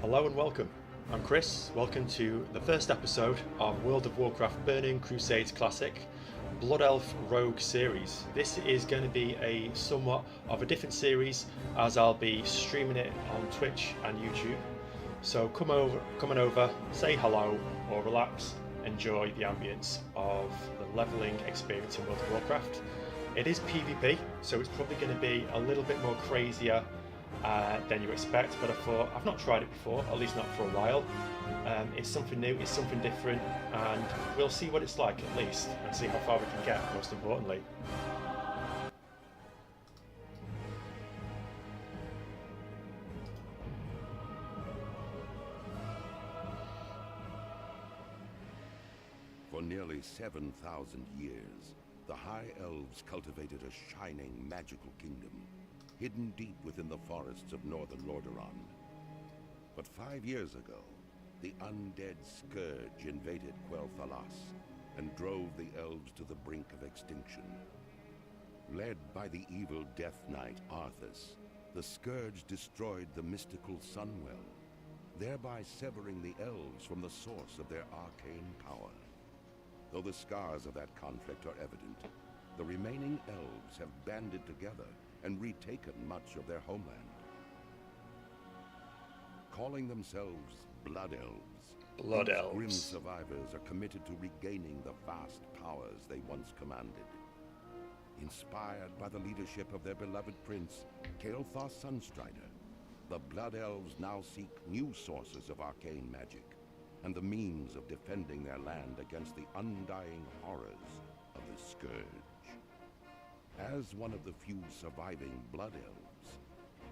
Hello and welcome. I'm Chris. Welcome to the first episode of World of Warcraft Burning Crusades Classic Blood Elf Rogue series. This is going to be a somewhat of a different series as I'll be streaming it on Twitch and YouTube. So come on over, say hello or relax, enjoy the ambience of the leveling experience in World of Warcraft. It is PvP, so it's probably going to be a little bit more crazier than you expect, but I thought I've not tried it before, at least not for a while. It's something new, it's something different, and we'll see what it's like at least, and see how far we can get, most importantly. For nearly 7,000 years, the High Elves cultivated a shining magical kingdom, hidden deep within the forests of northern Lordaeron. But 5 years ago, the undead Scourge invaded Quel'Thalas and drove the elves to the brink of extinction. Led by the evil Death Knight Arthas, the Scourge destroyed the mystical Sunwell, thereby severing the elves from the source of their arcane power. Though the scars of that conflict are evident, the remaining elves have banded together and retaken much of their homeland. Calling themselves Blood Elves, grim survivors are committed to regaining the vast powers they once commanded. Inspired by the leadership of their beloved prince, Kael'thas Sunstrider, the Blood Elves now seek new sources of arcane magic and the means of defending their land against the undying horrors of the Scourge. As one of the few surviving Blood Elves,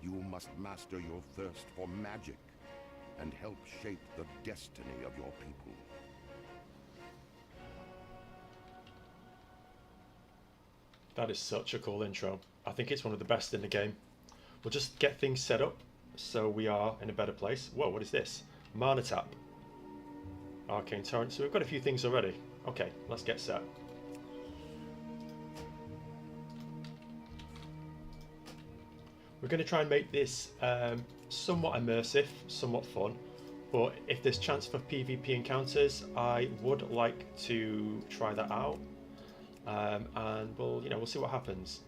you must master your thirst for magic and help shape the destiny of your people. That is such a cool intro. I think it's one of the best in the game. We'll just get things set up so we are in a better place. Whoa, what is this? Mana Tap. Arcane Torrent. So we've got a few things already. Okay, let's get set. We're going to try and make this somewhat immersive, somewhat fun, but if there's chance for PvP encounters, I would like to try that out, and we'll see what happens.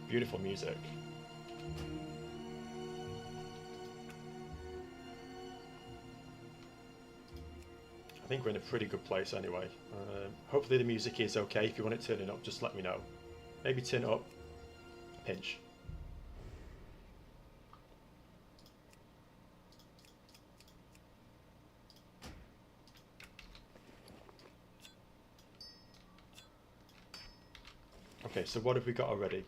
Beautiful music. I think we're in a pretty good place anyway. Hopefully the music is okay. If you want it turning up, just let me know. Maybe turn it up a pinch. Okay, so what have we got already?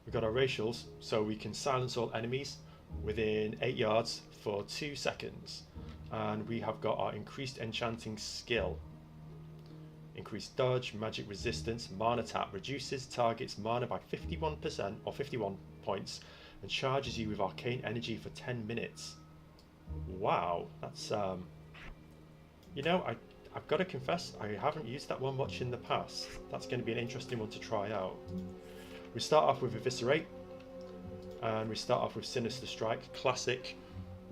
We've got our racials, so we can silence all enemies within 8 yards for 2 seconds. And we have got our increased enchanting skill. Increased dodge, magic resistance, mana tap, reduces target's mana by 51% or 51 points and charges you with arcane energy for 10 minutes. Wow, that's I've got to confess, I haven't used that one much in the past. That's going to be an interesting one to try out. We start off with Eviscerate, and we start off with Sinister Strike, classic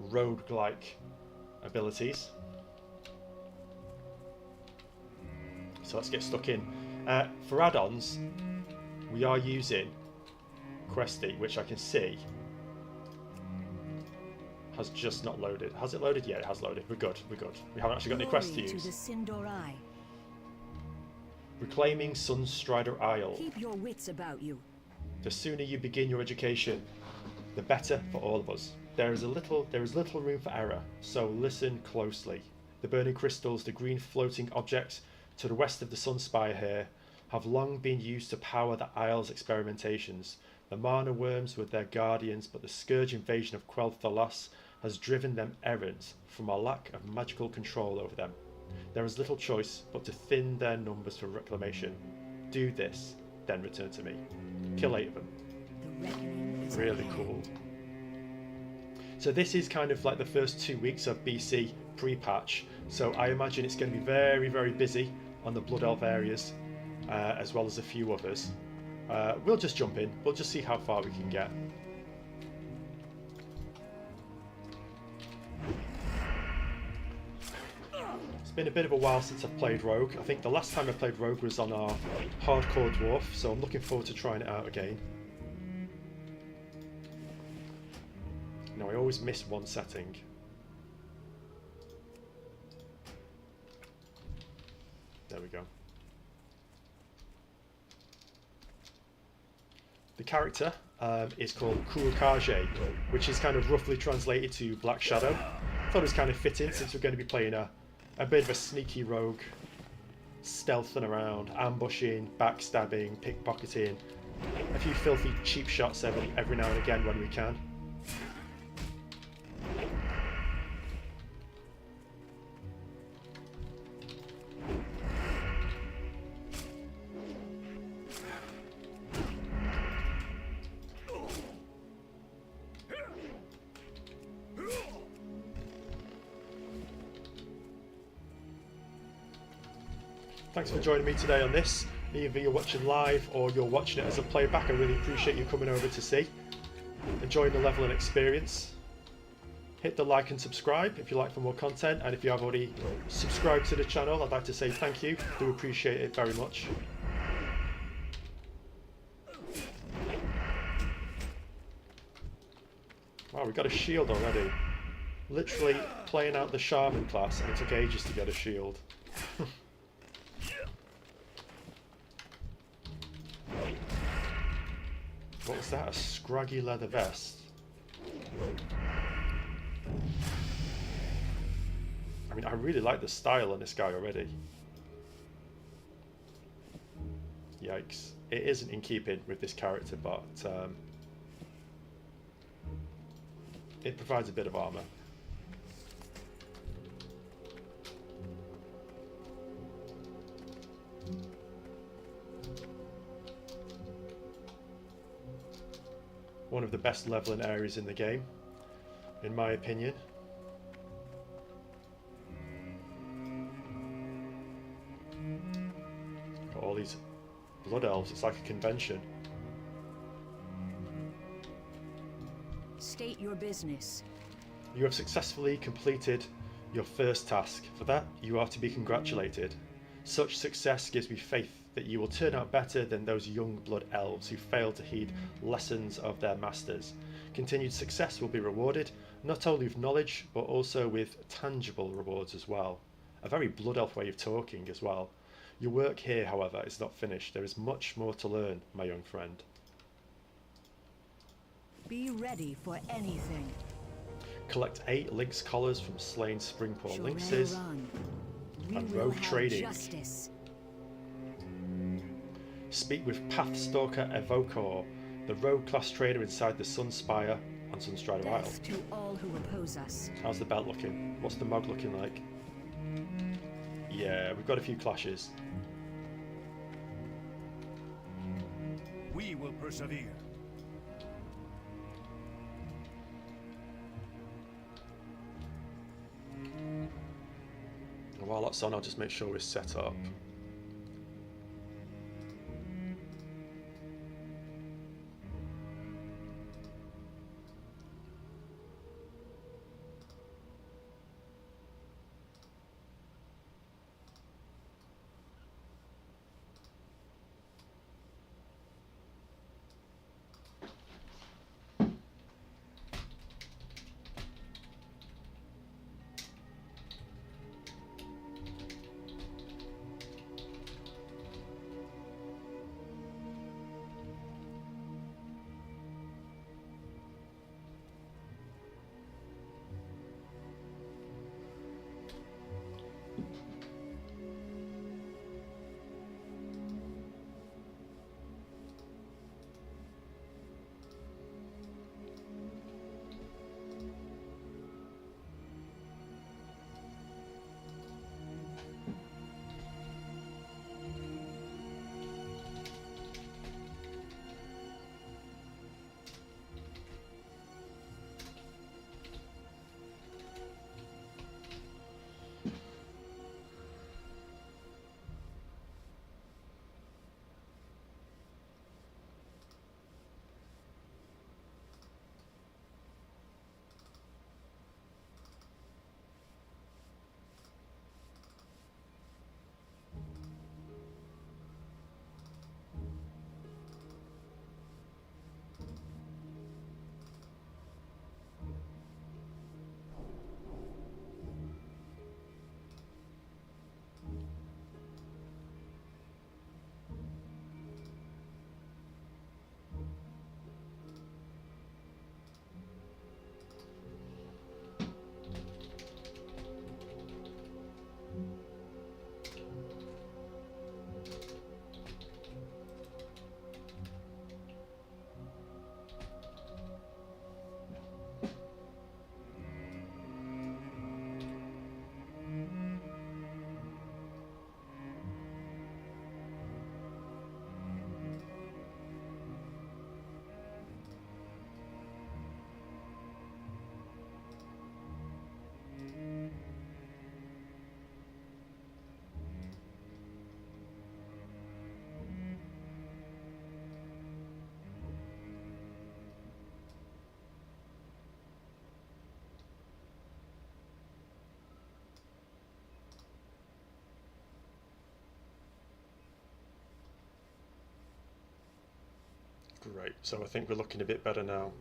roguelike abilities. So let's get stuck in. For add-ons, we are using Questy, which I can see has just not loaded. Has it loaded? Yeah, it has loaded. We're good. We're good. We haven't actually got any quests to use. Reclaiming Sunstrider Isle. Keep your wits about you. The sooner you begin your education, the better for all of us. There is little room for error, so listen closely. The burning crystals, the green floating objects to the west of the Sunspire here, have long been used to power the Isle's experimentations. The mana worms were their guardians, but the Scourge invasion of Quel'Thalas has driven them errant from our lack of magical control over them. There is little choice but to thin their numbers for reclamation. Do this, then return to me. Kill 8 of them. Really cool. So this is kind of like the first 2 weeks of BC pre-patch, so I imagine it's going to be very, very busy on the Blood Elf areas as well as a few others. We'll just jump in. We'll just see how far we can get. It's been a bit of a while since I've played Rogue. I think the last time I played Rogue was on our Hardcore Dwarf, so I'm looking forward to trying it out again. Now, I always miss one setting. There we go. The character is called Kurukage, which is kind of roughly translated to Black Shadow. I thought it was kind of fitting since we're going to be playing a bit of a sneaky rogue, stealthing around, ambushing, backstabbing, pickpocketing, a few filthy cheap shots every now and again when we can. Thanks for joining me today on this. Either you're watching live or you're watching it as a playback. I really appreciate you coming over to see. Enjoying the level and experience. Hit the like and subscribe if you like for more content, and if you have already subscribed to the channel, I'd like to say thank you. Do appreciate it very much. Wow, we got a shield already. Literally playing out the Shaman class and it took ages to get a shield. What was that? A scraggy leather vest? I mean, I really like the style on this guy already. Yikes. It isn't in keeping with this character, but it provides a bit of armor. One of the best leveling areas in the game, in my opinion. Got all these blood elves, it's like a convention. State your business. You have successfully completed your first task. For that, you are to be congratulated. Such success gives me faith that you will turn out better than those young blood elves who failed to heed lessons of their masters. Continued success will be rewarded, not only with knowledge, but also with tangible rewards as well. A very blood elf way of talking as well. Your work here, however, is not finished. There is much more to learn, my young friend. Be ready for anything. Collect 8 lynx collars from slain Springport lynxes. And rogue trading. Justice. Speak with Pathstalker Evokor, the rogue class trader inside the Sunspire on Sunstrider Isle. Death to all who oppose us. How's the belt looking? What's the mog looking like? Yeah, we've got a few clashes. We will persevere. And while that's on, I'll just make sure we're set up. Great, so I think we're looking a bit better now.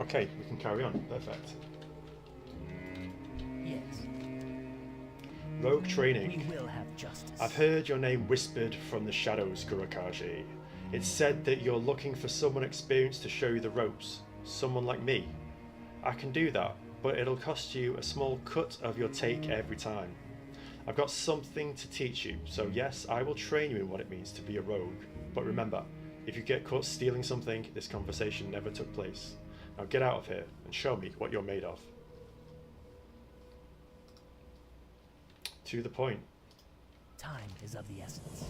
Okay, we can carry on. Perfect. Yes. Rogue training. We will have justice. I've heard your name whispered from the shadows, Gurakaji. It's said that you're looking for someone experienced to show you the ropes. Someone like me. I can do that, but it'll cost you a small cut of your take every time. I've got something to teach you, so yes, I will train you in what it means to be a rogue. But remember, if you get caught stealing something, this conversation never took place. Now get out of here and show me what you're made of. To the point. Time is of the essence.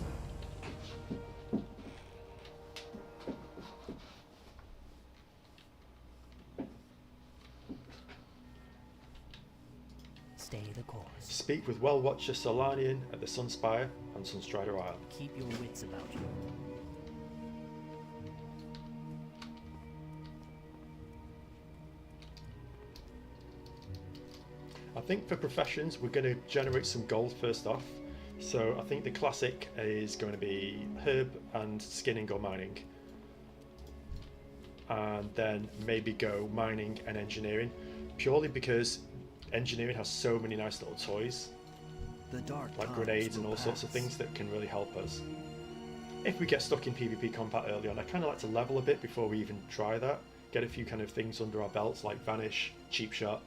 Stay the course. Speak with Well-Watcher Solanian at the Sunspire on Sunstrider Isle. Keep your wits about you. I think for professions we're going to generate some gold first off. So I think the classic is going to be herb and skinning or mining. And then maybe go mining and engineering. Purely because engineering has so many nice little toys. The dark Like times grenades and will all sorts of pass. things that can really help us. If we get stuck in PvP combat early on, I kind of like to level a bit before we even try that. Get a few kind of things under our belts like Vanish, Cheap Shot.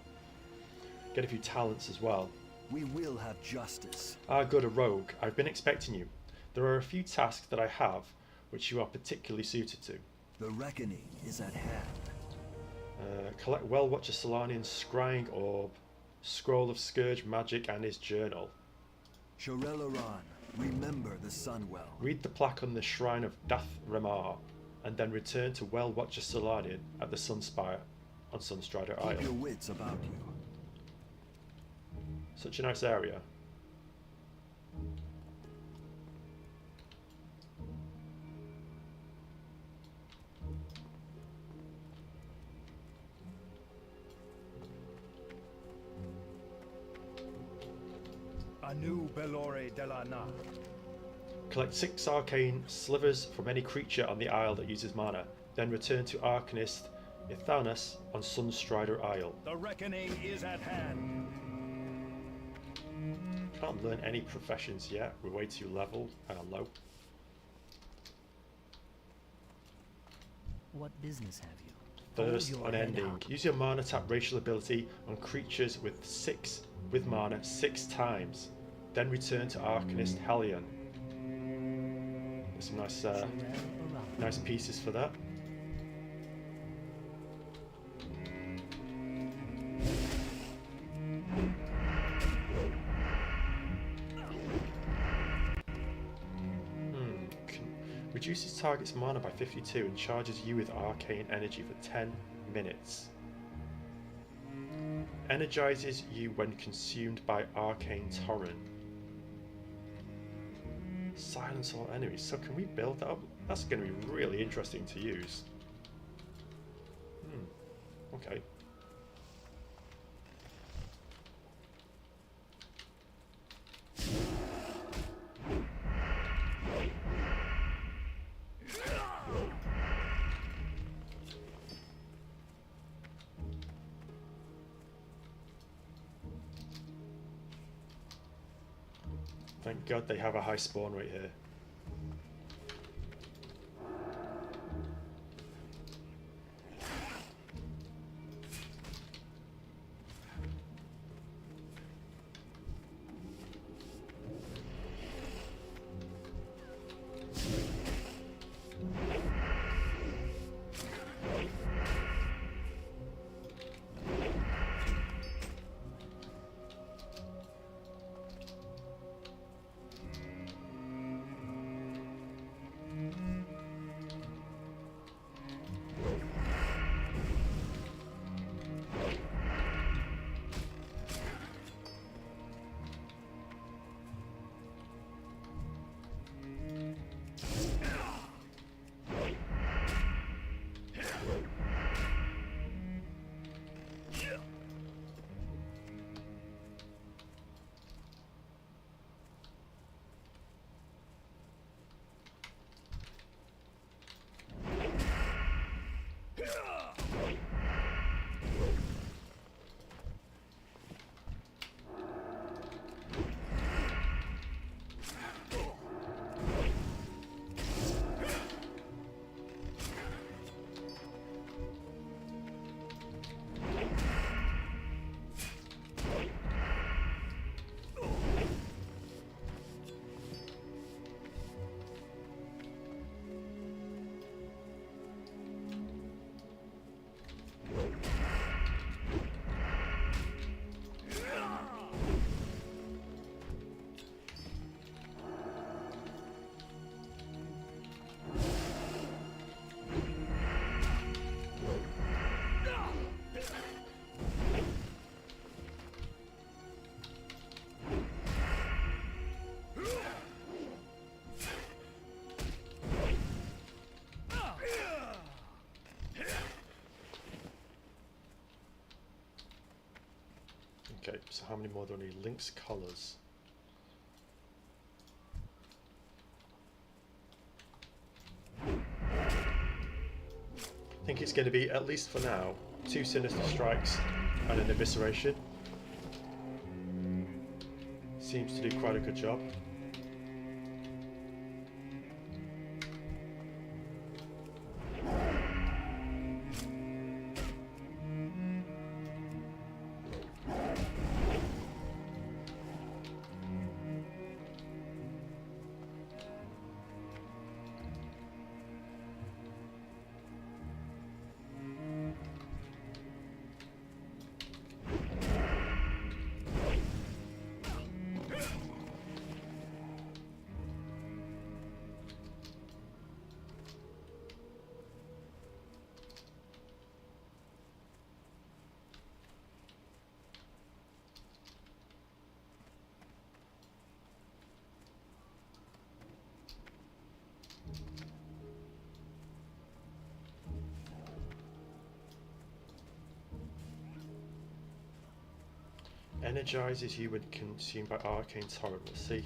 Get a few talents as well. We will have justice. Ah, good, a rogue. I've been expecting you. There are a few tasks that I have which you are particularly suited to. The reckoning is at hand. Collect Well-Watcher Solanian's Scrying Orb, Scroll of Scourge Magic and his journal. Shorelaran, remember the Sunwell. Read the plaque on the Shrine of Dath Remar, and then return to Well-Watcher Solanian at the Sunspire on Sunstrider Keep your Isle. wits about you. Such a nice area. Anu Belore de la Na. Collect 6 arcane slivers from any creature on the isle that uses mana, then return to Arcanist Ithanus on Sunstrider Isle. The reckoning is at hand. Can't learn any professions yet, we're way too level and low. What business have you? Thirst Hold your head unending. up. Use your mana tap racial ability on creatures with mana 6 times. Then return to Arcanist Hellion. There's some nice pieces for that. Reduces target's mana by 52 and charges you with arcane energy for 10 minutes. Energizes you when consumed by arcane torrent. Silence all enemies. So can we build that up? That's going to be really interesting to use. Okay. Thank God they have a high spawn rate here. Okay, so how many more do I need? Lynx collars. I think it's going to be, at least for now, 2 sinister strikes and an evisceration. Seems to do quite a good job. Energizes you when consumed by arcane torrent. Let's see.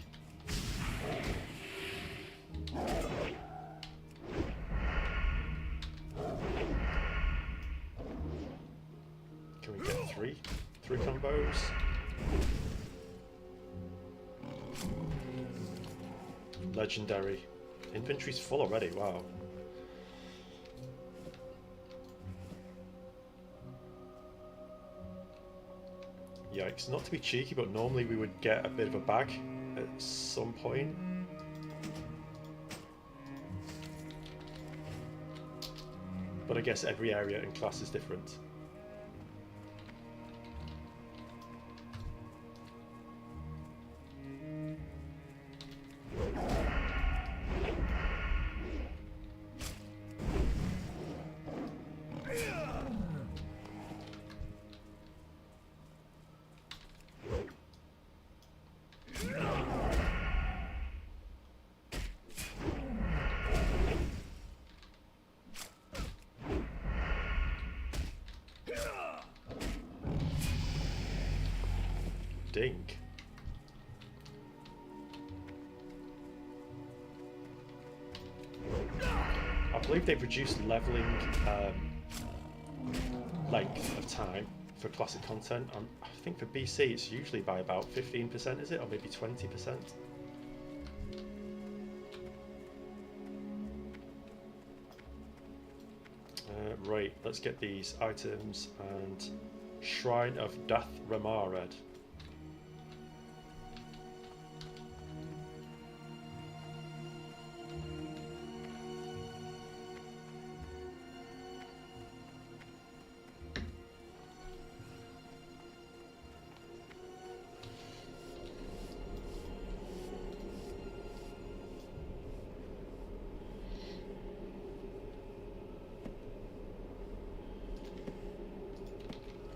Can we get three combos? Legendary. Inventory's full already, wow. Yikes, not to be cheeky, but normally we would get a bit of a bag at some point. But I guess every area and class is different. Dink. I believe they've reduced leveling length of time for classic content. I think for BC it's usually by about 15%, is it? Or maybe 20%? Right, let's get these items and Shrine of Dath Ramared.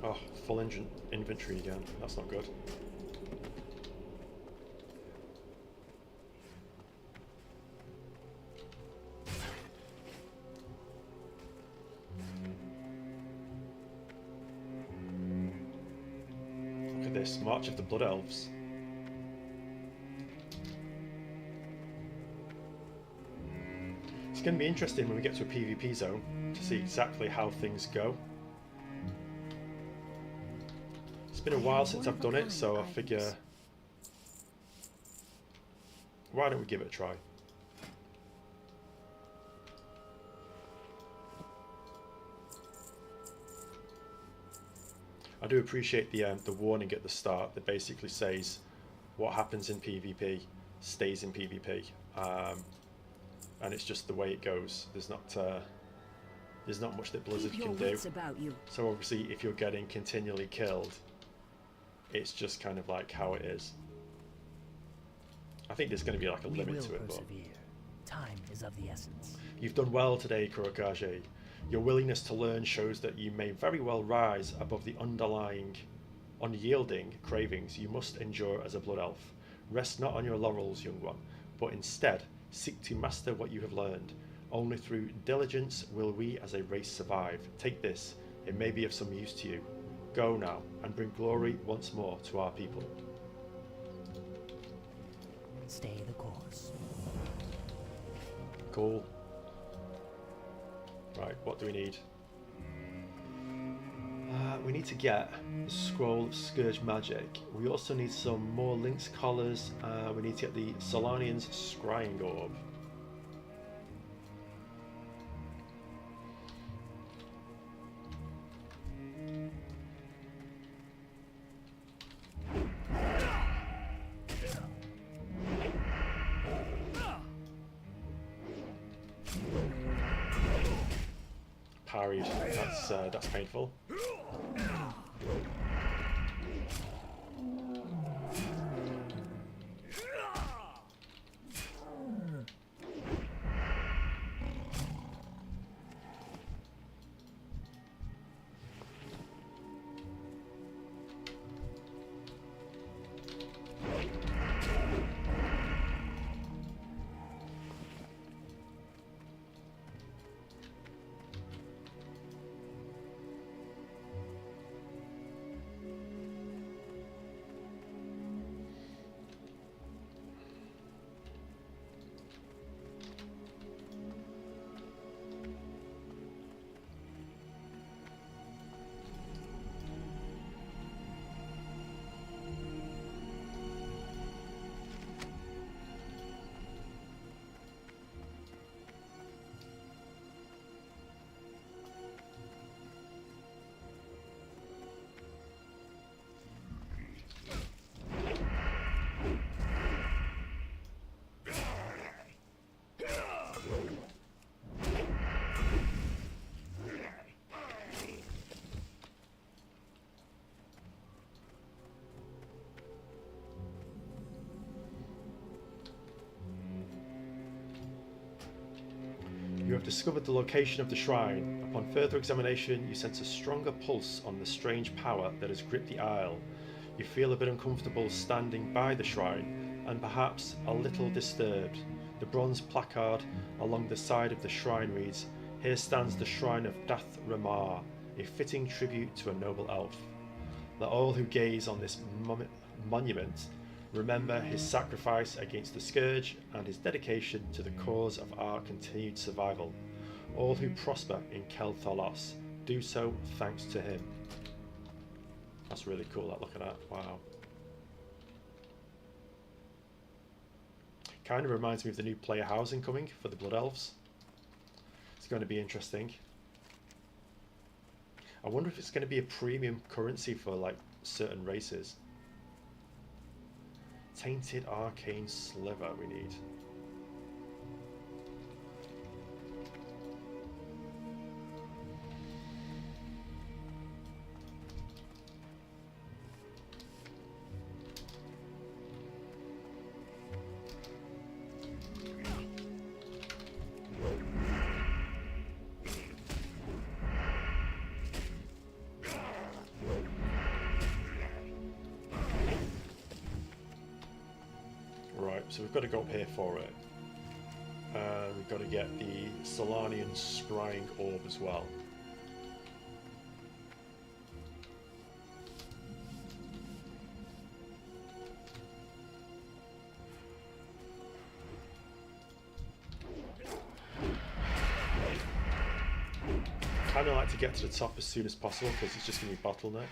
Oh, full inventory again. That's not good. Look at this, March of the Blood Elves. It's going to be interesting when we get to a PvP zone to see exactly how things go. It's been a while since I've done it, so I figure, why don't we give it a try? I do appreciate the warning at the start that basically says what happens in PvP stays in PvP, and it's just the way it goes. There's not much that Blizzard can do. So obviously, if you're getting continually killed, it's just kind of like how it is. I think there's going to be like a limit to it, but time is of the essence. You've done well today, Kurokage. Your willingness to learn shows that you may very well rise above the underlying, unyielding cravings you must endure as a blood elf. Rest not on your laurels, young one, but instead seek to master what you have learned. Only through diligence will we as a race survive. Take this, it may be of some use to you. Go now, and bring glory once more to our people. Stay the course. Cool. Right, what do we need? We need to get the Scroll of Scourge Magic. We also need some more Lynx Collars. We need to get the Solanian's Scrying Orb. Parried. That's painful. You have discovered the location of the shrine. Upon further examination, you sense a stronger pulse on the strange power that has gripped the isle. You feel a bit uncomfortable standing by the shrine, and perhaps a little disturbed. The bronze placard along the side of the shrine reads, "Here stands the shrine of Dath Ramar, a fitting tribute to a noble elf. Let all who gaze on this monument remember his sacrifice against the Scourge and his dedication to the cause of our continued survival. All who prosper in Kel Tholos do so thanks to him." That's really cool, that, look at that. Wow. Kind of reminds me of the new player housing coming for the Blood Elves. It's going to be interesting. I wonder if it's going to be a premium currency for like certain races. Tainted Arcane Sliver we need. So we've got to go up here for it. We've got to get the Solanian Scrying Orb as well. Kind of like to get to the top as soon as possible because it's just going to be bottlenecked.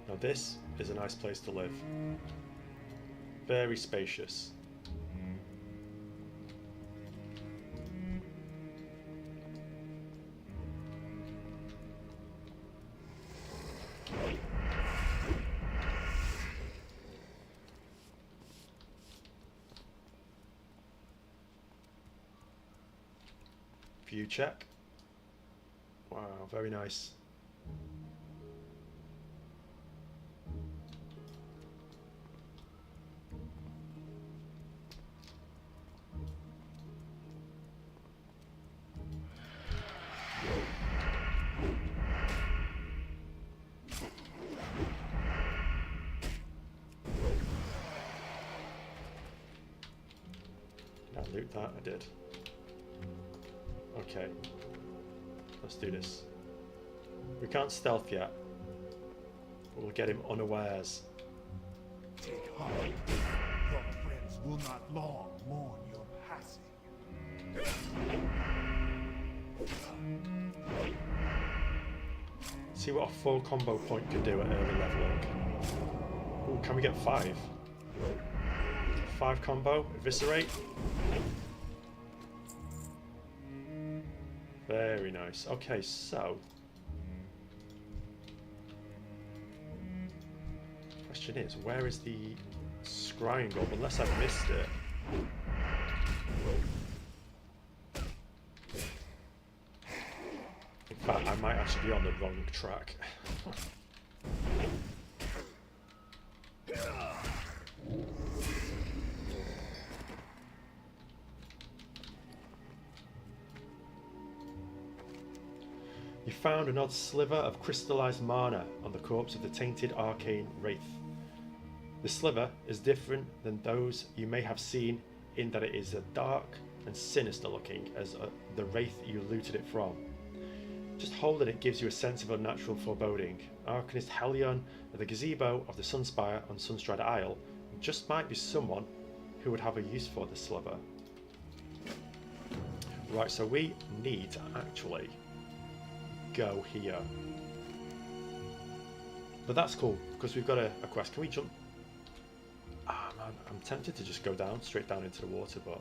Now this is a nice place to live. Very spacious. View check. Wow, very nice. Did I loot that? I did. Okay. Let's do this. We can't stealth yet. But we'll get him unawares. Take heart. Your friends will not long mourn your passing. See what a full combo point can do at early leveling. Ooh, can we get 5? 5 combo, eviscerate. Very nice. Okay, so question is, where is the scrying orb? Unless I've missed it. In fact, I might actually be on the wrong track. You found an odd sliver of crystallized mana on the corpse of the tainted arcane wraith. The sliver is different than those you may have seen in that it is as dark and sinister looking as the wraith you looted it from. Just holding it gives you a sense of unnatural foreboding. Arcanist Helion at the gazebo of the Sunspire on Sunstride Isle just might be someone who would have a use for the sliver. Right, so we need to actually go here. But that's cool, because we've got a quest. Can we jump? Ah, man, I'm tempted to just go down, straight down into the water, but...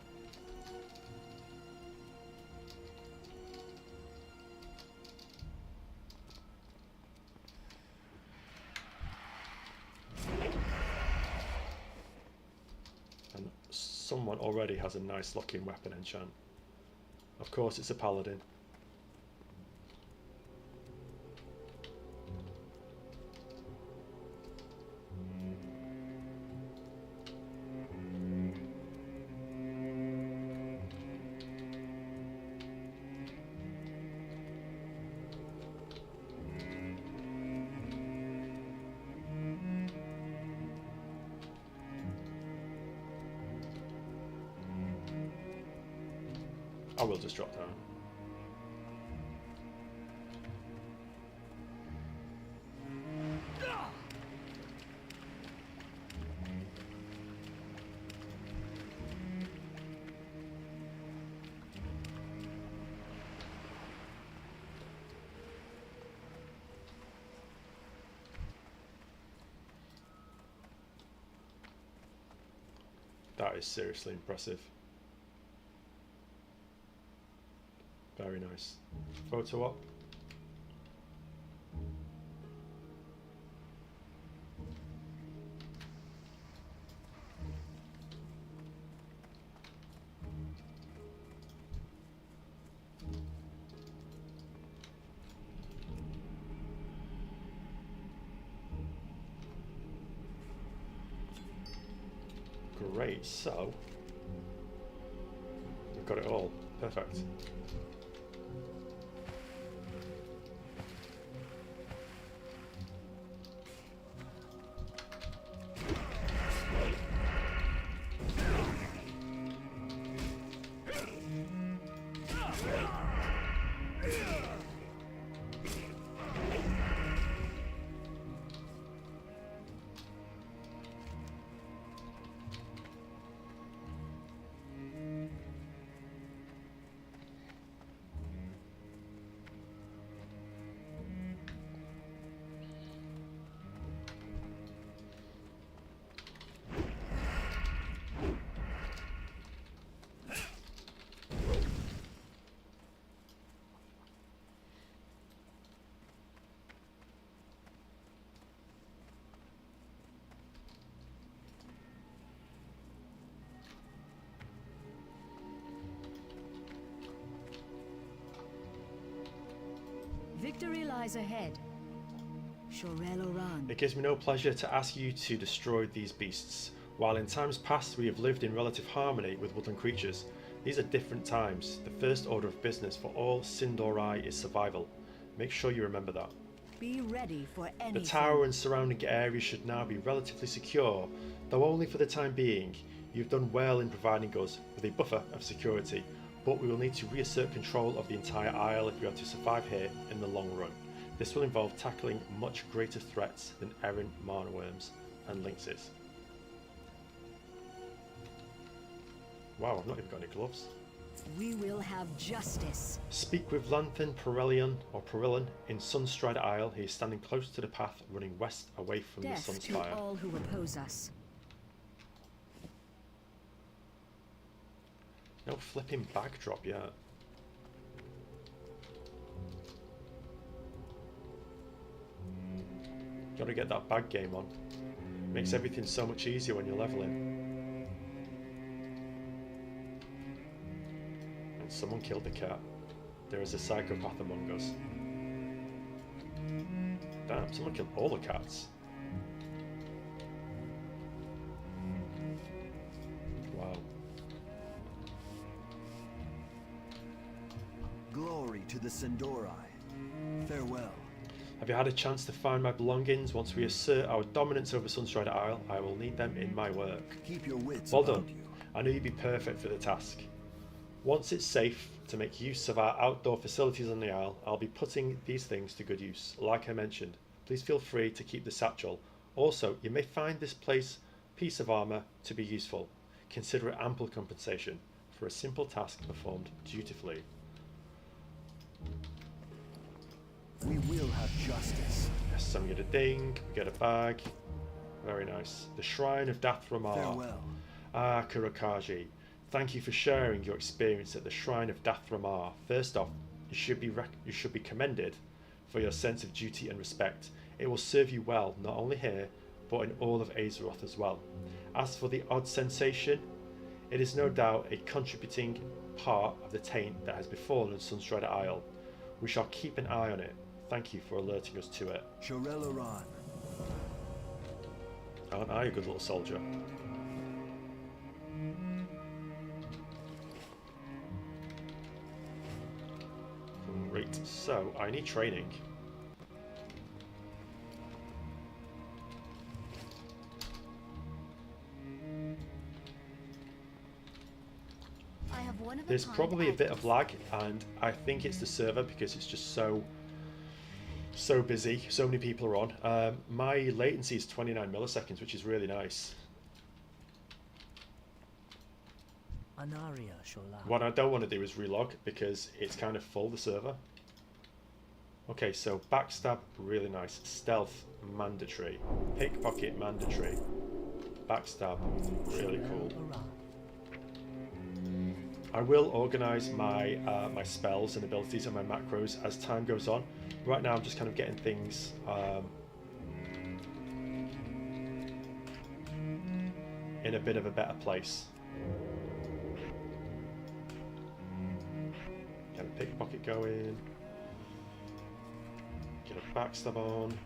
And someone already has a nice looking weapon enchant. Of course, it's a paladin. I will just drop down. That is seriously impressive. Very nice. Photo op. Great, so we've got it all. Perfect. Victory lies ahead. Shorel-Oran. It gives me no pleasure to ask you to destroy these beasts. While in times past we have lived in relative harmony with woodland creatures, these are different times. The first order of business for all Sindorai is survival. Make sure you remember that. Be ready for anything. The tower and surrounding areas should now be relatively secure, though only for the time being. You've done well in providing us with a buffer of security, but we will need to reassert control of the entire isle if we are to survive here in the long run. This will involve tackling much greater threats than errant marnworms and lynxes. Wow, I've not even got any gloves. We will have justice. Speak with Lanthan Perillon in Sunstrider Isle. He is standing close to the path, running west away from the Death to Sunspire. all who oppose us. No flipping backdrop yet. Gotta get that bag game on. Makes everything so much easier when you're leveling. And someone killed the cat. There is a psychopath among us. Damn, someone killed all the cats. Wow. Glory to the Sindorai. Farewell. Have you had a chance to find my belongings? Once we assert our dominance over Sunstrider Isle, I will need them in my work. Keep your wits Well about done. you. I knew you'd be perfect for the task. Once it's safe to make use of our outdoor facilities on the Isle, I'll be putting these things to good use. Like I mentioned, please feel free to keep the satchel. Also, you may find this piece of armour to be useful. Consider it ample compensation for a simple task performed dutifully. We will have justice. Yes, some get a ding, we get a bag. Very nice. The Shrine of Dathramar. Farewell. Ah, Kurakaji. Thank you for sharing your experience at the Shrine of Dathramar. First off, you should be commended for your sense of duty and respect. It will serve you well, not only here, but in all of Azeroth as well. As for the odd sensation, it is no doubt a contributing part of the taint that has befallen Sunstrider Isle. We shall keep an eye on it. Thank you for alerting us to it. Shorel-Oran. Aren't I a good little soldier? Great, so I need training. I have one of There's probably a bit of lag, and I think it's the server because it's just so busy. So many people are on. My latency is 29 milliseconds, which is really nice. Anaria Shola. What I don't want to do is relog because it's kind of full, the server. Okay, so backstab, really nice. Stealth, mandatory. Pickpocket, mandatory. Backstab, really cool. I will organise my my spells and abilities and my macros as time goes on. Right now I'm just kind of getting things in a bit of a better place. Get a pickpocket going. Get a backstab on.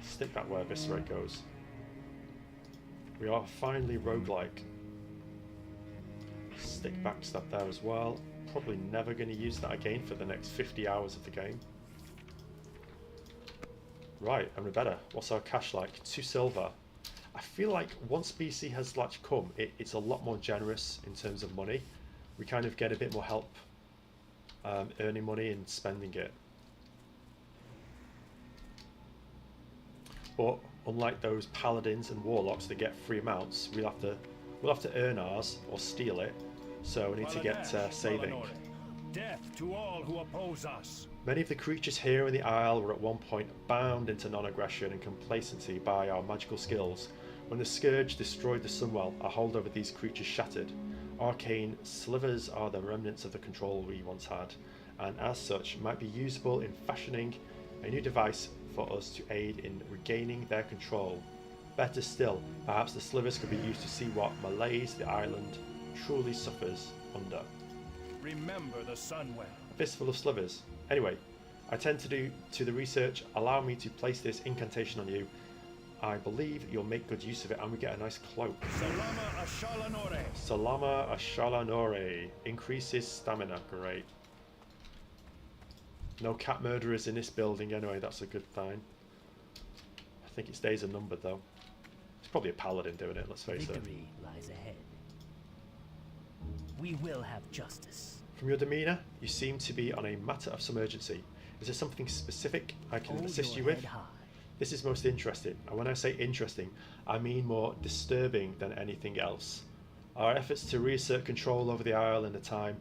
Stick that where Viscerate goes. We are finally roguelike. Stick backstab there as well. Probably never going to use that again for the next 50 hours of the game. Right, and Rebecca, what's our cash like? 2 silver. I feel like once BC has like come, it's a lot more generous in terms of money. We kind of get a bit more help earning money and spending it. But unlike those paladins and warlocks that get free mounts, we'll have to earn ours or steal it. So we need to get saving. Death to all who oppose us. Many of the creatures here in the Isle were at one point bound into non-aggression and complacency by our magical skills. When the Scourge destroyed the Sunwell, our hold over these creatures shattered. Arcane slivers are the remnants of the control we once had, and as such might be usable in fashioning a new device for us to aid in regaining their control. Better still, perhaps the slivers could be used to see what malaise the island truly suffers under. Remember the Sunwell. A fistful of slivers. Anyway, I tend to do the research. Allow me to place this incantation on you. I believe you'll make good use of it, and we get a nice cloak. Salama Ashalanore. Salama Ashalanore. Increases stamina. Great. No cat murderers in this building anyway, that's a good sign. I think it stays a number though. It's probably a paladin doing it, let's face it. Victory lies ahead. We will have justice. From your demeanour, you seem to be on a matter of some urgency. Is there something specific I can Hold assist you your with? head high. This is most interesting, and when I say interesting, I mean more disturbing than anything else. Our efforts to reassert control over the Isle in the time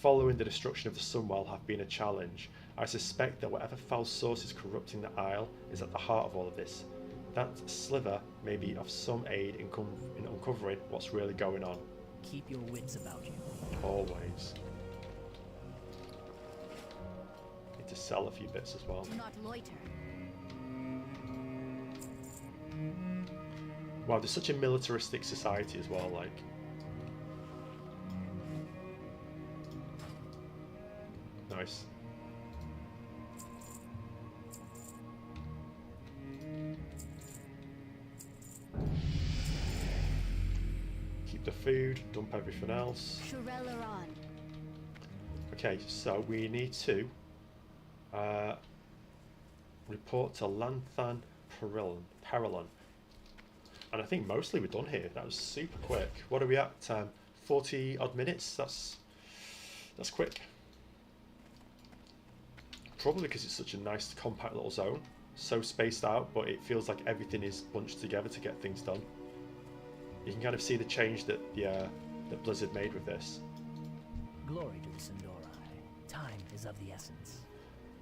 following the destruction of the Sunwell have been a challenge. I suspect that whatever foul source is corrupting the Isle is at the heart of all of this. That sliver may be of some aid in uncovering what's really going on. Keep your wits about you. Always. Need to sell a few bits as well. Do not loiter. Wow, there's such a militaristic society as well, like. Nice. Keep the food, dump everything else. Shurelaron. Okay, so we need to report to Lanthan Perilon. And I think mostly we're done here. That was super quick. What are we at? 40 odd minutes. That's quick. Probably because it's such a nice compact little zone. So spaced out, but it feels like everything is bunched together to get things done. You can kind of see the change that that Blizzard made with this. Glory to the Sindorai. Time is of the essence.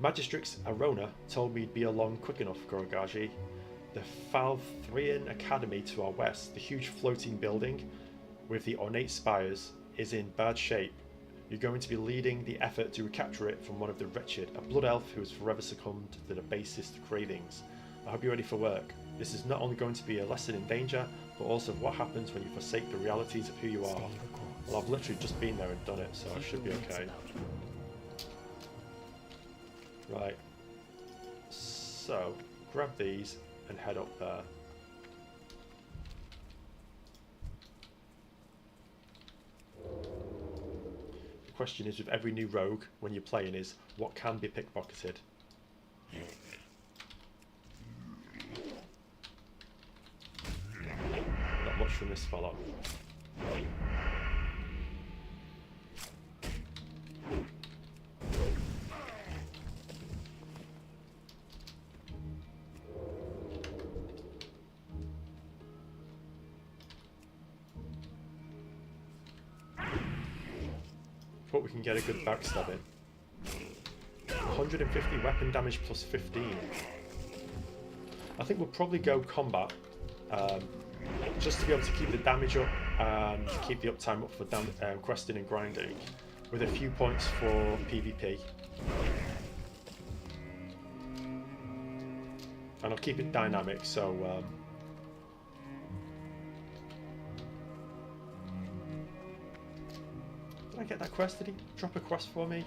Magistrix Arona told me to be along quick enough, Gorogaji. The Falthrian Academy to our west, the huge floating building with the ornate spires, is in bad shape. You're going to be leading the effort to recapture it from one of the wretched, a blood elf who has forever succumbed to the basest cravings. I hope you're ready for work. This is not only going to be a lesson in danger, but also what happens when you forsake the realities of who you are. Stay the course. Well, I've literally just been there and done it, so I Keep should be your wits okay. about you. Right. So, grab these and head up there. The question is with every new rogue when you're playing is what can be pickpocketed. Not much from this fella. Thought we can get a good backstab in. 150 weapon damage plus 15. I think we'll probably go combat just to be able to keep the damage up and keep the uptime up for questing and grinding, with a few points for PvP. And I'll keep it dynamic, so did I get that quest? Did he drop a quest for me?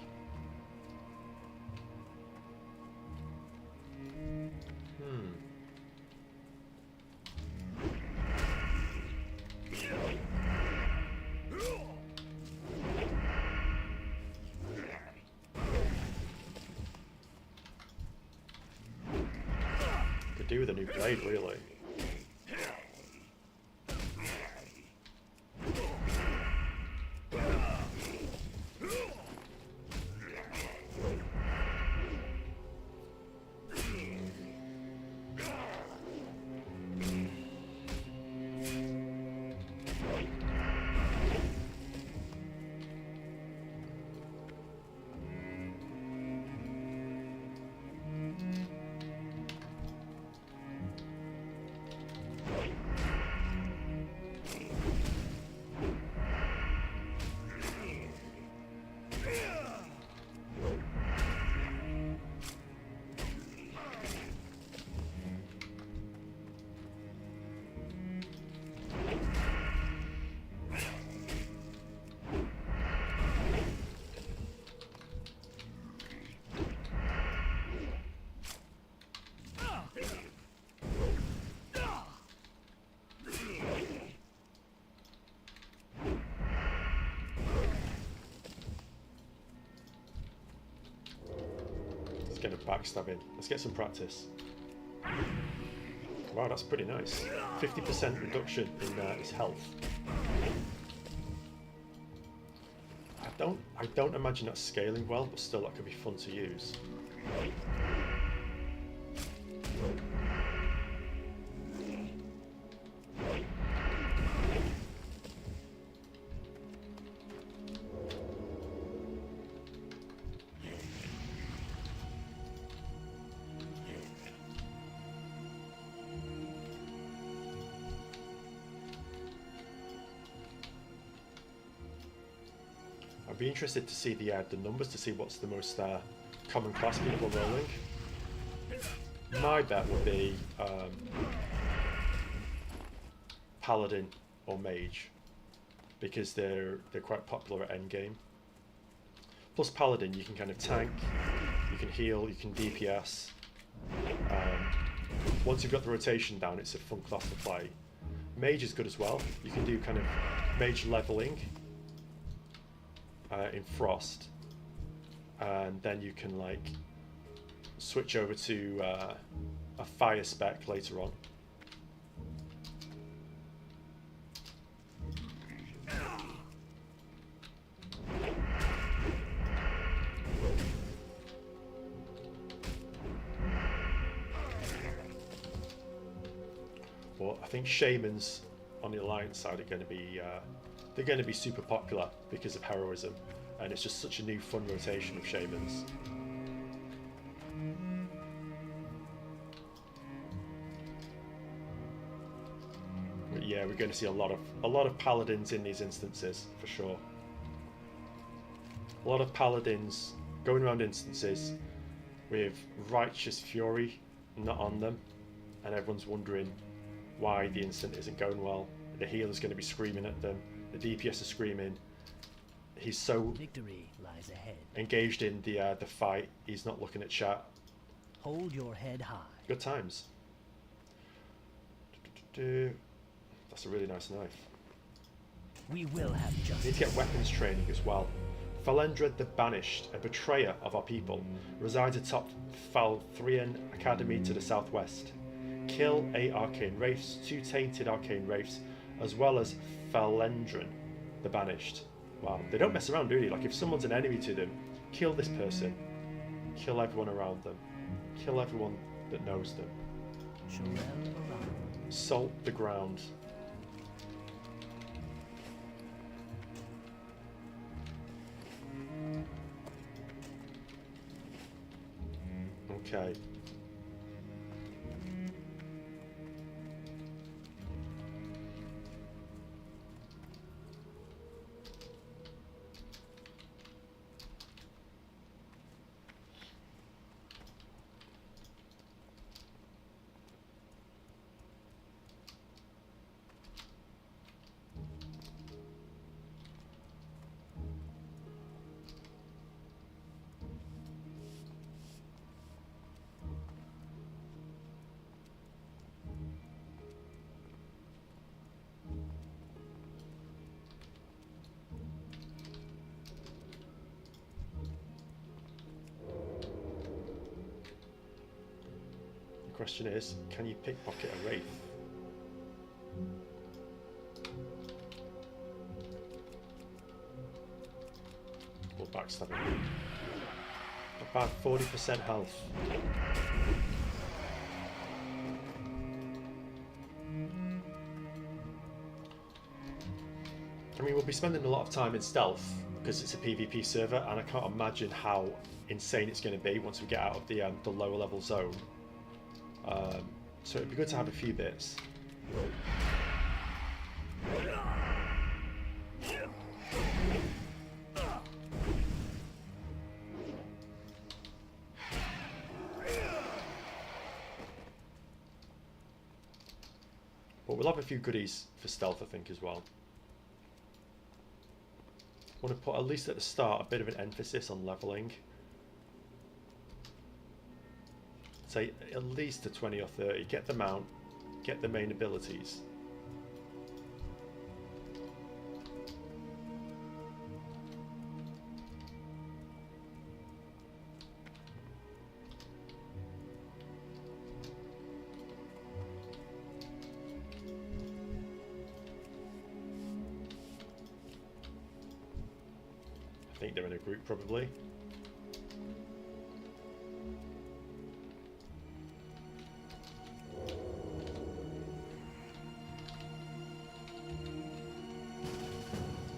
Could do with a new blade, really. get a backstabbing. Let's get some practice. Wow, that's pretty nice. 50% reduction in his health. I don't imagine that's scaling well, but still that could be fun to use. I'd be interested to see the numbers to see what's the most common class people are rolling. My bet would be Paladin or Mage, because they're quite popular at endgame. Plus Paladin, you can kind of tank, you can heal, you can DPS. Once you've got the rotation down, it's a fun class to play. Mage is good as well. You can do kind of mage leveling in Frost, and then you can like switch over to a fire spec later on. But I think shamans on the Alliance side are going to be they're going to be super popular because of heroism, and it's just such a new fun rotation of shamans. But yeah, we're going to see a lot of paladins in these instances for sure. A lot of paladins going around instances with righteous fury not on them, and everyone's wondering why the instant isn't going well. The healer's going to be screaming at them, the DPS is screaming. He's so Victory lies ahead. engaged in the fight, he's not looking at chat. Hold your head high. Good times. That's a really nice knife. We will have We justice. need to get weapons training as well. Falendra the Banished, a betrayer of our people, resides atop Falthrian Academy to the southwest. Kill 8 arcane wraiths, 2 tainted arcane wraiths, as well as Falendran the Banished. Wow, they don't mess around, do they? Like, if someone's an enemy to them, kill this person, kill everyone around them, kill everyone that knows them. Salt the ground. Okay. The question is, can you pickpocket a wraith? Or backstab him? About 40% health. I mean, we'll be spending a lot of time in stealth because it's a PvP server, and I can't imagine how insane it's going to be once we get out of the lower level zone. So it'd be good to have a few bits. But we'll have a few goodies for stealth, I think, as well. I want to put, at least at the start, a bit of an emphasis on leveling. Say at least a 20 or 30. Get the mount, get the main abilities. think they're in a group probably.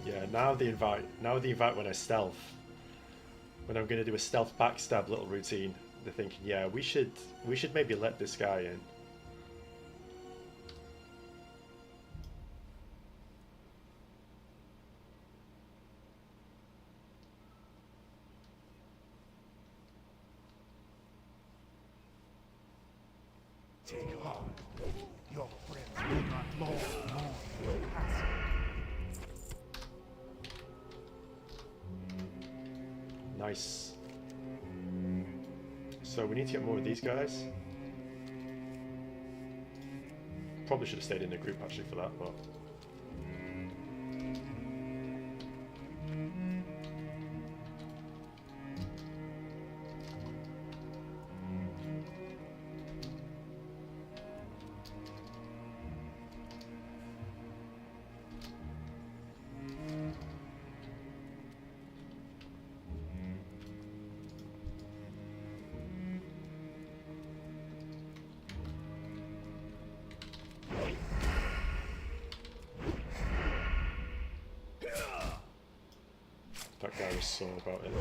Yeah, now the invite when I stealth. When I'm gonna do a stealth backstab little routine, they're thinking, yeah, we should maybe let this guy in. Take heart. Your friends will not long mourn your passing. Nice. So we need to get more of these guys. Probably should have stayed in a group actually for that, but that guy was so about it.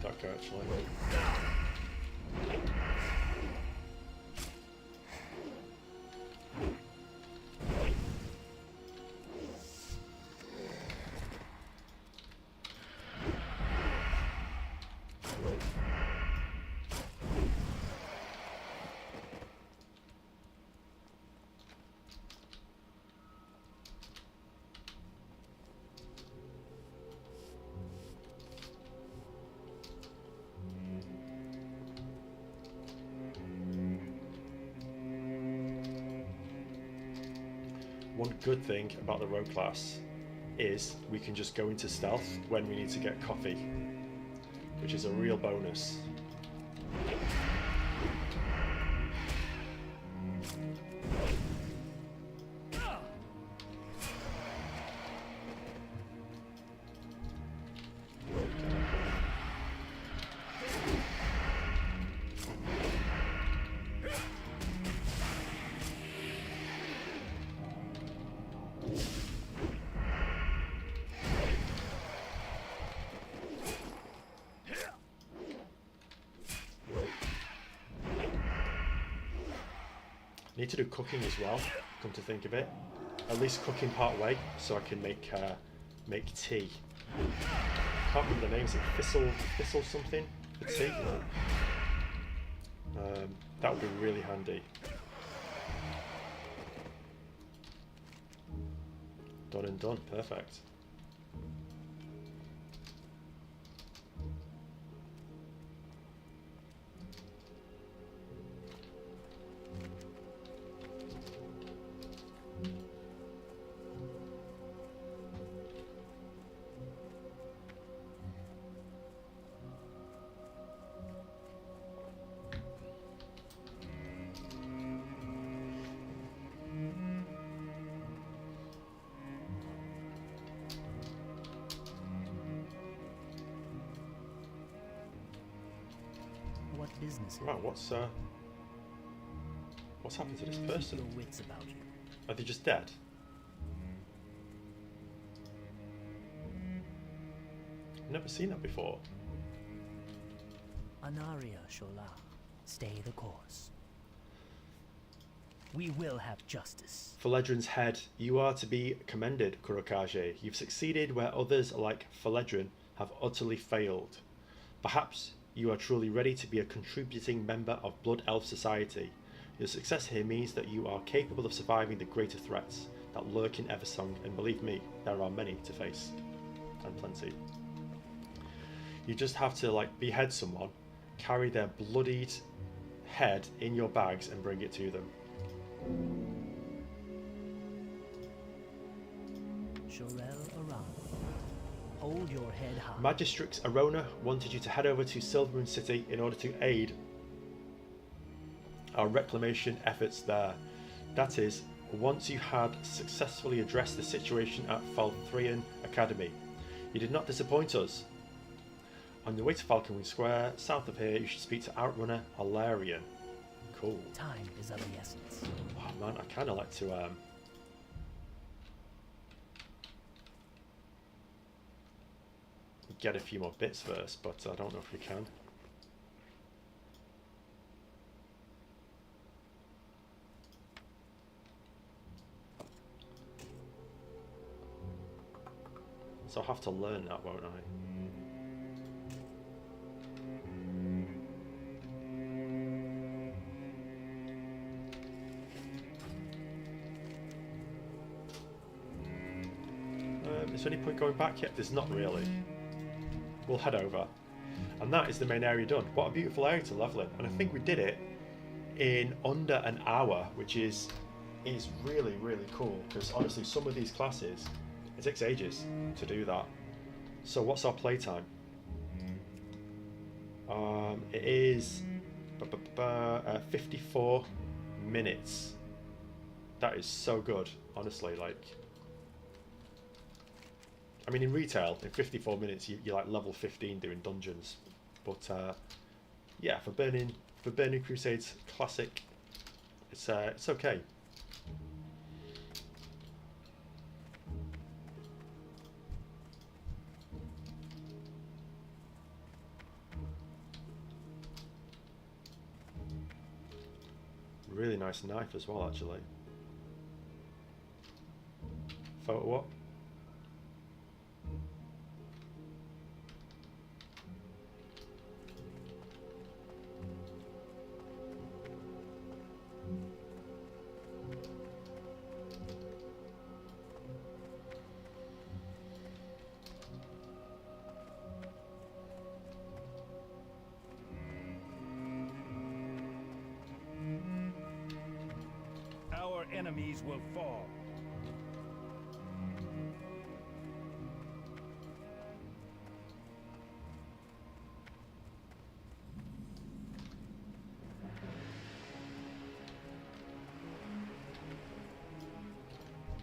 Duck actually. One good thing about the rogue class is we can just go into stealth when we need to get coffee, which is a real bonus. Need to do cooking as well, come to think of it. At least cooking part way, so I can make tea. Can't remember the names. Thistle something for tea. That would be really handy. Done and done. Perfect. What business? Wow, what's happened to this Keep person? your wits about you. Are they just dead? I've never seen that before. Anaria Shola, stay the course. We will have justice. Phaledron's head, you are to be commended, Kurokage. You've succeeded where others like Phaledron have utterly failed. Perhaps you are truly ready to be a contributing member of Blood Elf Society. Your success here means that you are capable of surviving the greater threats that lurk in Eversong, and believe me, there are many to face. And plenty. You just have to like behead someone, carry their bloodied head in your bags and bring it to them. Shorel Aran. Hold your head high. Magistrix Arona wanted you to head over to Silvermoon City in order to aid our reclamation efforts there. That is, once you had successfully addressed the situation at Falthrian Academy. You did not disappoint us. On your way to Falconwing Square, south of here, you should speak to Outrunner Alarian. Cool. Time is of the essence. Oh man, I kind of like to get a few more bits first, but I don't know if we can. So I'll have to learn that, won't I? Is there any point going back yet? There's not really. We'll head over. And that is the main area done. What a beautiful area to level in. And I think we did it in under an hour, which is really, really cool. Because honestly, some of these classes, it takes ages to do that. So what's our playtime? It is 54 minutes. That is so good, honestly. Like, I mean, in retail, in 54 minutes, you're like level 15 doing dungeons. But yeah, for Burning Crusades Classic, it's okay. Really nice knife as well, actually. Photo op. Our enemies will fall.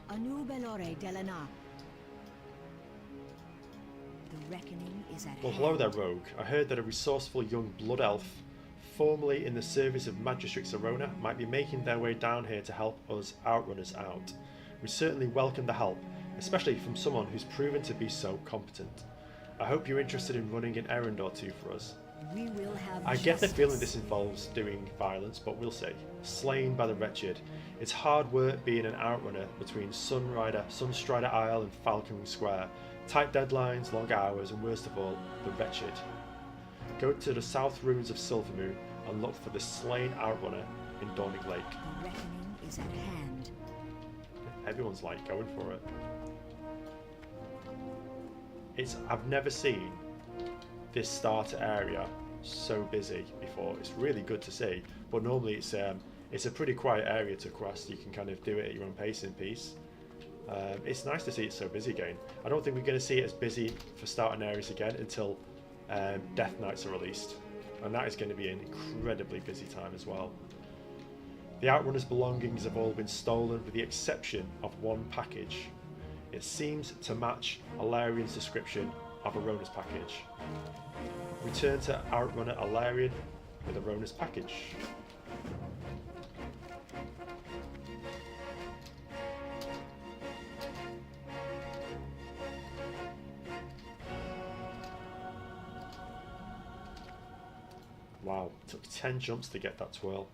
Anu Belore Delana. The reckoning is at Well, hand. hello there, Rogue. I heard that a resourceful young blood elf, formerly in the service of Magistrix Arona, might be making their way down here to help us Outrunners out. We certainly welcome the help, especially from someone who's proven to be so competent. I hope you're interested in running an errand or two for us. We will have I get the feeling justice. this involves doing violence, but we'll see. Slain by the wretched. It's hard work being an outrunner between Sunstrider Isle and Falconwing Square. Tight deadlines, long hours, and worst of all, the wretched. Go to the south ruins of Silvermoon and look for the slain outrunner in Dawning Lake. The reckoning is at hand. Everyone's like going for it. I've never seen this starter area so busy before. It's really good to see, but normally it's a pretty quiet area to quest. You can kind of do it at your own pace in peace. It's nice to see it so busy again. I don't think we're going to see it as busy for starting areas again until Death Knights are released, and that is going to be an incredibly busy time as well. The Outrunner's belongings have all been stolen with the exception of one package. It seems to match Alarian's description of Arona's package. Return to Outrunner Alarian with Arona's package. Wow, it took 10 jumps to get that twirl.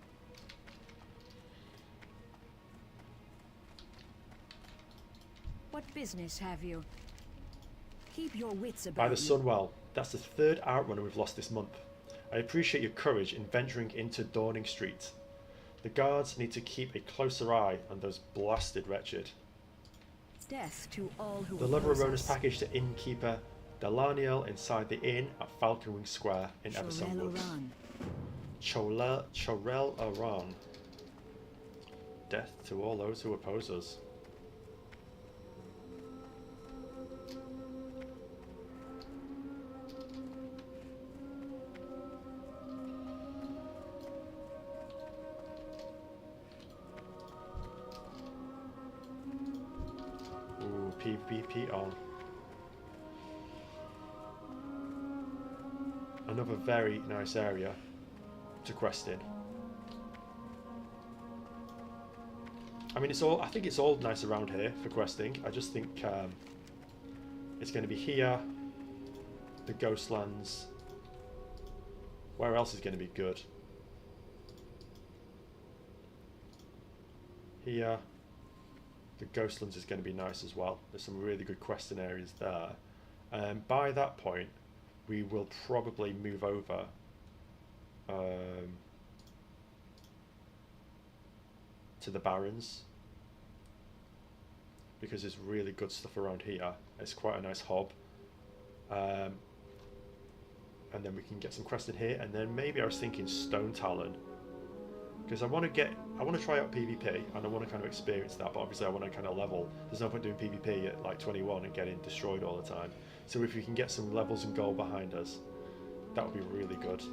What business have you? Keep your wits about By the you. Sunwell. That's the third outrunner we've lost this month. I appreciate your courage in venturing into Dawning Street. The guards need to keep a closer eye on those blasted wretched. Death to all who Deliver oppose Rona's us. package to innkeeper Delaniel inside the inn at Falconwing Square in Everson Chorel Woods. Oran. Chorel Aran. Death to all those who oppose us. Ooh, PVP on. Another very nice area to quest in. I mean, I think it's all nice around here for questing. I just think it's going to be here, the Ghostlands. Where else is going to be good? Here, the Ghostlands is going to be nice as well. There's some really good questing areas there. By that point, we will probably move over to the Barrens, because there's really good stuff around here. It's quite a nice hub, and then we can get some questing here, and then maybe I was thinking Stone Talon, because I want to try out PvP and I want to kind of experience that, but obviously I want to kind of level. There's no point doing PvP at like 21 and getting destroyed all the time. So if we can get some levels and gold behind us, that would be really good.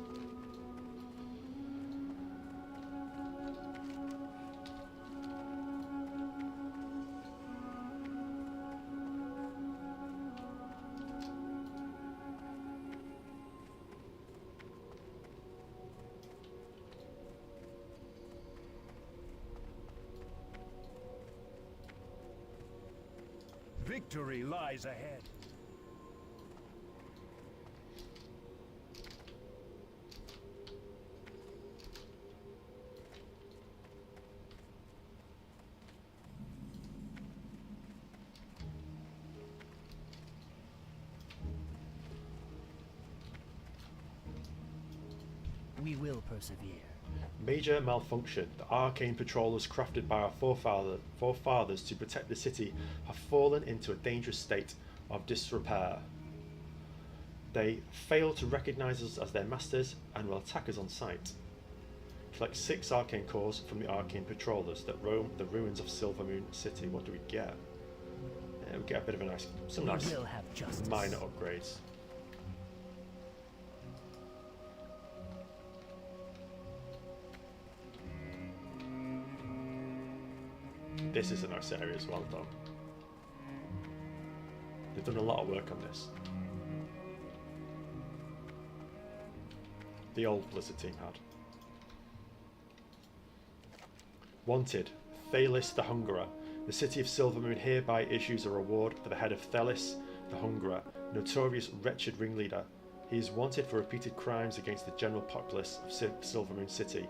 Victory lies ahead. We will persevere. Major malfunction. The arcane patrollers crafted by our forefathers to protect the city have fallen into a dangerous state of disrepair. They fail to recognize us as their masters and will attack us on sight. Collect 6 arcane cores from the arcane patrollers that roam the ruins of Silvermoon City. What do we get? Yeah, we get a bit of some We nice will have justice. minor upgrades. This is a nice area as well, though. They've done a lot of work on this. The old Blizzard team had. Wanted, Thalis the Hungerer. The city of Silvermoon hereby issues a reward for the head of Thalis the Hungerer, notorious wretched ringleader. He is wanted for repeated crimes against the general populace of Silvermoon City,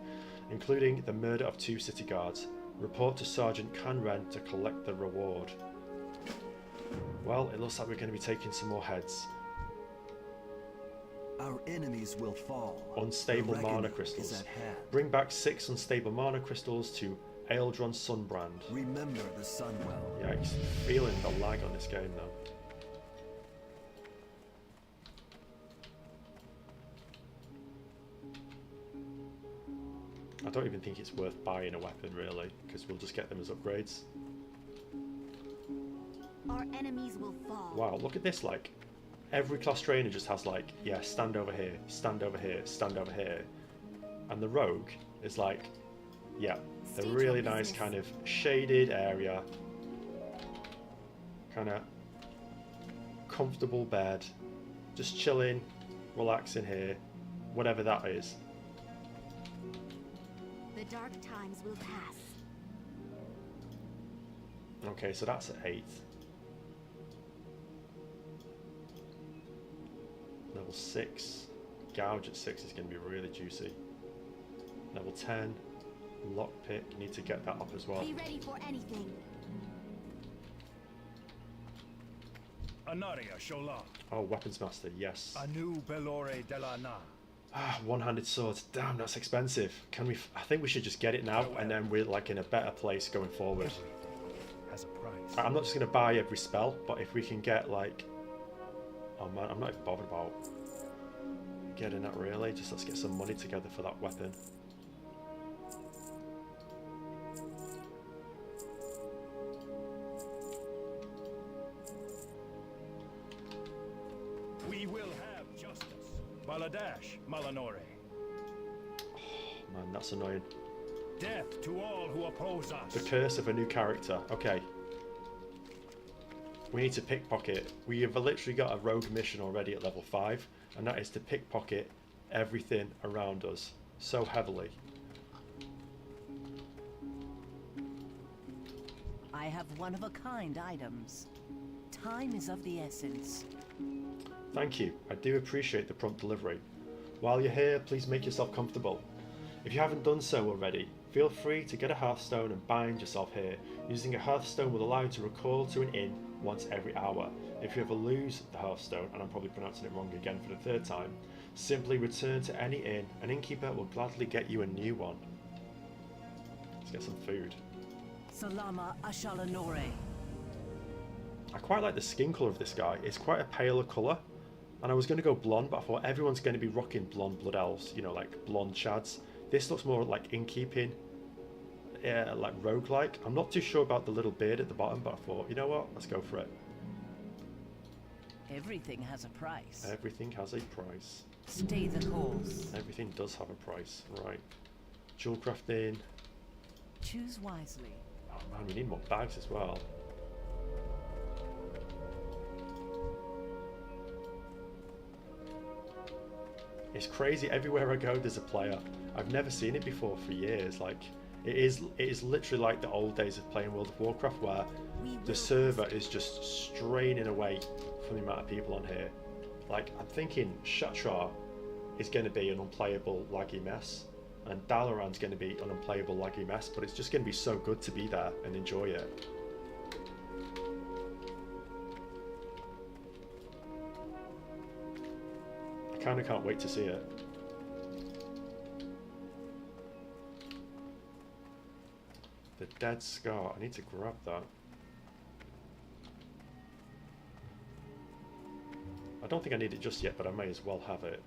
including the murder of 2 city guards. Report to Sergeant Canren to collect the reward. Well, it looks like we're going to be taking some more heads. Our enemies will fall. Unstable The mana reckoning crystals. is at hand. Bring back 6 unstable mana crystals to Ealdron Sunbrand. Remember the Sunwell. Yikes. Feeling the lag on this game though. I don't even think it's worth buying a weapon really, because we'll just get them as upgrades. Our enemies will fall. Wow, look at this, like, every class trainer just has like, yeah, stand over here, stand over here, stand over here. And the rogue is like, yeah, a State really your nice business. kind of shaded area. Kind of comfortable bed. Just chilling, relaxing here, whatever that is. The dark times will pass. Okay, so that's at 8. Level 6. Gouge at 6 is going to be really juicy. Level 10. Lockpick. Need to get that up as well. Be ready for anything. Anaria Shola. Oh, weapons master, yes. Anu Belore de la Na. Ah, one-handed swords. Damn, that's expensive. Can we? I think we should just get it now, and then we're like in a better place going forward. Has a price. I'm not just gonna buy every spell, but if we can get like, oh man, I'm not even bothered about getting that really. Just let's get some money together for that weapon. We will have justice. Baladash Malanore. Oh, man, that's annoying. Death to all who oppose us. The curse of a new character. Okay. We need to pickpocket. We have literally got a rogue mission already at level 5, and that is to pickpocket everything around us so heavily. I have one-of-a-kind items. Time is of the essence. Thank you. I do appreciate the prompt delivery. While you're here, please make yourself comfortable. If you haven't done so already, feel free to get a hearthstone and bind yourself here. Using a hearthstone will allow you to recall to an inn once every hour. If you ever lose the hearthstone, and I'm probably pronouncing it wrong again for the 3rd time, simply return to any inn. An innkeeper will gladly get you a new one. Let's get some food. Salama Ashalanore. I quite like the skin colour of this guy. It's quite a paler colour. And I was going to go blonde, but I thought everyone's going to be rocking blonde blood elves, you know, like blonde chads. This looks more like in keeping, like roguelike. I'm not too sure about the little beard at the bottom, but I thought, you know what, let's go for it. Everything has a price. Everything has a price. Stay the course. Everything does have a price, right. Jewel crafting. Choose wisely. Oh man, we need more bags as well. It's crazy, everywhere I go there's a player. I've never seen it before for years. Like it is literally like the old days of playing World of Warcraft where the server is just straining away from the amount of people on here. Like I'm thinking Shatra is going to be an unplayable laggy mess and Dalaran's going to be an unplayable laggy mess, but it's just going to be so good to be there and enjoy it. I kind of can't wait to see it. The Dead Scar. I need to grab that. I don't think I need it just yet, but I may as well have it.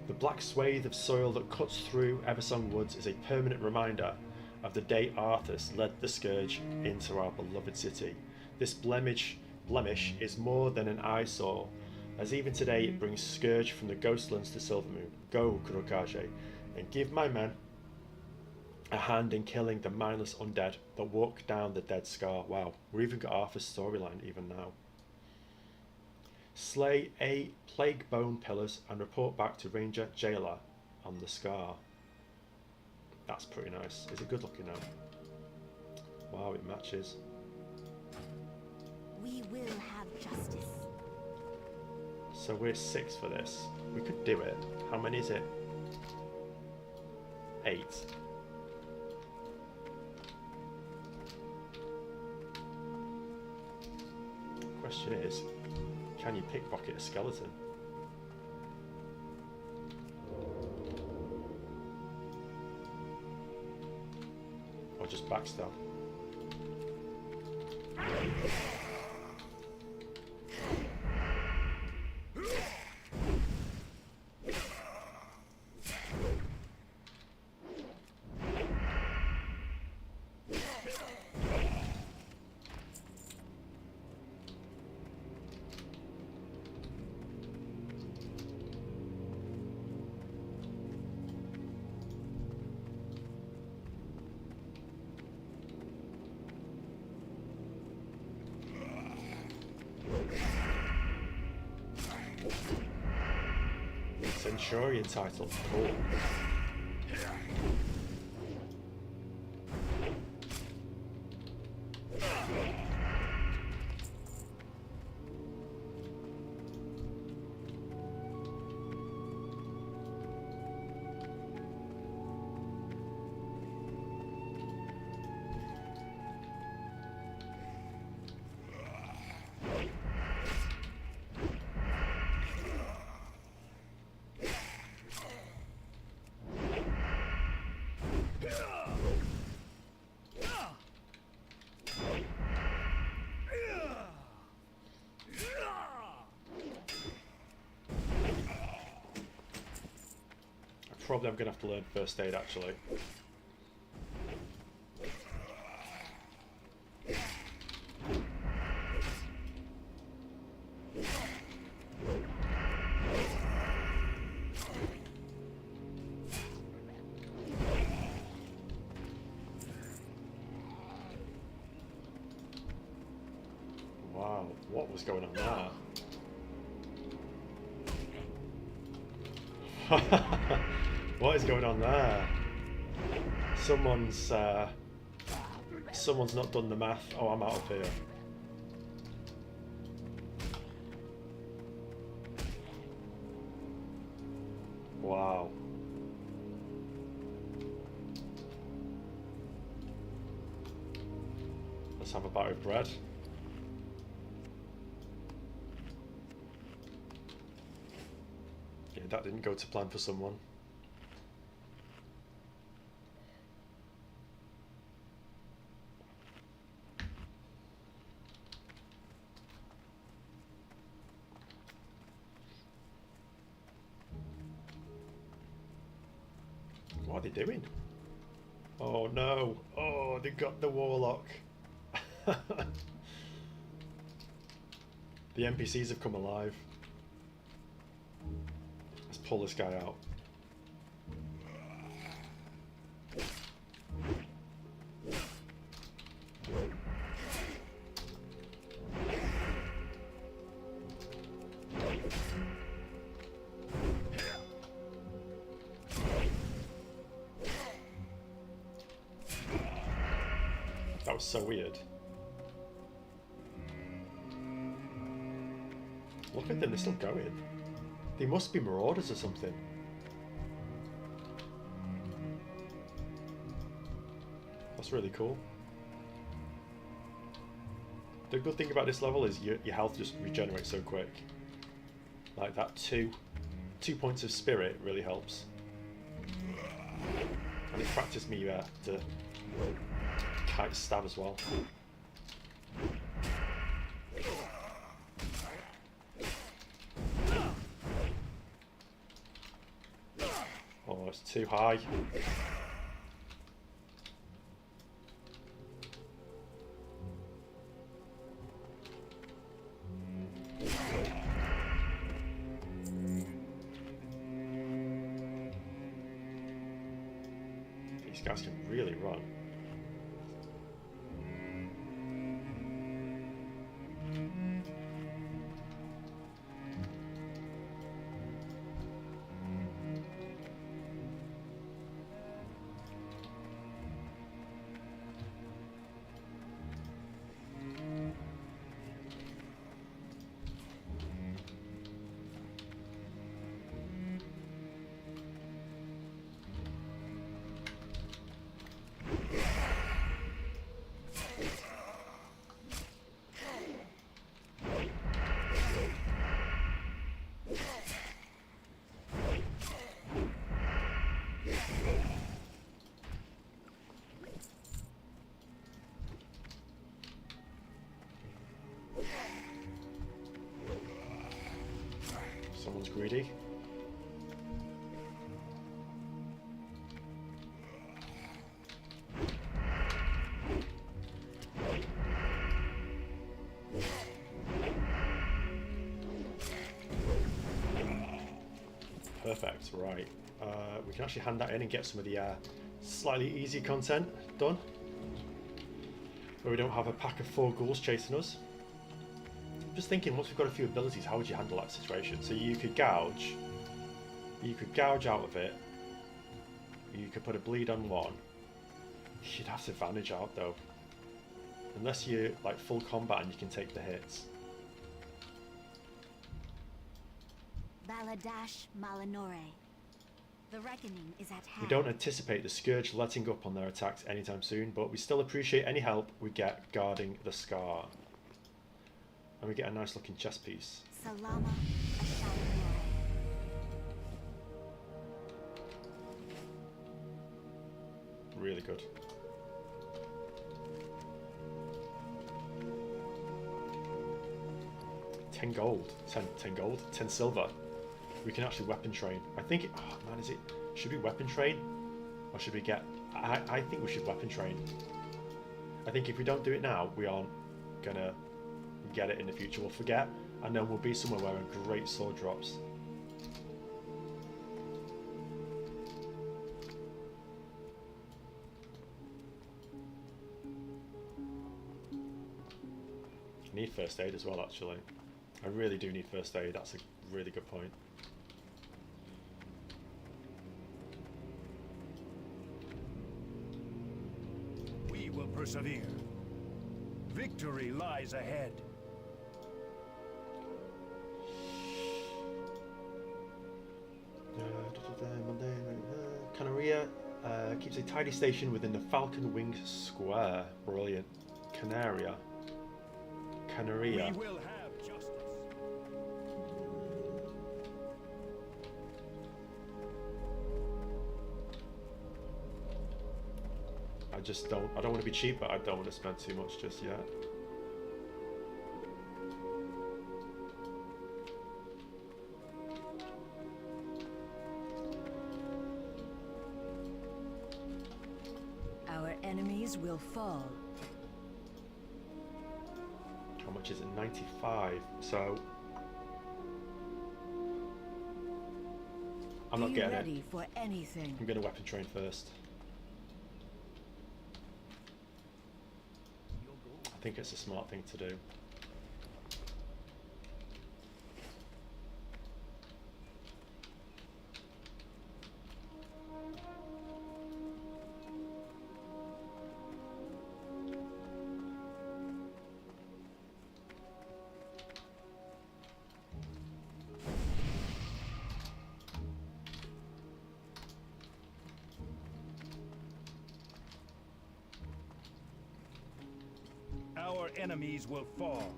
The black swathe of soil that cuts through Eversong Woods is a permanent reminder of the day Arthas led the Scourge into our beloved city. This blemish is more than an eyesore, as even today it brings Scourge from the Ghostlands to Silvermoon. Go, Kurokage, and give my men a hand in killing the mindless undead that walk down the Dead Scar. Wow, we've even got Arthur's storyline even now. Slay 8 plague bone pillars and report back to Ranger Jailer on the Scar. That's pretty nice. Is it good looking now? Wow, it matches. We will have justice. So we're 6 for this. We could do it. How many is it? 8. Question is, can you pickpocket a skeleton? Or just backstab? Centurion title. Cool. Probably I'm going to have to learn first aid actually. Wow, what was going on there? What is going on there? Someone's not done the math. Oh, I'm out of here. Wow. Let's have a bite of bread. Yeah, that didn't go to plan for someone. What are they doing? Oh no! Oh, they got the warlock. The NPCs have come alive. Let's pull this guy out. That was so weird. Look at them, they're still going. They must be marauders or something. That's really cool. The good thing about this level is your health just regenerates so quick. Like that 2 points of spirit really helps. And it practiced me to kite stab as well. Oh, it's too high. These guys can really run. Someone's greedy. Perfect, right. We can actually hand that in and get some of the slightly easy content done. Where we don't have a pack of 4 ghouls chasing us. Just thinking, once we've got a few abilities, how would you handle that situation? So you could gouge, You could gouge out of it. You could put a bleed on one. You'd have to vanish out though. Unless you're like full combat and you can take the hits. Baladash Malinore. The reckoning is at hand. We don't anticipate the Scourge letting up on their attacks anytime soon, but we still appreciate any help we get guarding the Scar. And we get a nice looking chest piece. Salama Ashalinore. Really good. 10 gold. 10 gold? 10 silver. We can actually weapon train. I think it... Oh man, is it... Should we weapon train? Or should we get... I think we should weapon train. I think if we don't do it now, we aren't gonna get it in the future. We'll forget, and then we'll be somewhere where a great sword drops. I need first aid as well, actually. I really do need first aid. That's a really good point. We will persevere. Victory lies ahead. Canaria keeps a tidy station within the Falcon Wing Square. Brilliant. Canaria. Canaria. We will have justice. I don't want to be cheap, but I don't want to spend too much just yet. Our enemies will fall. How much is it? 95. So I'm not Be getting ready it. for anything. I'm going to weapon train first. I think it's a smart thing to do. Our enemies will fall.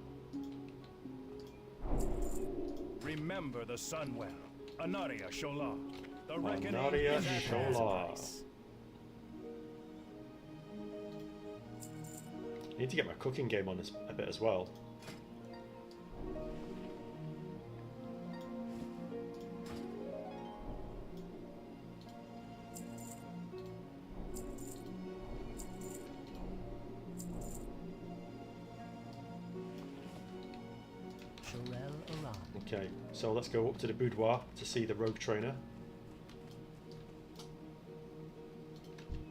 Remember the Sunwell. Anaria Shola. The reckoning Anaria is at Shola. hand. I need to get my cooking game on a bit as well. Okay, so let's go up to the boudoir to see the rogue trainer.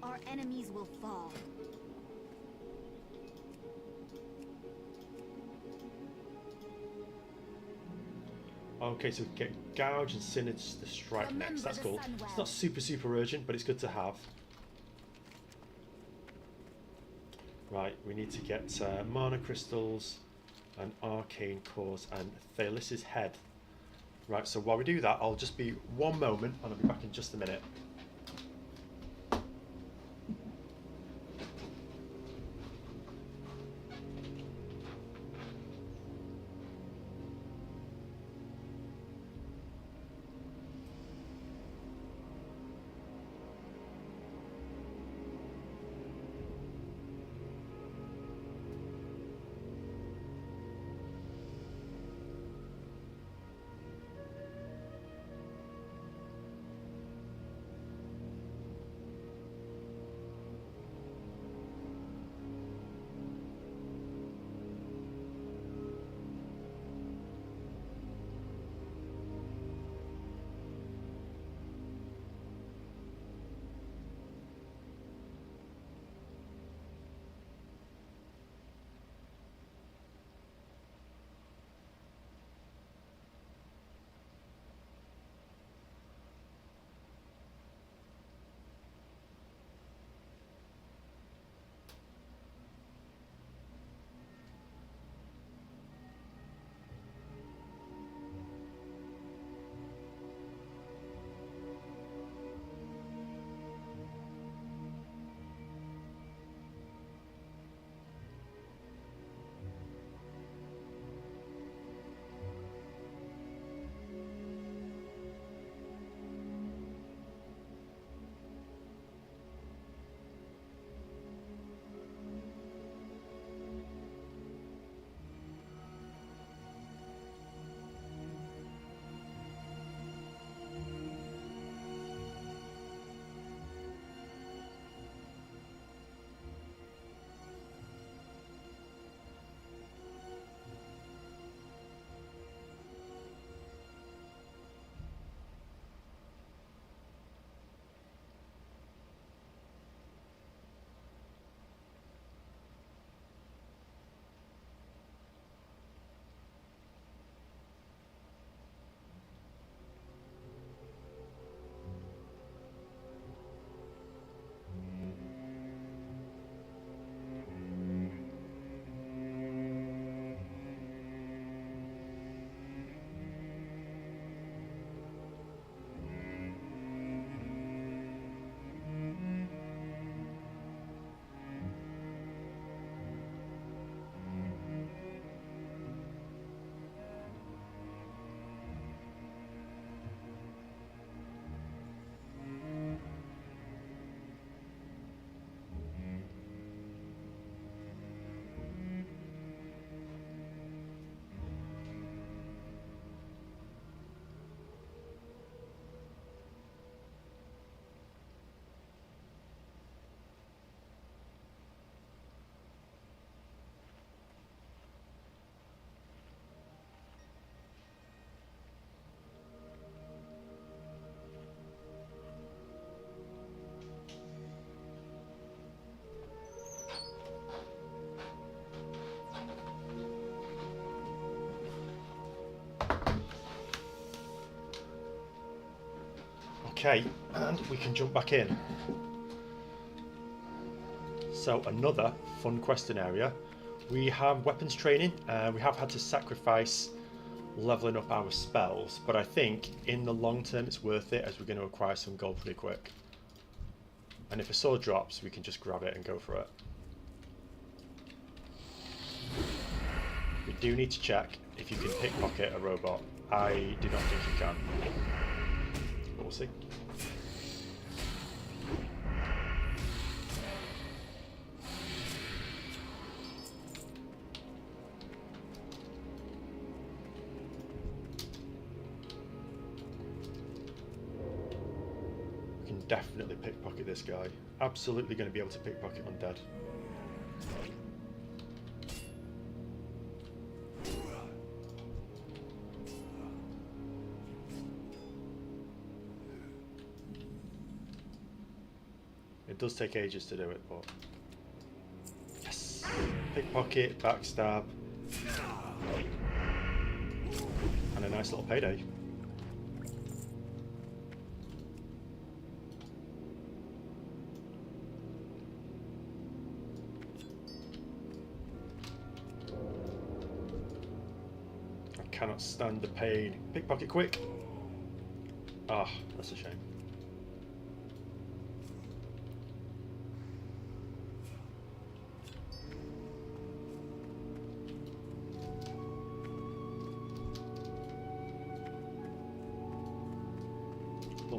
Our enemies will fall. Okay, so we get Gouge and Synod's the strike Remember next. That's the cool. Sunwell. It's not super urgent, but it's good to have. Right, we need to get mana crystals and arcane cores and Thalis's head. Right, so while we do that, I'll just be one moment and I'll be back in just a minute. Okay, and we can jump back in. So another fun questing area. We have weapons training. We have had to sacrifice leveling up our spells, but I think in the long term it's worth it, as we're going to acquire some gold pretty quick. And if a sword drops, we can just grab it and go for it. We do need to check if you can pickpocket a robot. I do not think you can, but we'll see. We can definitely pickpocket this guy. Absolutely going to be able to pickpocket undead. It does take ages to do it, but yes! Pickpocket, backstab, and a nice little payday. I cannot stand the pain. Pickpocket quick! Ah, that's a shame.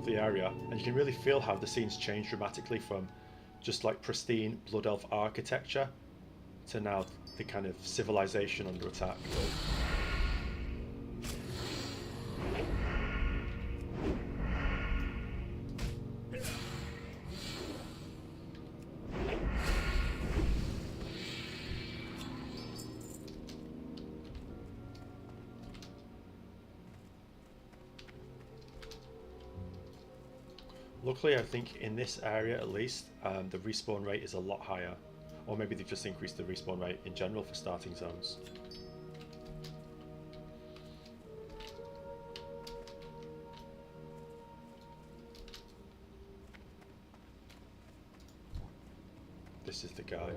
The area, and you can really feel how the scenes change dramatically from just like pristine Blood Elf architecture to now the kind of civilization under attack. Luckily, I think in this area at least, the respawn rate is a lot higher. Or maybe they've just increased the respawn rate in general for starting zones. This is the guy.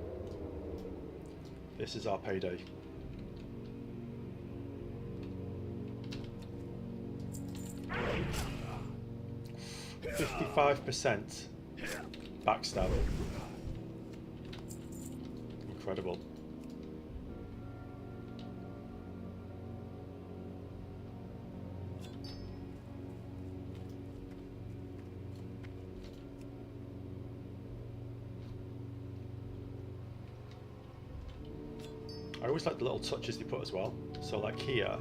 This is our payday. %55 backstab. Incredible. I always like the little touches they put as well. So like here,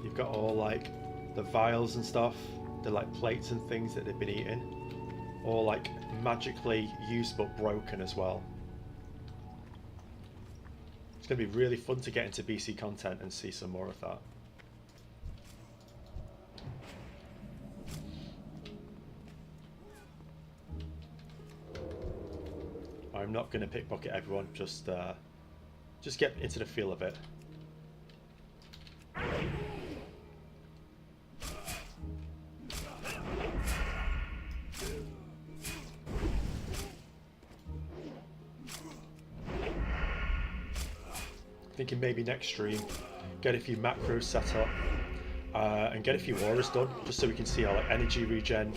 you've got all like the vials and stuff. They're like plates and things that they've been eating, or like magically used but broken as well. It's going to be really fun to get into BC content and see some more of that. I'm not going to pickpocket everyone, just get into the feel of it. Thinking maybe next stream, get a few macros set up and get a few auras done, just so we can see our like energy regen,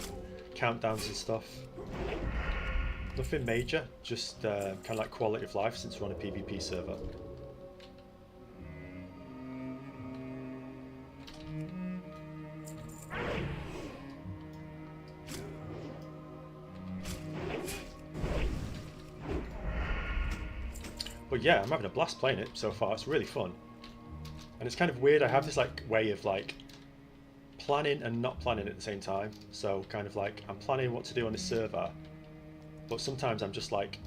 countdowns and stuff. Nothing major, just kind of like quality of life since we're on a PvP server. But yeah, I'm having a blast playing it so far. It's really fun. And it's kind of weird. I have this like way of like planning and not planning at the same time. So kind of like I'm planning what to do on this server, but sometimes I'm just like,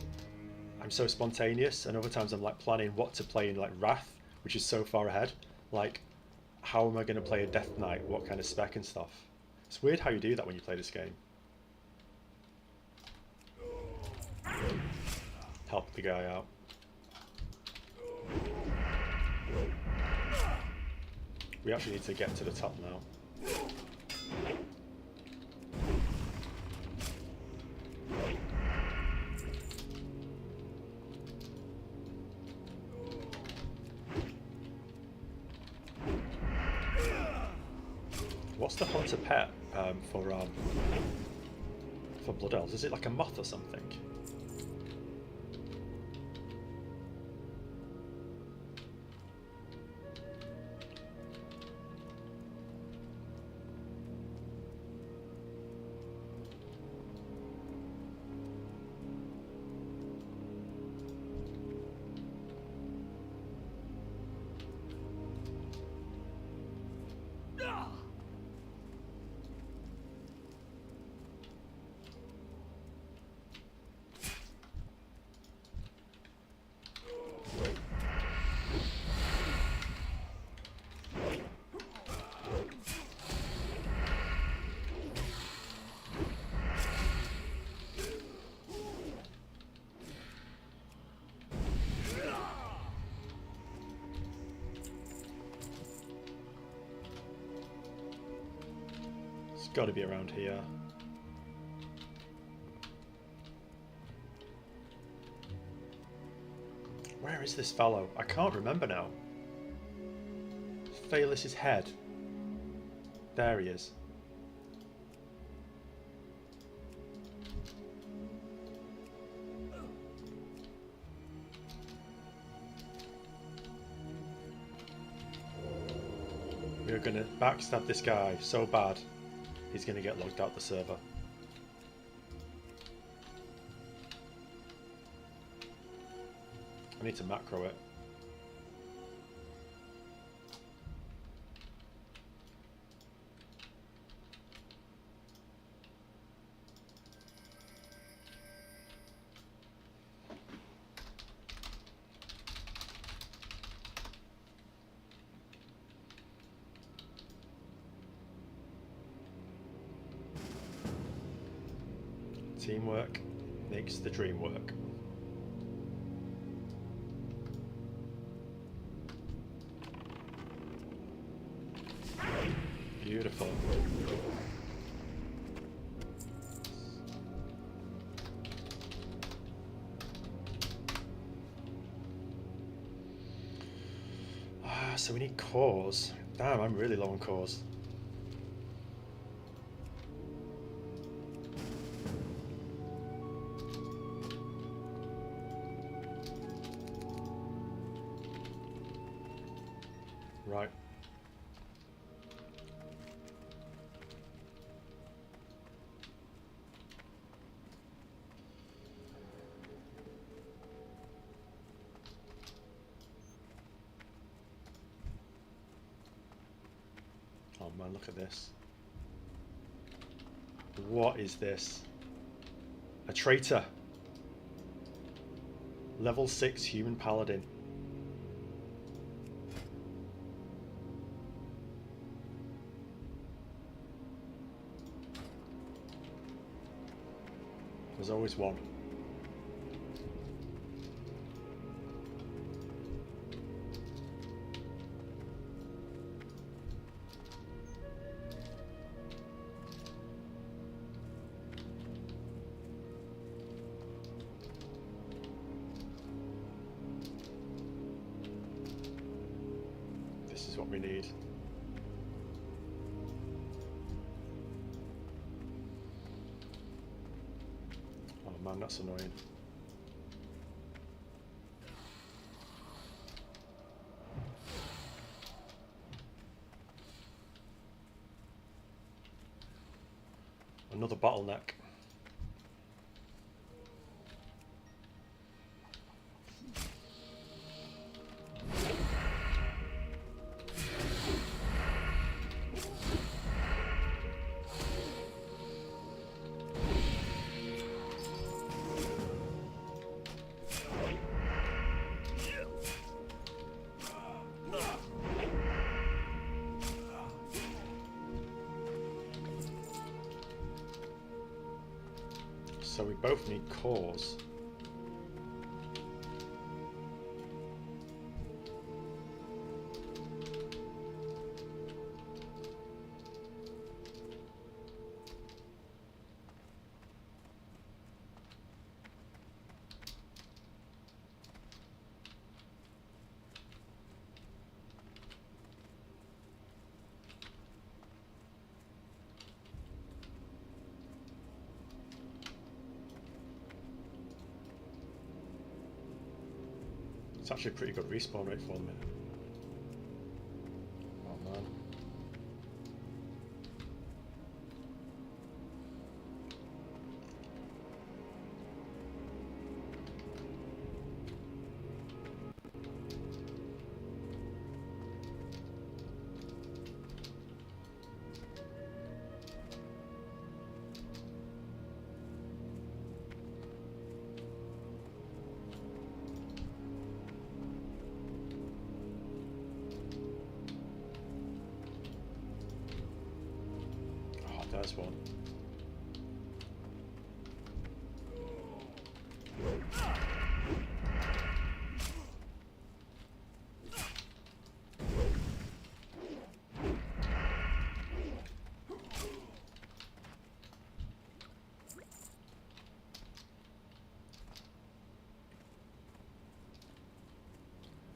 I'm so spontaneous, and other times I'm like planning what to play in like Wrath, which is so far ahead. Like, how am I going to play a Death Knight? What kind of spec and stuff? It's weird how you do that when you play this game. Help the guy out. We actually need to get to the top now. What's the hunter pet for Blood Elves? Is it like a moth or something? It's got to be around here. Where is this fellow? I can't remember now. Phaelus's head. There he is. We're gonna backstab this guy so bad, he's gonna get locked out the server. I need to macro it. Teamwork makes the dream work. Beautiful. So we need cores. Damn, I'm really low on cores. Right. Oh man, look at this. What is this? A traitor. Level 6 human paladin. There's always one. This is what we need. Oh man, that's annoying. Another bottleneck. So we both need cores. It's actually a pretty good respawn rate for them. Oh man. There's one.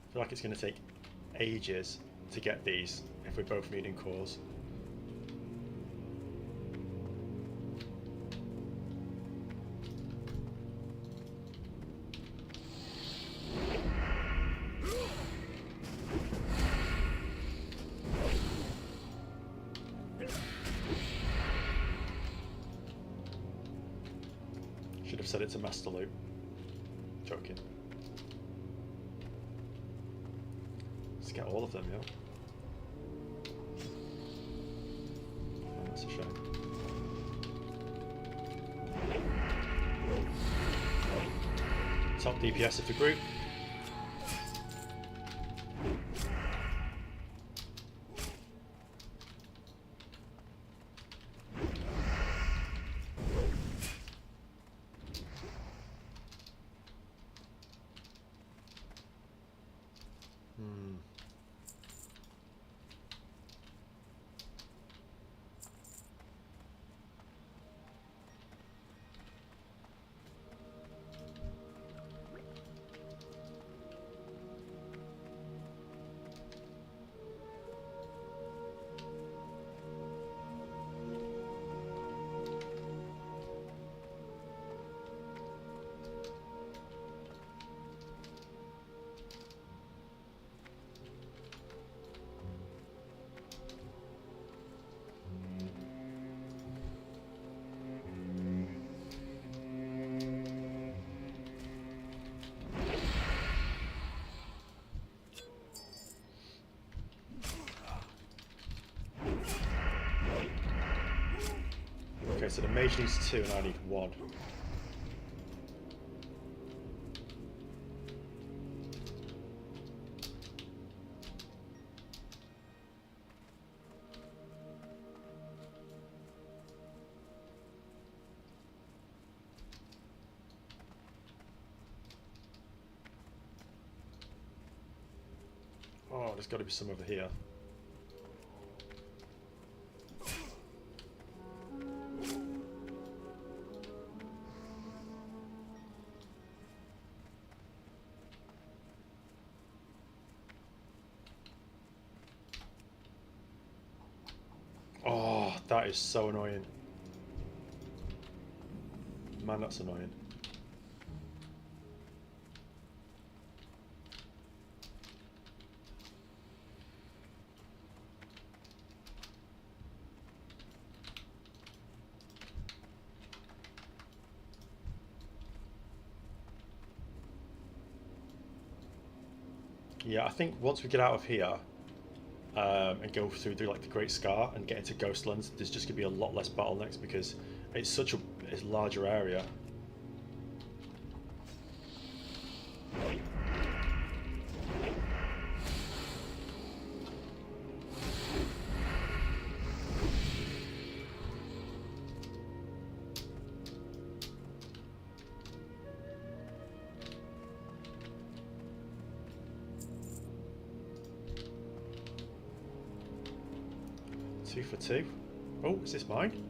I feel like it's going to take ages to get these if we're both needing cores. Should have said it's a master loop. Joking. Let's get all of them, yeah. Oh, that's a shame. Top DPS of the group. Okay, so the mage needs 2 and I need 1. Oh, there's got to be some over here. Oh, that is so annoying. Man, that's annoying. Yeah, I think once we get out of here and go through the Great Scar and get into Ghostlands, there's just gonna be a lot less bottlenecks because it's such a larger area. Two for 2. Oh, is this mine?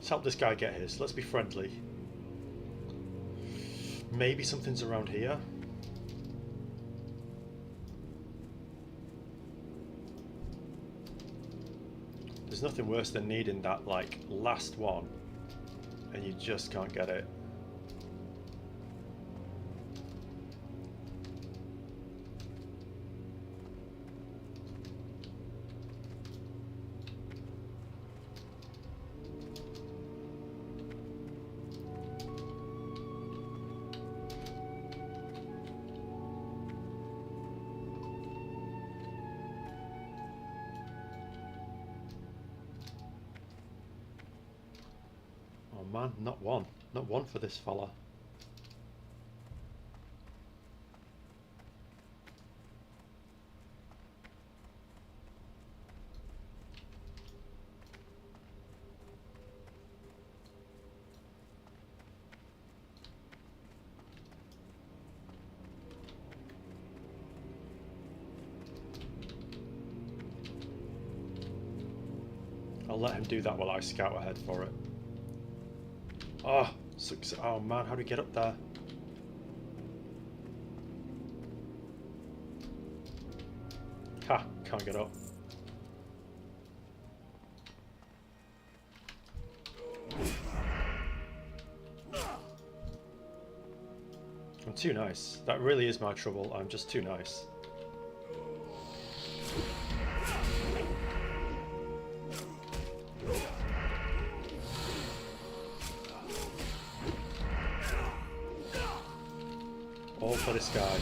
Let's help this guy get his. Let's be friendly. Maybe something's around here. There's nothing worse than needing that, like, last one, and you just can't get it. Oh man, not one. Not one for this fella. I'll let him do that while I scout ahead for it. Oh, oh man, how do we get up there? Ha, can't get up. I'm too nice. That really is my trouble. I'm just too nice. All for this guy.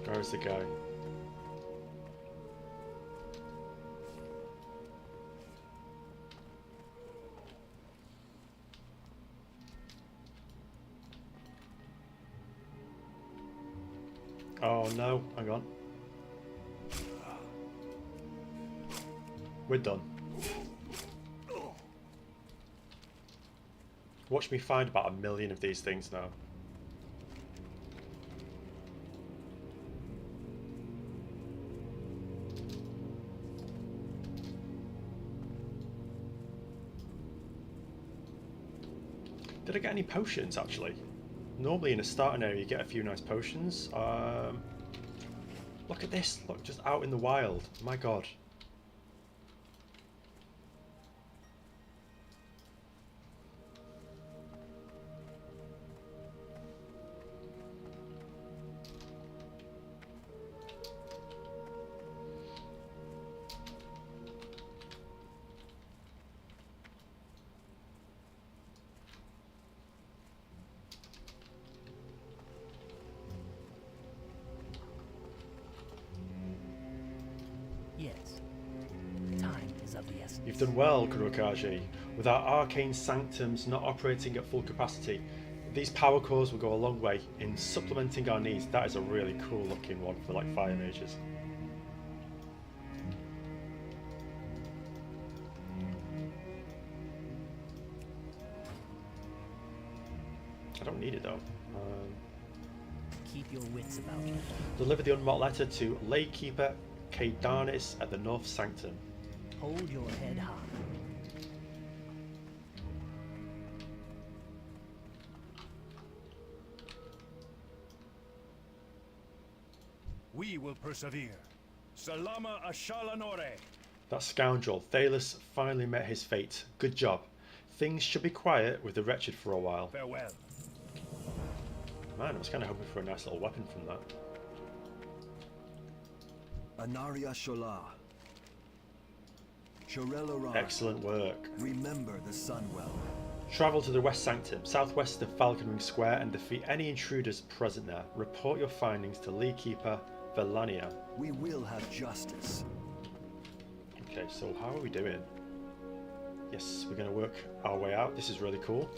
Where's the guy? Oh no, hang on. We're done. Watch me find about 1 million of these things now. Did I get any potions actually? Normally in a starting area you get a few nice potions. Look at this, look, just out in the wild. My god. Yes. Time is of the essence. You've done well, Kurokaji. With our arcane sanctums not operating at full capacity, these power cores will go a long way in supplementing our needs. That is a really cool looking one for like fire mages. I don't need it though. Keep your wits about you. Deliver the unmarked letter to Laykeeper Kaidanis at the North Sanctum. Hold your head high. We will persevere. Salama Ashalanore. That scoundrel, Thalos, finally met his fate. Good job. Things should be quiet with the wretched for a while. Farewell. Man, I was kind of hoping for a nice little weapon from that. Anaria Shola. Shorel. Excellent work. Remember the sun well. Travel to the West Sanctum, southwest of Falconwing Square, and defeat any intruders present there. Report your findings to Laykeeper Velania. We will have justice. Okay, so how are we doing? Yes, we're going to work our way out. This is really cool.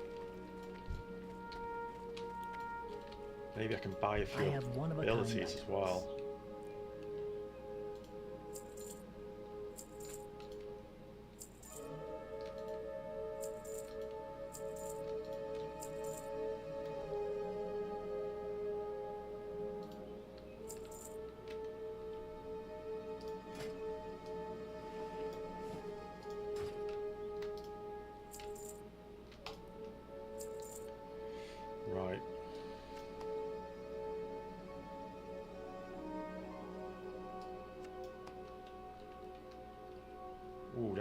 Maybe I can buy a few abilities as well.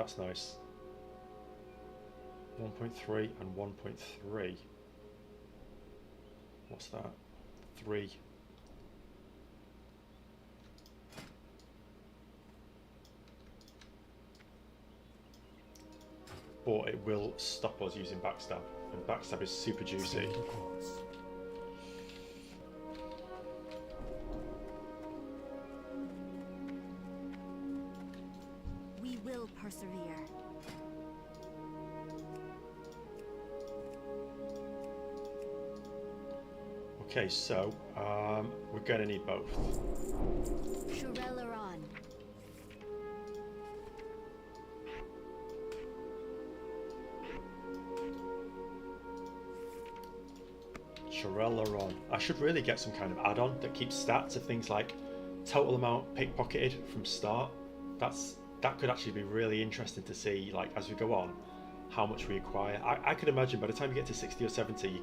that's nice. 1.3 and 1.3. What's that? 3. But it will stop us using backstab, and backstab is super juicy. Stay the course. We will persevere. Okay, so we're going to need both. Shurelaron. Shurelaron. I should really get some kind of add-on that keeps stats of things like total amount pickpocketed from start. That could actually be really interesting to see, like, as we go on, how much we acquire. I could imagine by the time you get to 60 or 70, you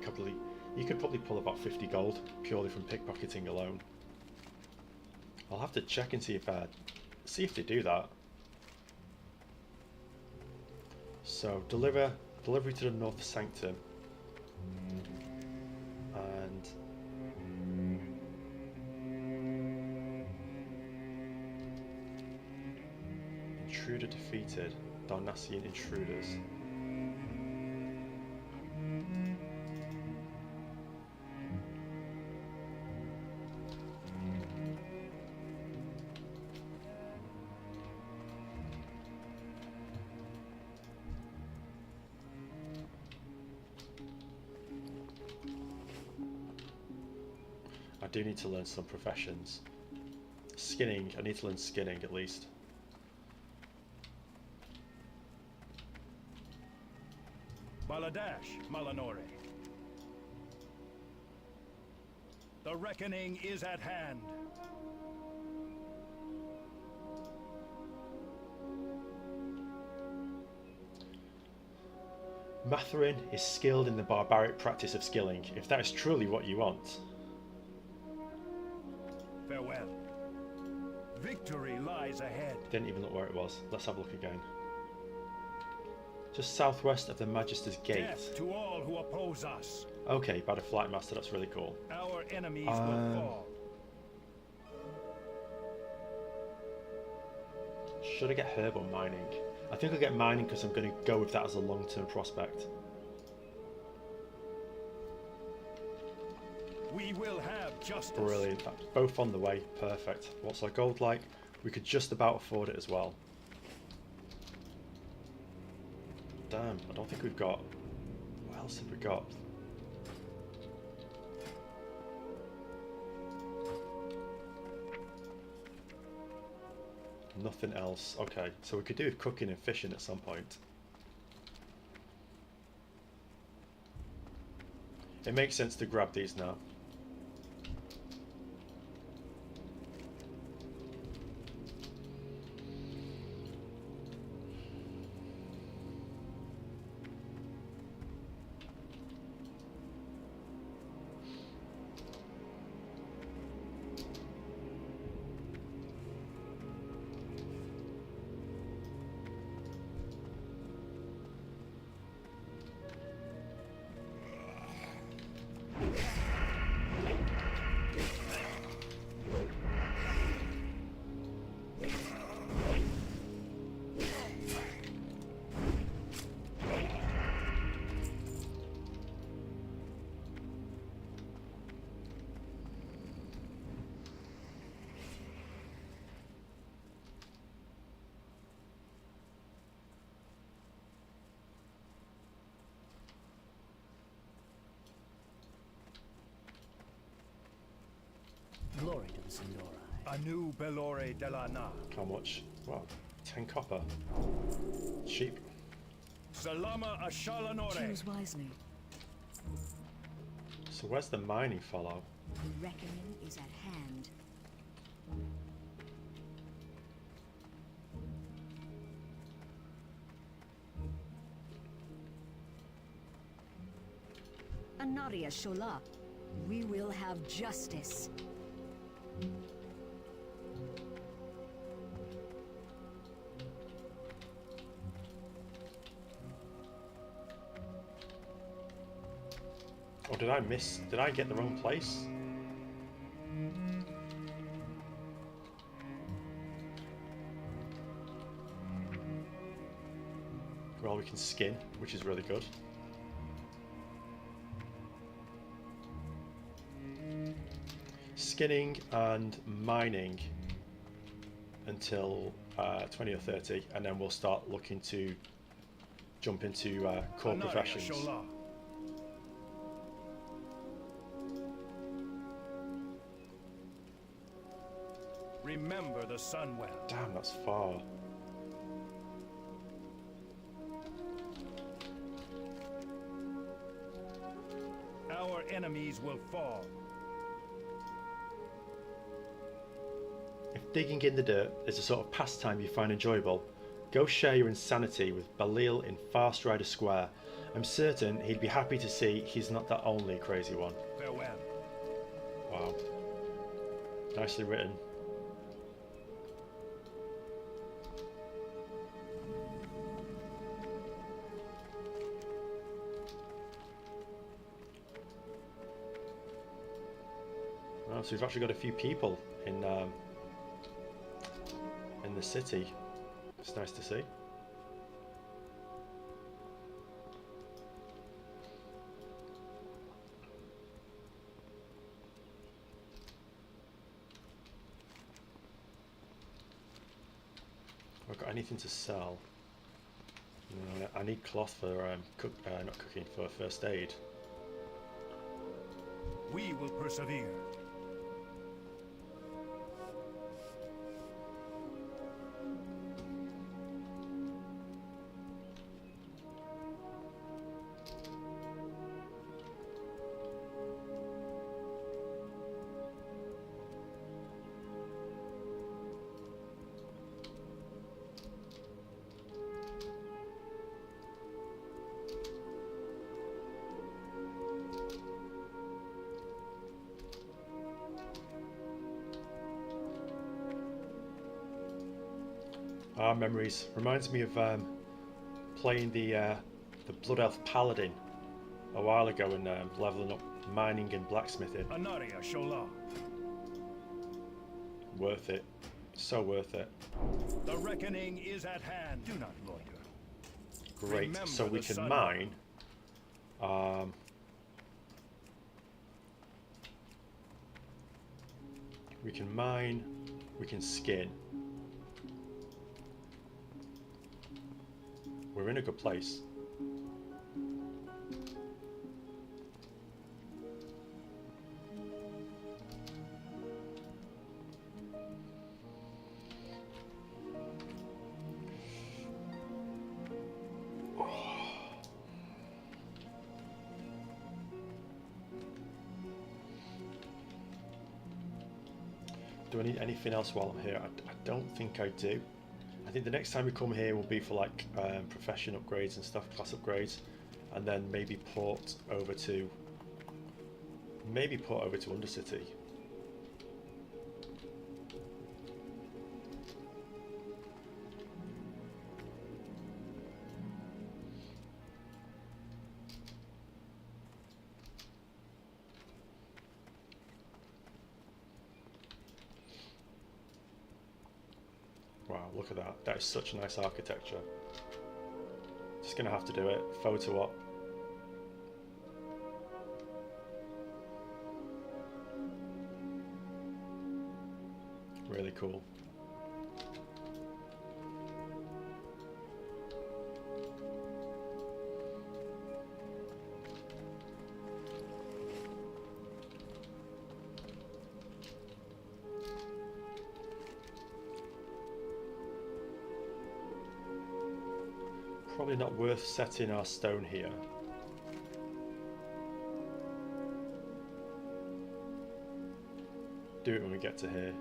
could probably pull about 50 gold purely from pickpocketing alone. I'll have to check and see if they do that. So delivery to the North Sanctum, and intruder defeated. Darnassian intruders. I do need to learn some professions. Skinning, I need to learn skinning at least. Baladash, Malanore. The reckoning is at hand. Matherin is skilled in the barbaric practice of skilling, if that is truly what you want. Farewell. Victory lies ahead. Didn't even look where it was. Let's have a look again. Just southwest of the Magister's Gate. Death to all who oppose us. Okay, by the Flight Master, that's really cool. Our enemies will fall. Should I get herb or mining? I think I'll get mining because I'm going to go with that as a long-term prospect. We will have justice. Brilliant. That's both on the way. Perfect. What's our gold like? We could just about afford it as well. Damn, I don't think we've got... What else have we got? Nothing else. Okay, so we could do cooking and fishing at some point. It makes sense to grab these now. Glory to the Sindora. A new Belore de la Na. How much? Well, 10 copper. Cheap. Salama Ashalanore. Choose wisely. So where's the mining follow? The reckoning is at hand. Anaria Shola. We will have justice. Or did I miss? Did I get the wrong place? Well, we can skin, which is really good. Skinning and mining until 20 or 30, and then we'll start looking to jump into core professions. Remember the Sunwell. Damn, that's far. Our enemies will fall. If digging in the dirt is a sort of pastime you find enjoyable, go share your insanity with Balil in Far Strider Square. I'm certain he'd be happy to see he's not the only crazy one. Farewell. Wow. Nicely written. Well, so we've actually got a few people in the city. It's nice to see. Have I got anything to sell? No, I need cloth for not cooking, for first aid. We will persevere. Memories. Reminds me of playing the Blood Elf Paladin a while ago and leveling up mining and blacksmithing. Anaria Shola. Worth it. So worth it. The reckoning is at hand. Do not loiter. Great. Remember so we the can sun. mine. We can mine. We can skin. We're in a good place. Do I need anything else while I'm here? I don't think I do. I think the next time we come here will be for like profession upgrades and stuff, class upgrades, and then maybe port over to Undercity. Wow, look at that. That is such a nice architecture. Just gonna have to do it. Photo op. Really cool. Probably not worth setting our stone here. Do it when we get to here.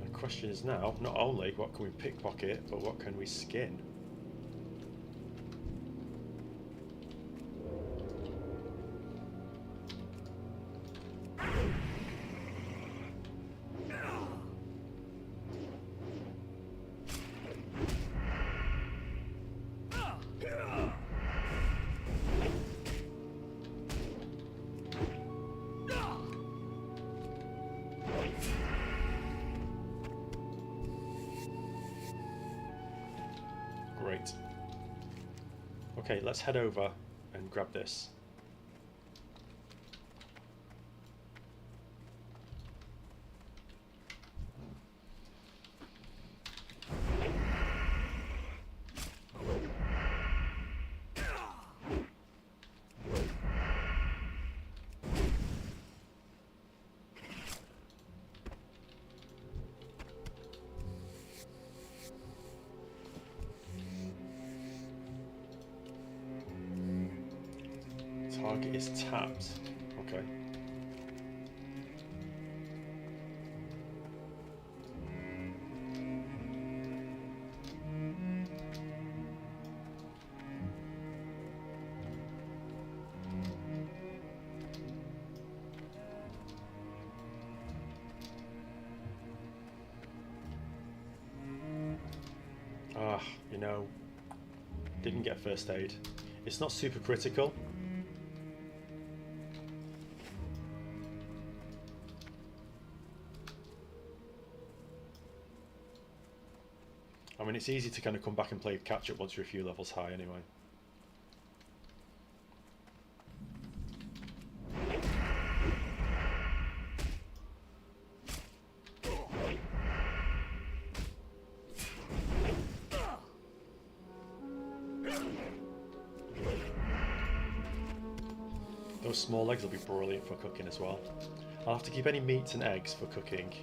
The question is now, not only what can we pickpocket, but what can we skin? Great. Okay, let's head over and grab this. Target is tapped. Okay. Ah, you know, didn't get first aid. It's not super critical. I mean, it's easy to kind of come back and play catch up once you're a few levels high anyway. Those small eggs will be brilliant for cooking as well. I'll have to keep any meats and eggs for cooking.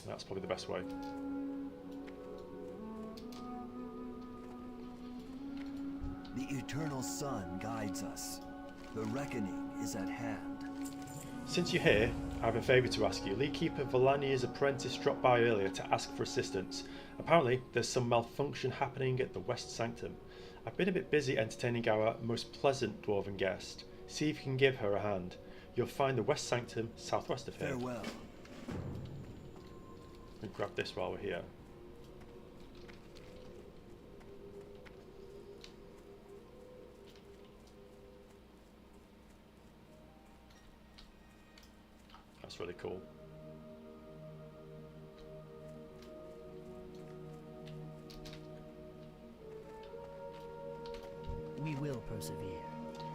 That's probably the best way. The eternal sun guides us. The reckoning is at hand. Since you're here, I have a favour to ask you. Leakeeper Valania's apprentice dropped by earlier to ask for assistance. Apparently, there's some malfunction happening at the West Sanctum. I've been a bit busy entertaining our most pleasant dwarven guest. See if you can give her a hand. You'll find the West Sanctum southwest of here. Farewell. And grab this while we're here. That's really cool. We will persevere.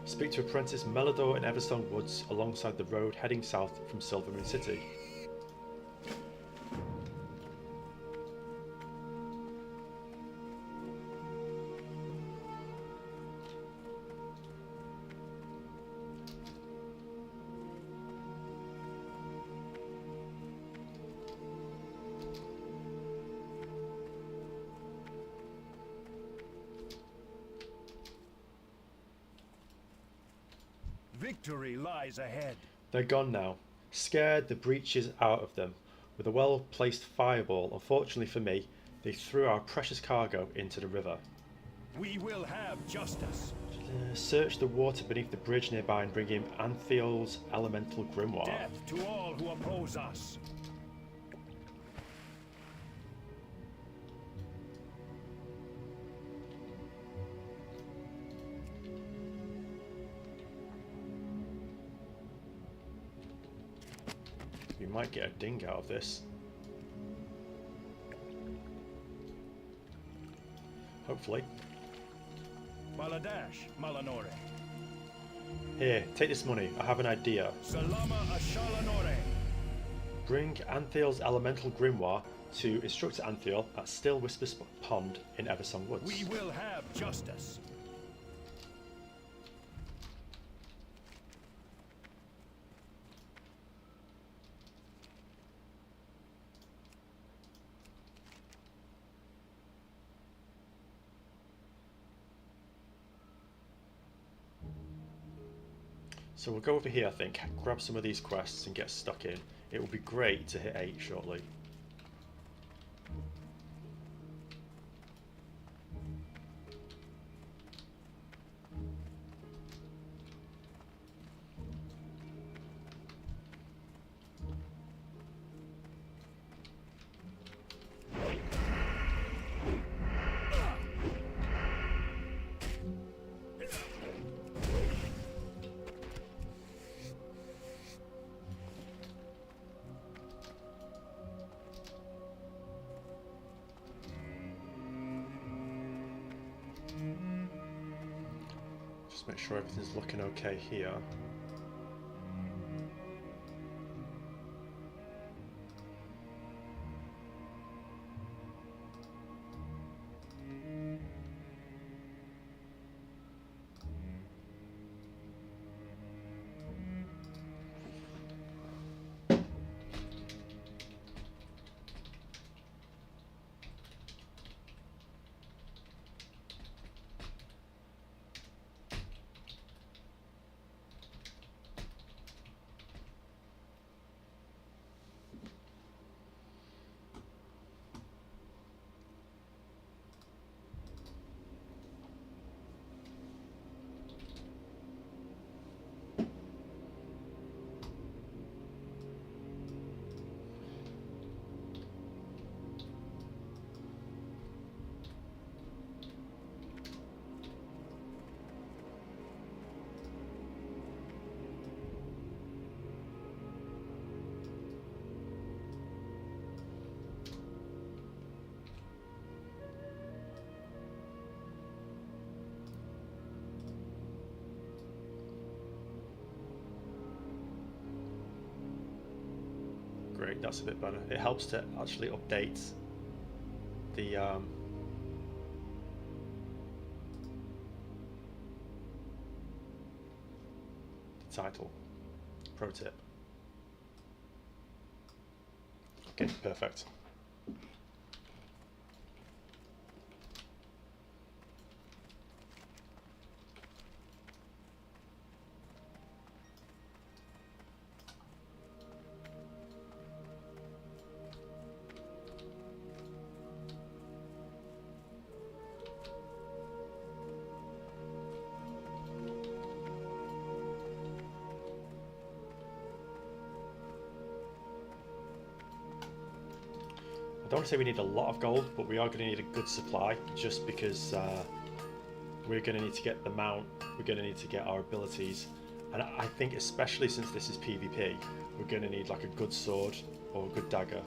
Speak to apprentice Melodor in Everstone Woods alongside the road heading south from Silvermoon City. Victory lies ahead. They're gone now. Scared the breaches out of them. With a well-placed fireball, unfortunately for me, they threw our precious cargo into the river. We will have justice. Search the water beneath the bridge nearby and bring in Anthiel's elemental grimoire. Death to all who oppose us. We might get a ding out of this. Hopefully. Baladash, Malanore. Here, take this money. I have an idea. Salama Ashalanore. Bring Anthiel's elemental grimoire to Instructor Anthiel at Still Whispers Pond in Eversong Woods. We will have justice. So we'll go over here, I think, grab some of these quests and get stuck in. It will be great to hit 8 shortly. Just make sure everything's looking okay here. Great, that's a bit better. It helps to actually update the title. Pro tip. Okay, perfect. I don't want to say we need a lot of gold, but we are going to need a good supply, just because we're going to need to get the mount, we're going to need to get our abilities, and I think especially since this is PvP, we're going to need like a good sword or a good dagger.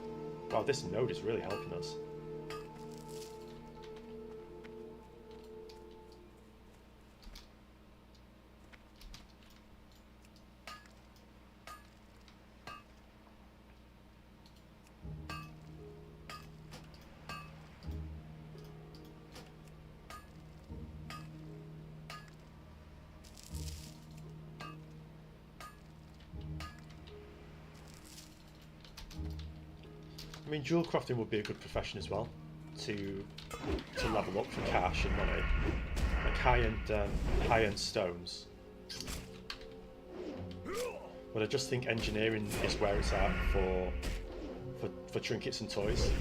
Wow, this node is really helping us. I mean, jewel crafting would be a good profession as well, to level up for cash and money, like high-end stones. But I just think engineering is where it's at for trinkets and toys.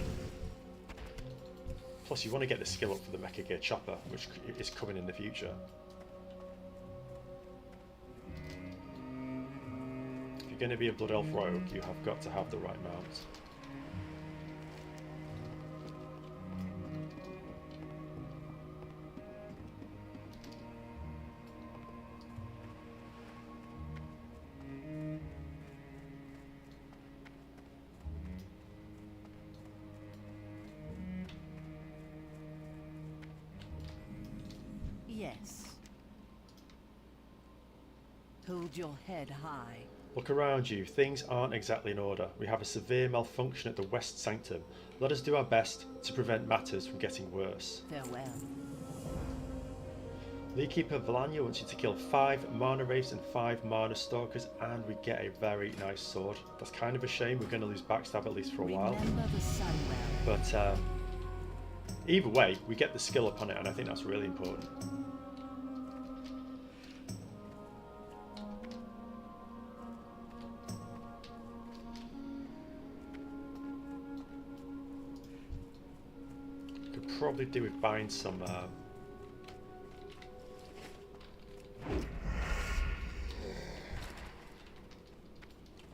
Plus, you want to get the skill up for the Mecha Gear Chopper, which is coming in the future. If you're going to be a Blood Elf Rogue, you have got to have the right mount. Yes. Hold your head high. Look around you, things aren't exactly in order. We have a severe malfunction at the West Sanctum. Let us do our best to prevent matters from getting worse. Farewell. Leakeeper Valanya wants you to kill 5 Mana Wraiths and 5 Mana Stalkers, and we get a very nice sword. That's kind of a shame, we're going to lose Backstab at least for a while. Remember the sun well. But either way, we get the skill up on it, and I think that's really important. Could probably do with buying some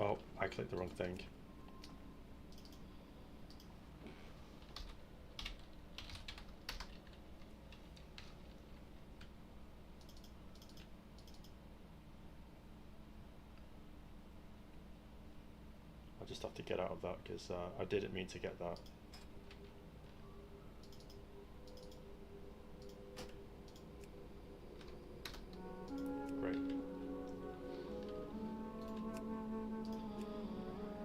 oh, I clicked the wrong thing. I'll just have to get out of that because I didn't mean to get that. Great.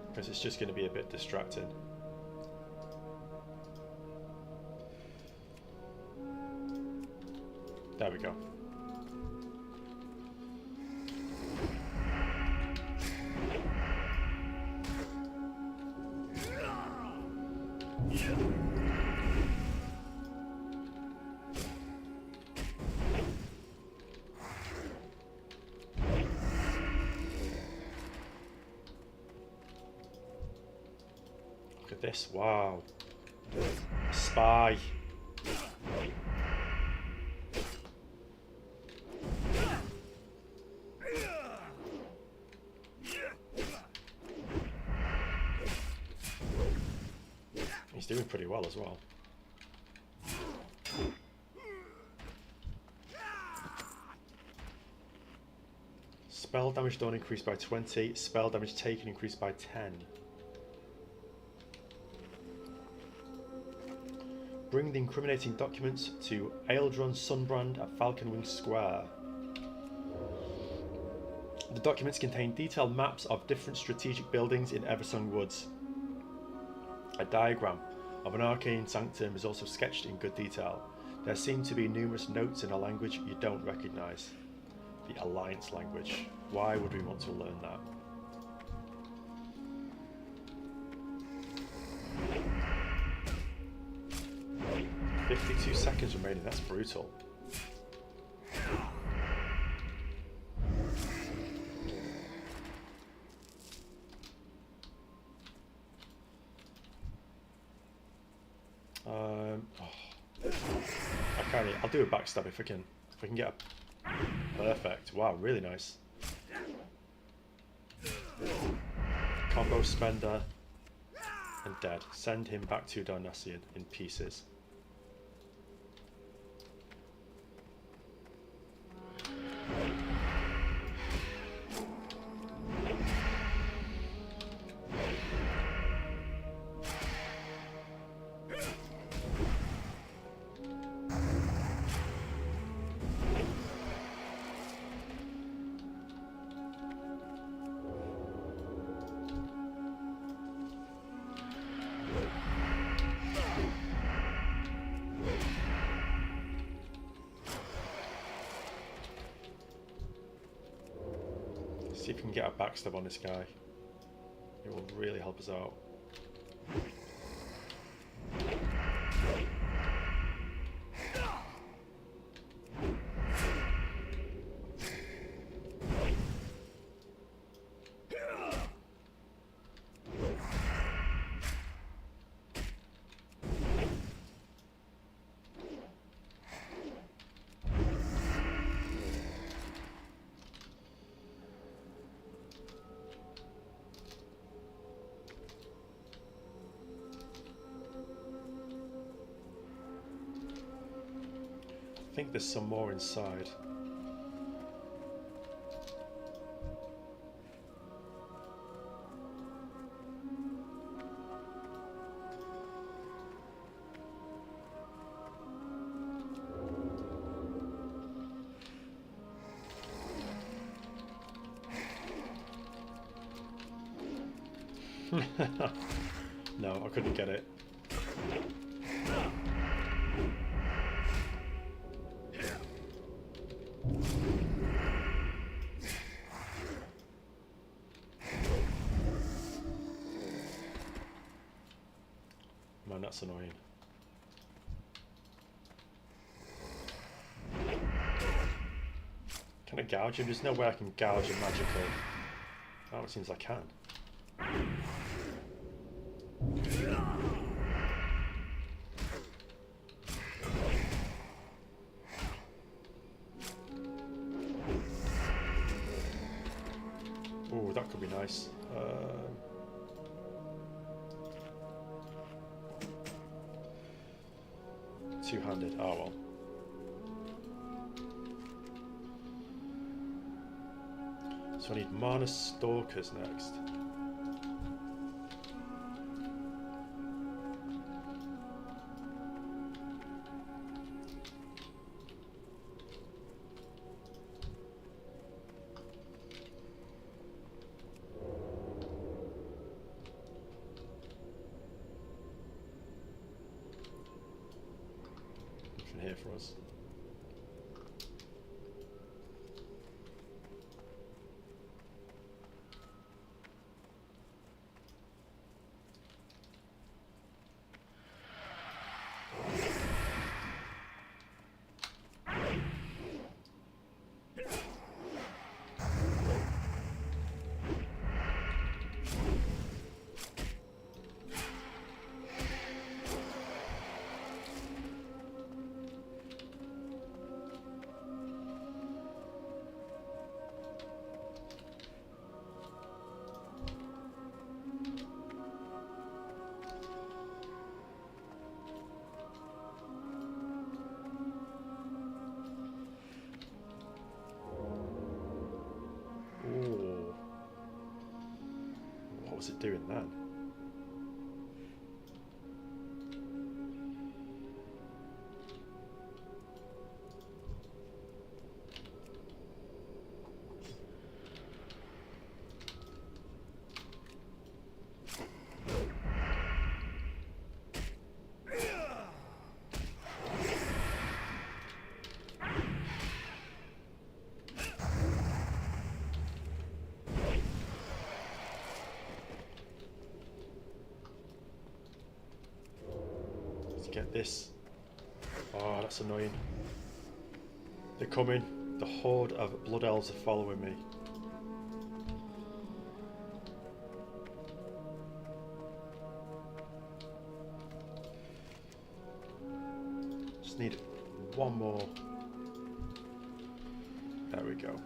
Because it's just going to be a bit distracting. There we go. Look at this, wow. Spy. He's doing pretty well as well. Spell damage done increased by 20, spell damage taken increased by 10. Bring the incriminating documents to Ealdron Sunbrand at Falconwing Square. The documents contain detailed maps of different strategic buildings in Eversong Woods. A diagram of an arcane sanctum is also sketched in good detail. There seem to be numerous notes in a language you don't recognise. The Alliance language. Why would we want to learn that? "52 seconds remaining, that's brutal." I can't. I'll do a backstab if I can. If I can get a perfect. Wow, really nice. Combo spender and dead. Send him back to Darnassian in pieces. See if we can get a backstab on this guy. It will really help us out. I think there's some more inside. No, I couldn't get it. Man, that's annoying. Can I gouge him? There's no way I can gouge him magically. Oh, it seems I can. Oh, that could be nice. Two-handed. Oh well. So I need Mana Stalkers next. Nothing here for us. Ooh. What was it doing then? Get this. Oh, that's annoying. They're coming. The horde of blood elves are following me. Just need one more. There we go.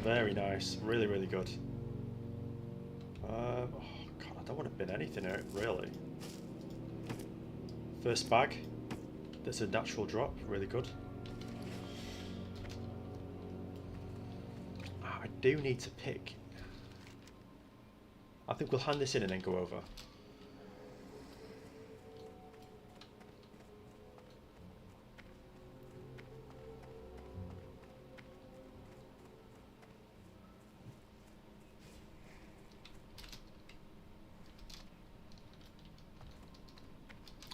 Very nice, really, really good. Oh God, I don't want to bin anything out, really. First bag, that's a natural drop, really good. I do need to pick. I think we'll hand this in and then go over.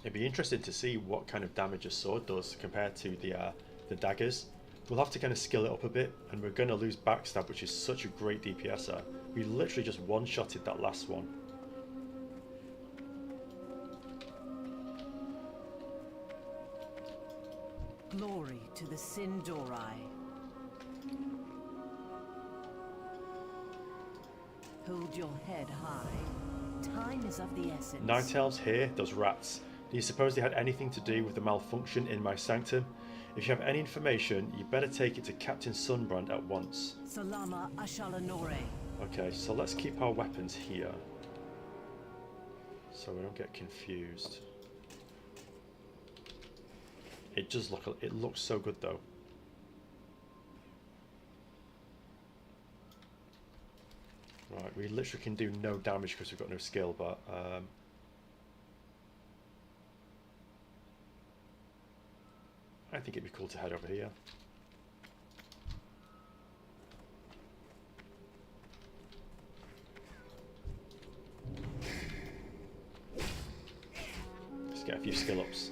It'd be interesting to see what kind of damage a sword does compared to the daggers. We'll have to kind of skill it up a bit, and we're going to lose backstab, which is such a great DPSer. We literally just one-shotted that last one. Glory to the Sindorai. Hold your head high. Time is of the essence. Night elves here, those rats. Do you suppose they had anything to do with the malfunction in my sanctum? If you have any information, you better take it to Captain Sunbrand at once. Salama Ashalanore. Okay, so let's keep our weapons here, so we don't get confused. It does look, it looks so good though. Right, we literally can do no damage because we've got no skill, but I think it'd be cool to head over here. Let's get a few skill ups.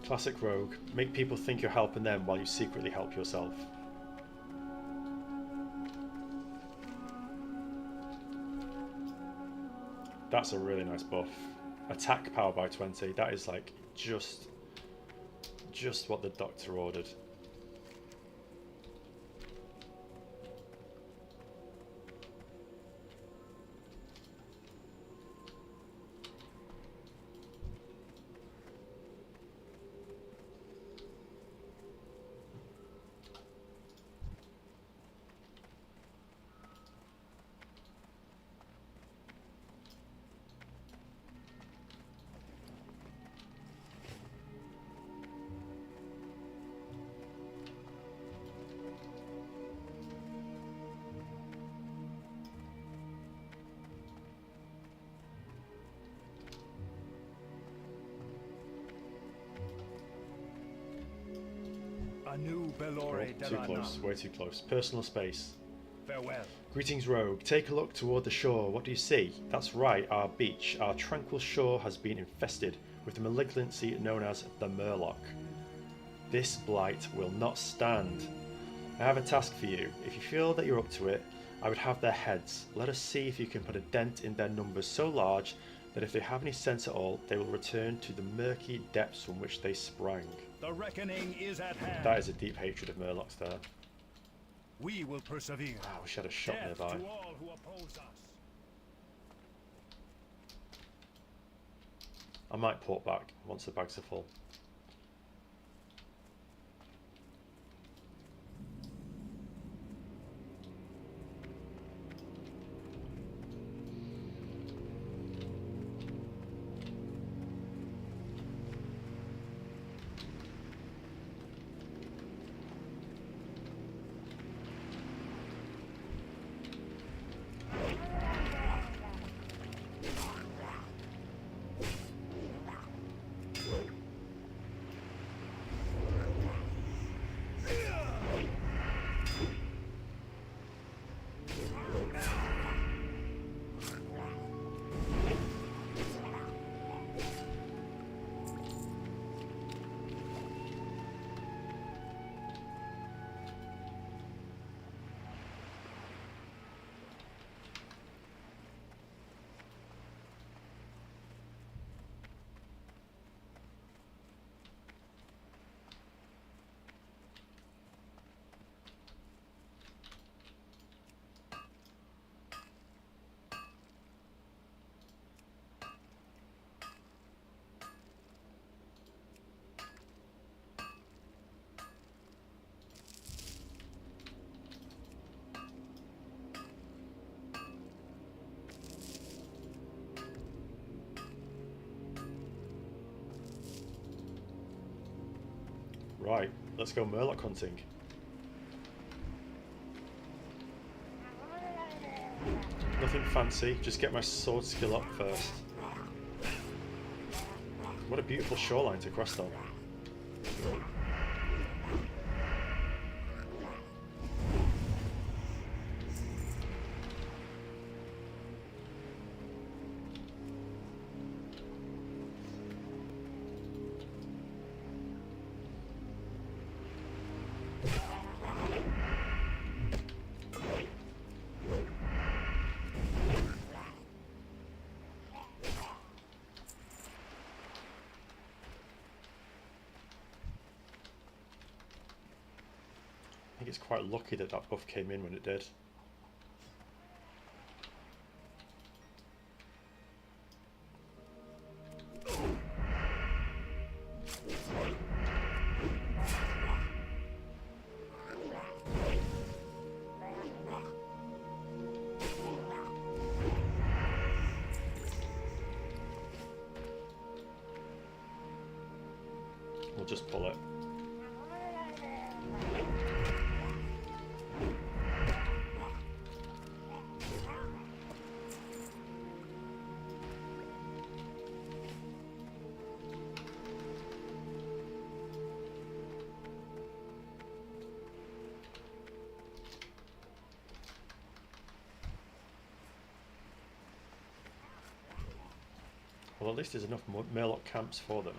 Classic rogue. Make people think you're helping them while you secretly help yourself. That's a really nice buff. Attack power by 20. That is like just what the doctor ordered. a new Oh, Belore too close, way too close. Personal space. Farewell. Greetings, Rogue. Take a look toward the shore. What do you see? That's right, our beach. Our tranquil shore has been infested with the malignancy known as the Murloc. This blight will not stand. I have a task for you. If you feel that you're up to it, I would have their heads. Let us see if you can put a dent in their numbers so large that if they have any sense at all, they will return to the murky depths from which they sprang. The reckoning is at hand. That is a deep hatred of Murlocs there. We will persevere. I wish I had a shot Death nearby. to all who oppose us. I might port back once the bags are full. Right, let's go Murloc hunting. Nothing fancy, just get my sword skill up first. What a beautiful shoreline to cross though. I think it's quite lucky that that buff came in when it did. We'll just pull it. Well, at least there's enough Murloc camps for them.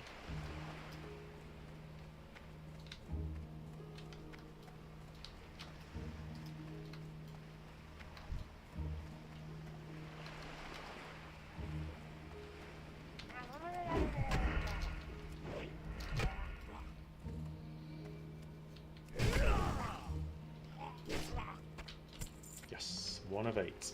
Yes, 1 of 8.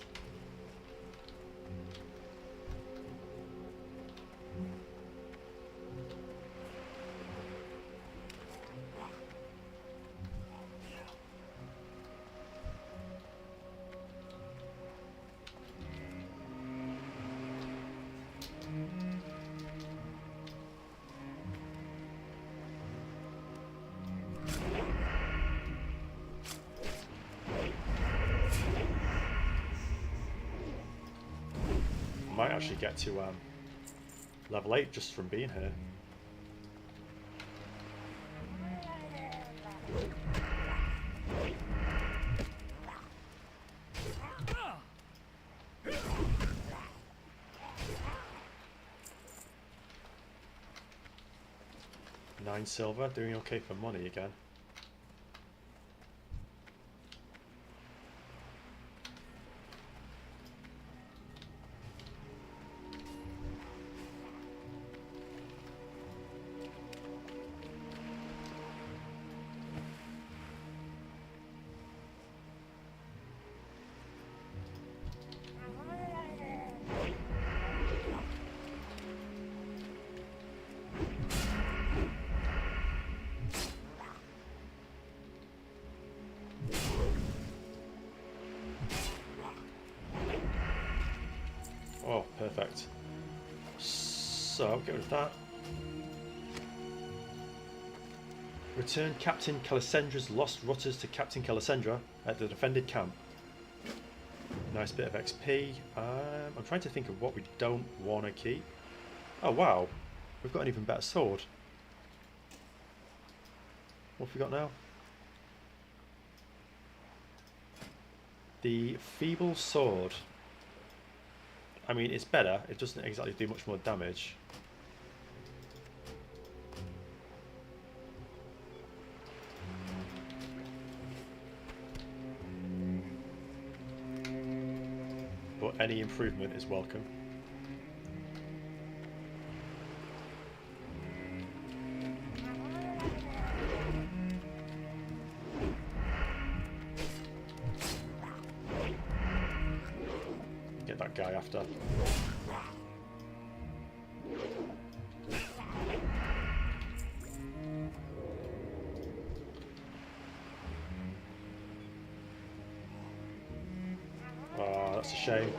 Might actually get to level 8 just from being here. Nine silver, doing okay for money again. Oh, perfect. So, get rid of that. Return Captain Calicendra's lost rutters to Captain Calicendra at the defended camp. Nice bit of XP. I'm trying to think of what we don't want to keep. Oh wow, we've got an even better sword. What have we got now? The Feeble Sword. I mean, it's better. It doesn't exactly do much more damage. But any improvement is welcome. Get that guy after. Oh, that's a shame.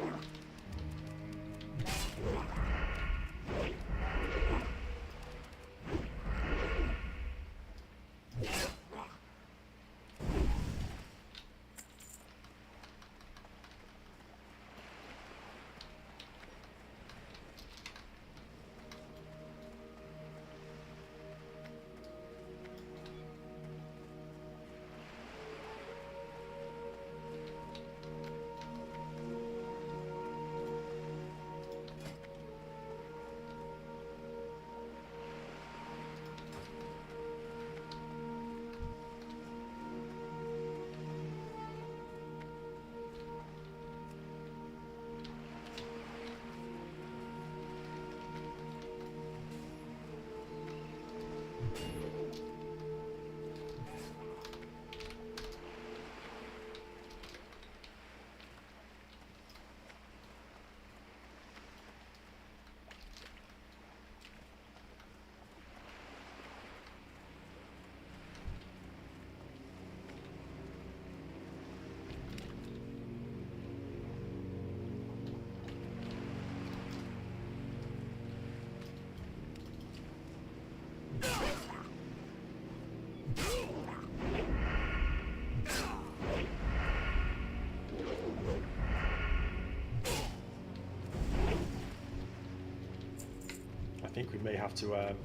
I think we may have to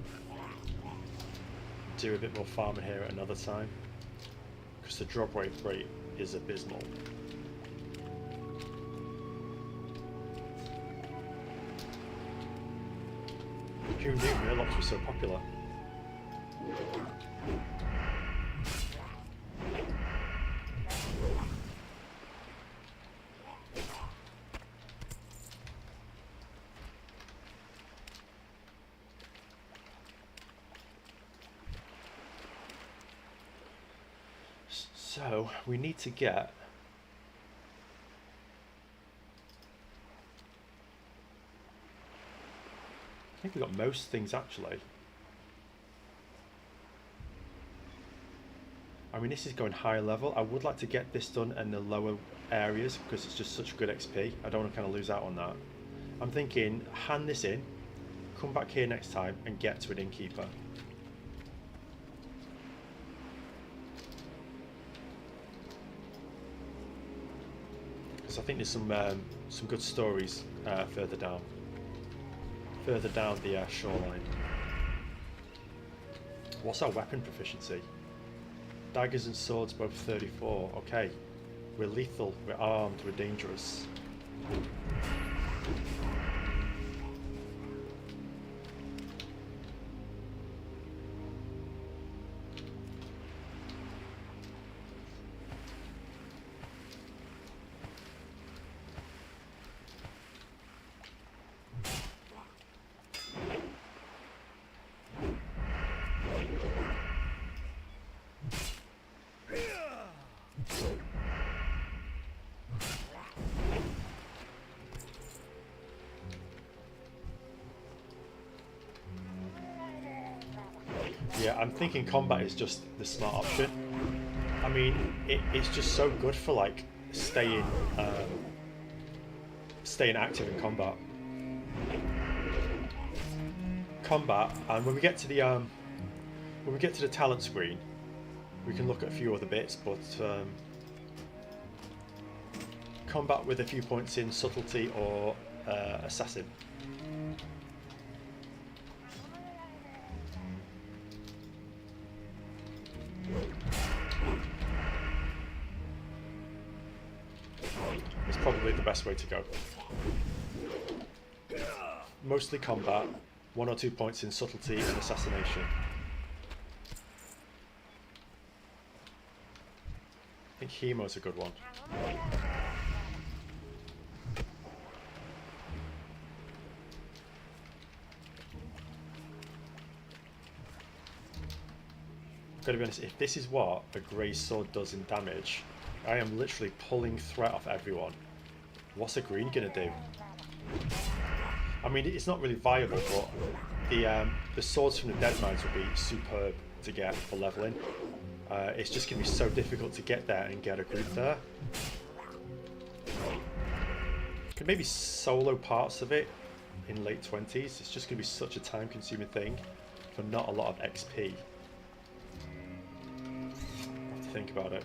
do a bit more farming here at another time, because the drop rate is abysmal. Who knew Murlocs were so popular? So we need to get I think we've got most things actually. I mean, this is going higher level. I would like to get this done in the lower areas because it's just such good XP. I don't want to kind of lose out on that. I'm thinking hand this in, come back here next time and get to an innkeeper. I think there's some good stories further down the shoreline. What's our weapon proficiency? Daggers and swords both 34. Okay. We're lethal, we're armed, we're dangerous. Yeah, I'm thinking combat is just the smart option. I mean, it's just so good for like staying active in combat. And when we get to the talent screen, we can look at a few other bits, but combat with a few points in subtlety or assassin. It's probably the best way to go. Mostly combat, 1 or 2 points in subtlety and assassination. I think Hemo's a good one. Gotta be honest, if this is what a grey sword does in damage, I am literally pulling threat off everyone. What's a green gonna do? I mean, it's not really viable, but the swords from the Dead Mines would be superb to get for leveling. It's just gonna be so difficult to get there and get a group there. Could maybe solo parts of it in late 20s. It's just gonna be such a time-consuming thing for not a lot of XP. I have to think about it.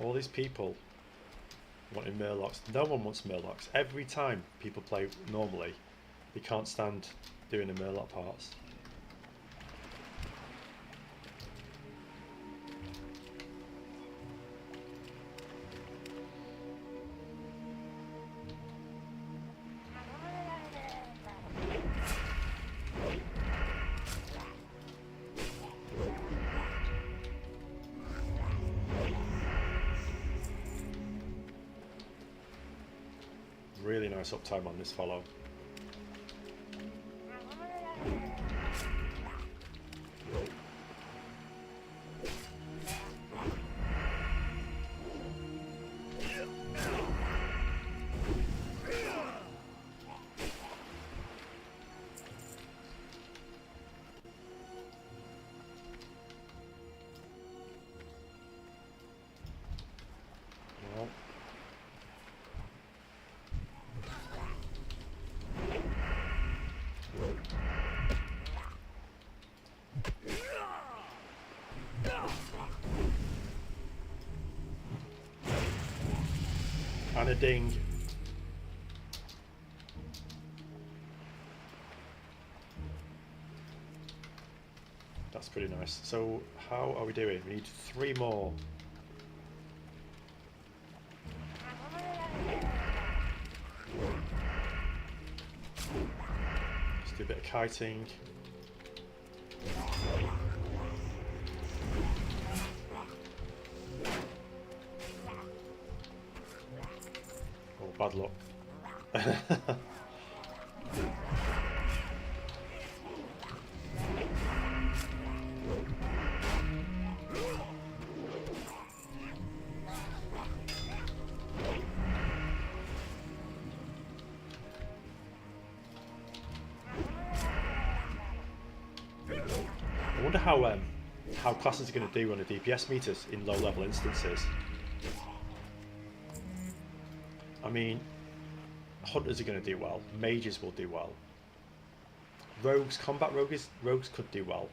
All these people wanting Murlocs. No one wants Murlocs. Every time people play normally, they can't stand doing the Murloc parts. Really nice uptime on this follow. Well, and a ding. That's pretty nice. So how are we doing? We need 3 more. Let's do a bit of kiting. Oh, bad luck. I wonder how how classes are going to do on the DPS meters in low level instances. I mean, hunters are going to do well, mages will do well, rogues could do well.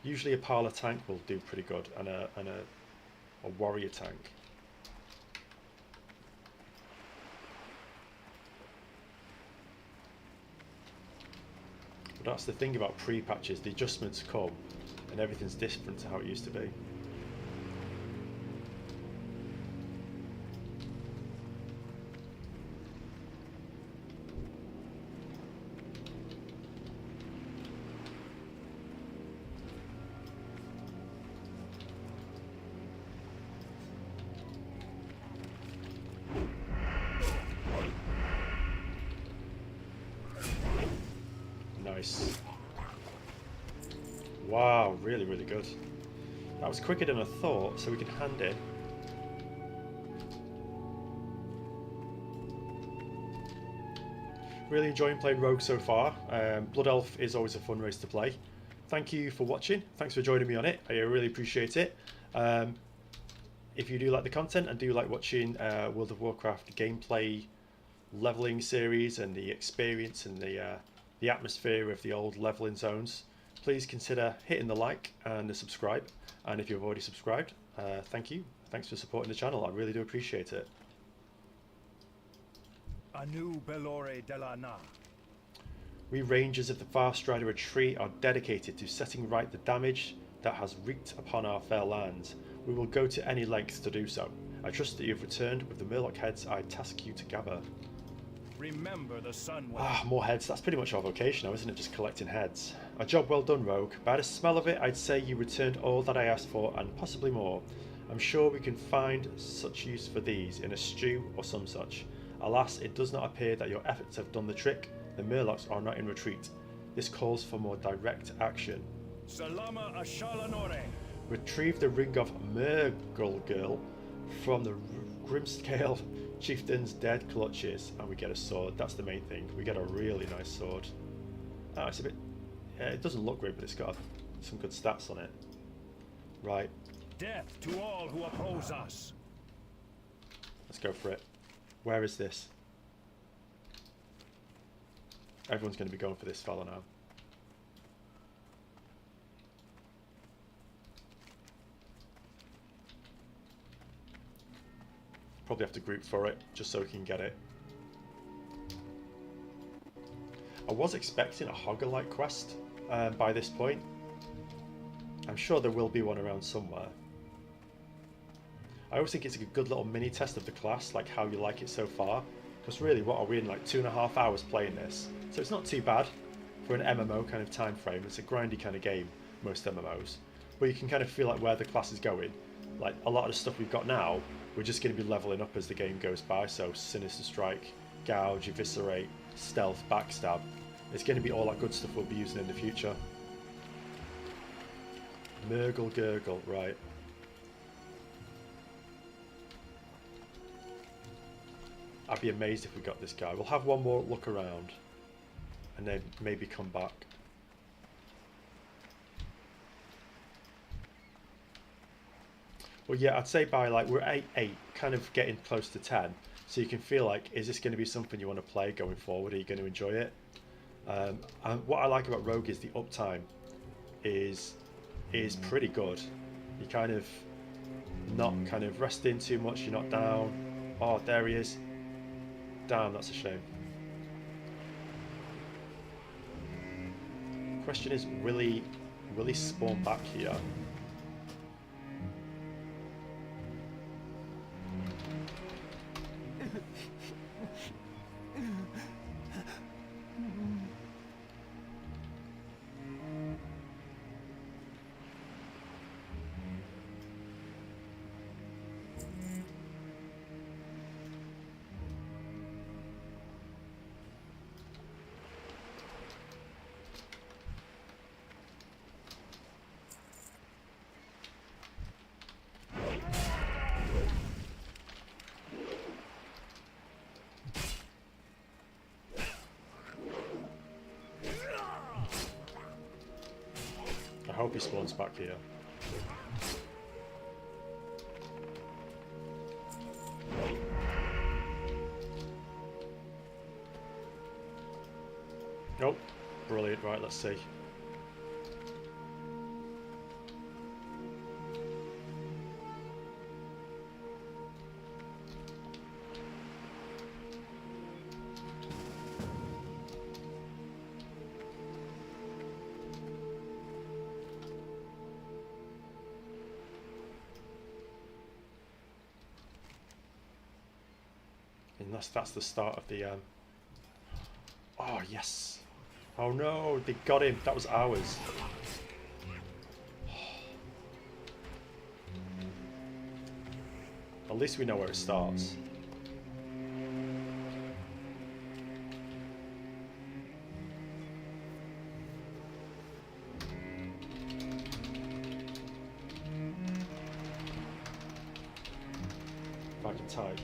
Usually a parlour tank will do pretty good, and a warrior tank. But that's the thing about pre-patches, the adjustments come and everything's different to how it used to be. Nice. Wow, really, really good. That was quicker than I thought, so we can hand in. Really enjoying playing Rogue so far. Blood Elf is always a fun race to play. Thank you for watching. Thanks for joining me on it. I really appreciate it. If you do like the content and do like watching World of Warcraft gameplay leveling series and the experience and the atmosphere of the old leveling zones, please consider hitting the like and the subscribe. And if you've already subscribed, thank you. Thanks for supporting the channel. I really do appreciate it. Anu Belore de la Na. We Rangers of the Farstrider Retreat are dedicated to setting right the damage that has wreaked upon our fair lands. We will go to any lengths to do so. I trust that you have returned with the Murloc heads I task you to gather. Remember the sun. Ah, more heads. That's pretty much our vocation now, isn't it? Just collecting heads. A job well done, Rogue. By the smell of it, I'd say you returned all that I asked for and possibly more. I'm sure we can find such use for these in a stew or some such. Alas, it does not appear that your efforts have done the trick. The Murlocs are not in retreat. This calls for more direct action. Salama Ashalanore. Retrieve the ring of Murgle from the Grimscale Chieftain's dead clutches, and we get a sword. That's the main thing. We get a really nice sword. Oh, it's a bit... it doesn't look great, but it's got some good stats on it. Right. Death to all who oppose us. Let's go for it. Where is this? Everyone's going to be going for this fella now. Probably have to group for it, just so we can get it. I was expecting a Hogger-like quest by this point. I'm sure there will be one around somewhere. I always think it's a good little mini test of the class, like how you like it so far. Because really, what are we in, like 2.5 hours playing this? So it's not too bad for an MMO kind of time frame. It's a grindy kind of game, most MMOs. But you can kind of feel like where the class is going. Like a lot of the stuff we've got now, we're just going to be leveling up as the game goes by. So Sinister Strike, Gouge, Eviscerate, Stealth, Backstab. It's going to be all that good stuff we'll be using in the future. Murgle Gurgle, right. I'd be amazed if we got this guy. We'll have one more look around and then maybe come back. Well, yeah, I'd say by like we're 8, kind of getting close to 10. So you can feel like, is this going to be something you want to play going forward? Are you going to enjoy it? And what I like about Rogue is the uptime is pretty good. You kind of not kind of resting too much. You're not down. Oh, there he is. Damn, that's a shame. Question is, will he spawn back here? hope he spawns back here. Nope. Brilliant. Right, let's see. Unless that's the start of the oh yes. Oh no, they got him. That was ours. At least we know where it starts. If I can type.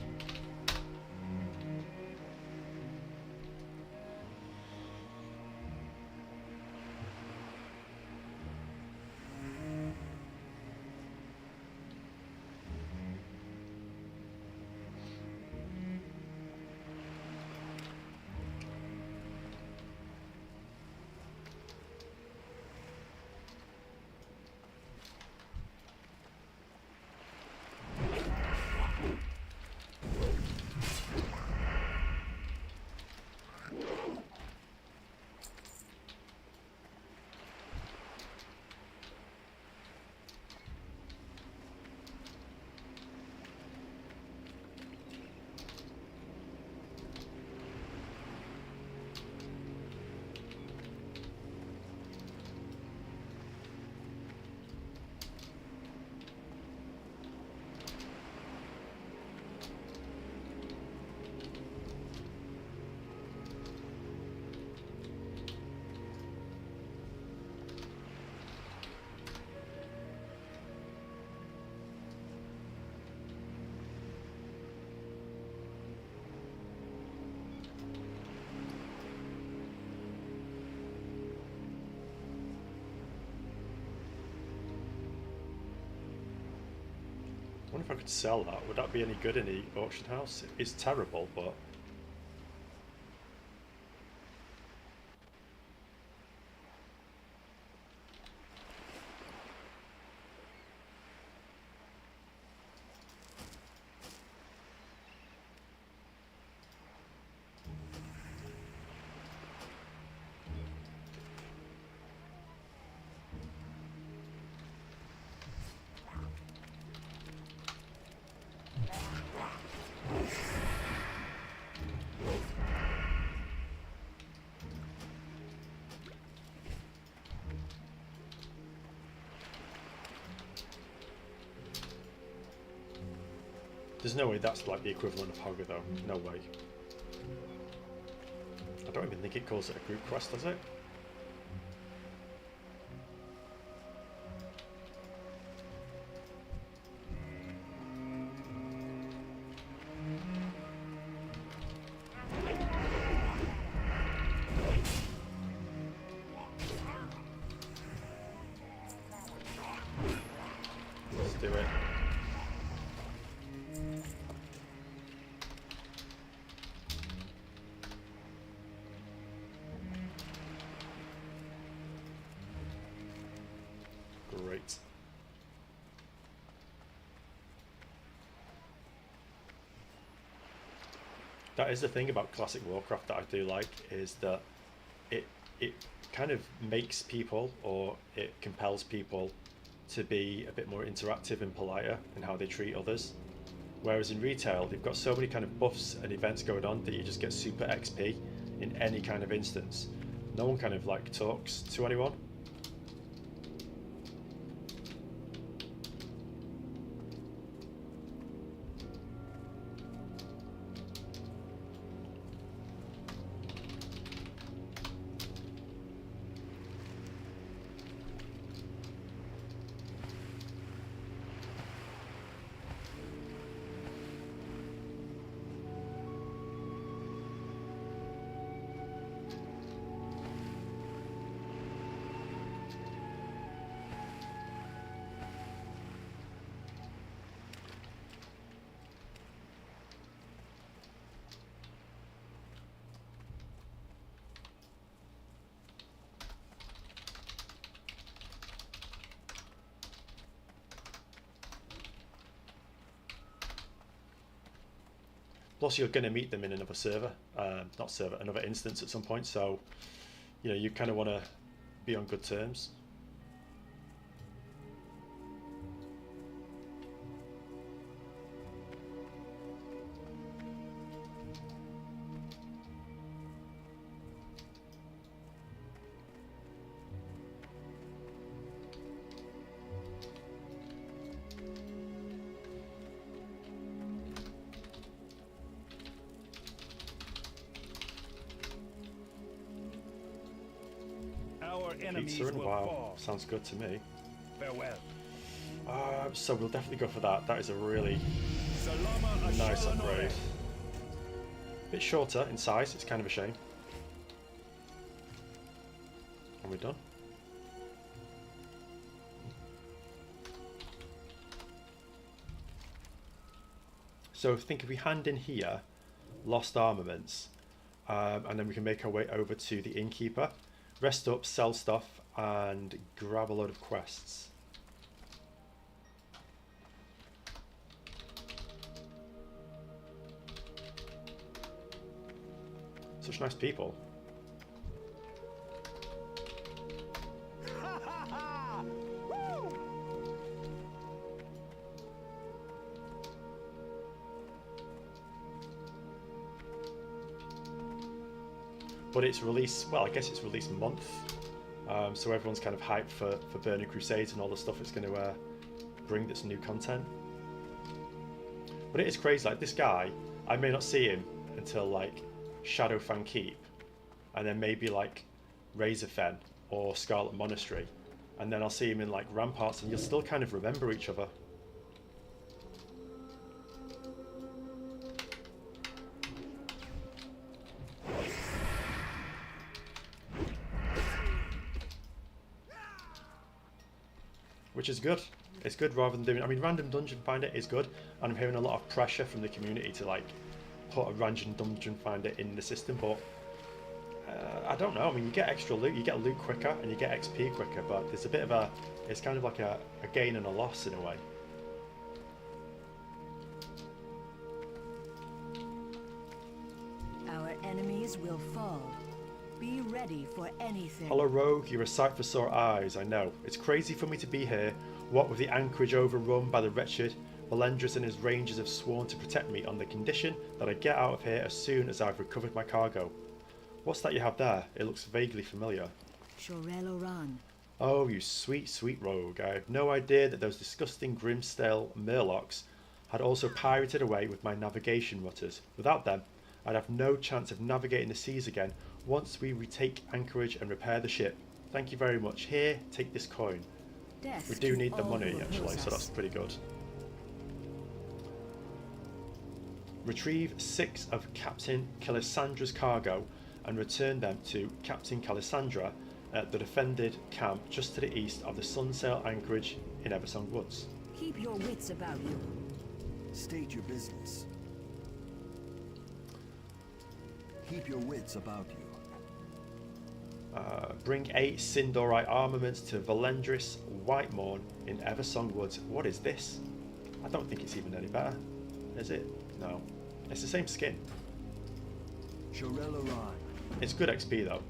I wonder if I could sell that. Would that be any good in the auction house? It's terrible, but... There's no way that's like the equivalent of Hogger though. No way. I don't even think it calls it a group quest, does it? Let's do it. Great. That is the thing about classic Warcraft that I do like, is that it kind of makes people, or it compels people to be a bit more interactive and politer in how they treat others. Whereas in retail, you've got so many kind of buffs and events going on that you just get super XP in any kind of instance. No one kind of like talks to anyone. Plus, you're going to meet them in another server, not server, another instance at some point. So, you know, you kind of want to be on good terms. Our enemies Pizza and will wow, fall. sounds good to me. Farewell. So we'll definitely go for that. That is a really Salama nice Ashala upgrade. Nore. Bit shorter in size, it's kind of a shame. And we're done. So I think if we hand in here, lost armaments, and then we can make our way over to the innkeeper, rest up, sell stuff, and grab a load of quests. Such nice people. But it's released, well, I guess it's released month, so everyone's kind of hyped for Burning Crusades and all the stuff it's going to bring that's new content. But it is crazy, like this guy, I may not see him until like Shadowfang Keep, and then maybe like Razorfen or Scarlet Monastery, and then I'll see him in like Ramparts, and you'll still kind of remember each other. Which is good. It's good rather than doing, I mean, random dungeon finder is good, and I'm hearing a lot of pressure from the community to like put a random dungeon finder in the system, but I don't know. I mean, you get extra loot, you get loot quicker, and you get XP quicker, but there's a bit of a, it's kind of like a gain and a loss in a way. Our enemies will fall. Be ready for anything. Hello Rogue, you're a sight for sore eyes, I know. It's crazy for me to be here, what with the anchorage overrun by the wretched. Valendris and his rangers have sworn to protect me on the condition that I get out of here as soon as I've recovered my cargo. What's that you have there? It looks vaguely familiar. Shorel Oran. Oh, you sweet, sweet rogue. I have no idea that those disgusting Grimstale Murlocs had also pirated away with my navigation rutters. Without them, I'd have no chance of navigating the seas again once we retake anchorage and repair the ship. Thank you very much. Here, take this coin. Death We do to need the all money, who actually, oppose so that's us. pretty good. Retrieve 6 of Captain Calisandra's cargo and return them to Captain Calisandra at the defended camp just to the east of the Sunsail anchorage in Eversong Woods. Keep your wits about you. State your business. Keep your wits about you. Bring 8 Sindorite armaments to Valendris Whitemorn in Eversong Woods. What is this? I don't think it's even any better. Is it? No. It's the same skin. Shorel Oran. It's good XP though.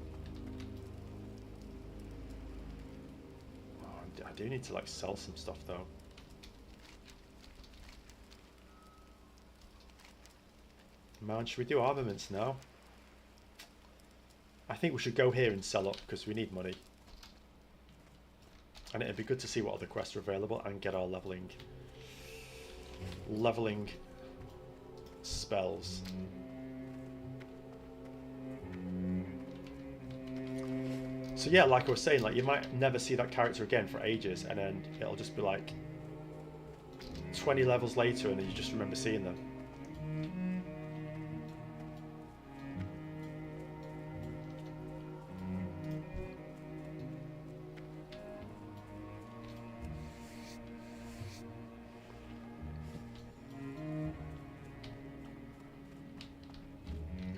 Oh, I do need to like sell some stuff though. Man, should we do armaments now? I think we should go here and sell up because we need money. And it'd be good to see what other quests are available and get our leveling spells. So yeah, like I was saying, like you might never see that character again for ages, and then it'll just be like 20 levels later and then you just remember seeing them.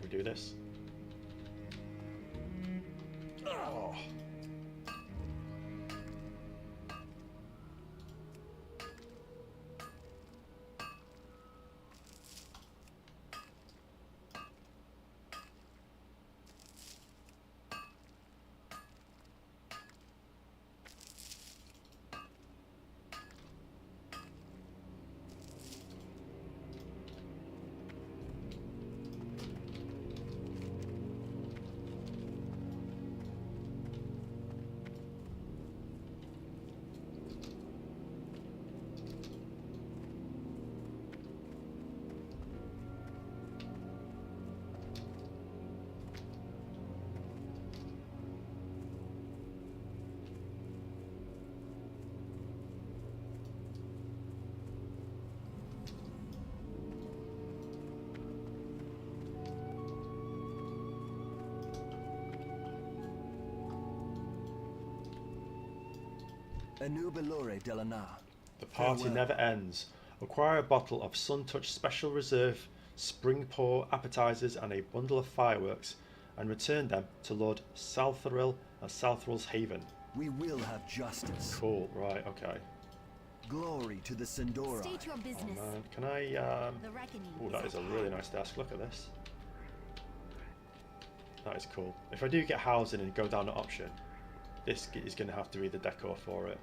Do this. Oh. Anubilore Delana. The party Farewell. never ends. Acquire a bottle of Sun Touch Special Reserve, Spring Pour appetizers, and a bundle of fireworks, and return them to Lord Salthril at Salthril's Haven. We will have justice. Cool, right, okay. Glory to the Sindora. State your Oh business. man, can I, The reckoning. oh, that is a really nice desk, look at this. That is cool. If I do get housing and go down an option, this is going to have to be the decor for it.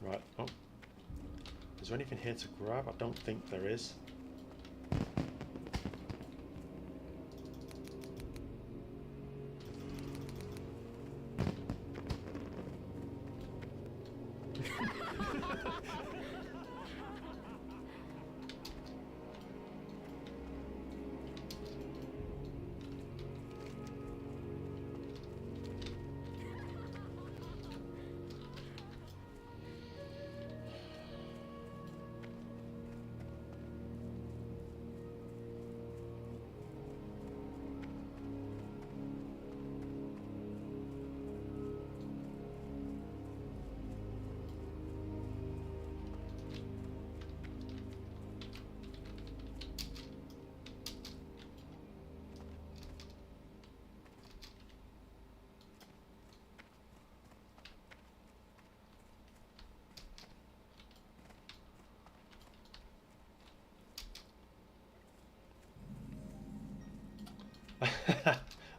Right, oh. Is there anything here to grab? I don't think there is.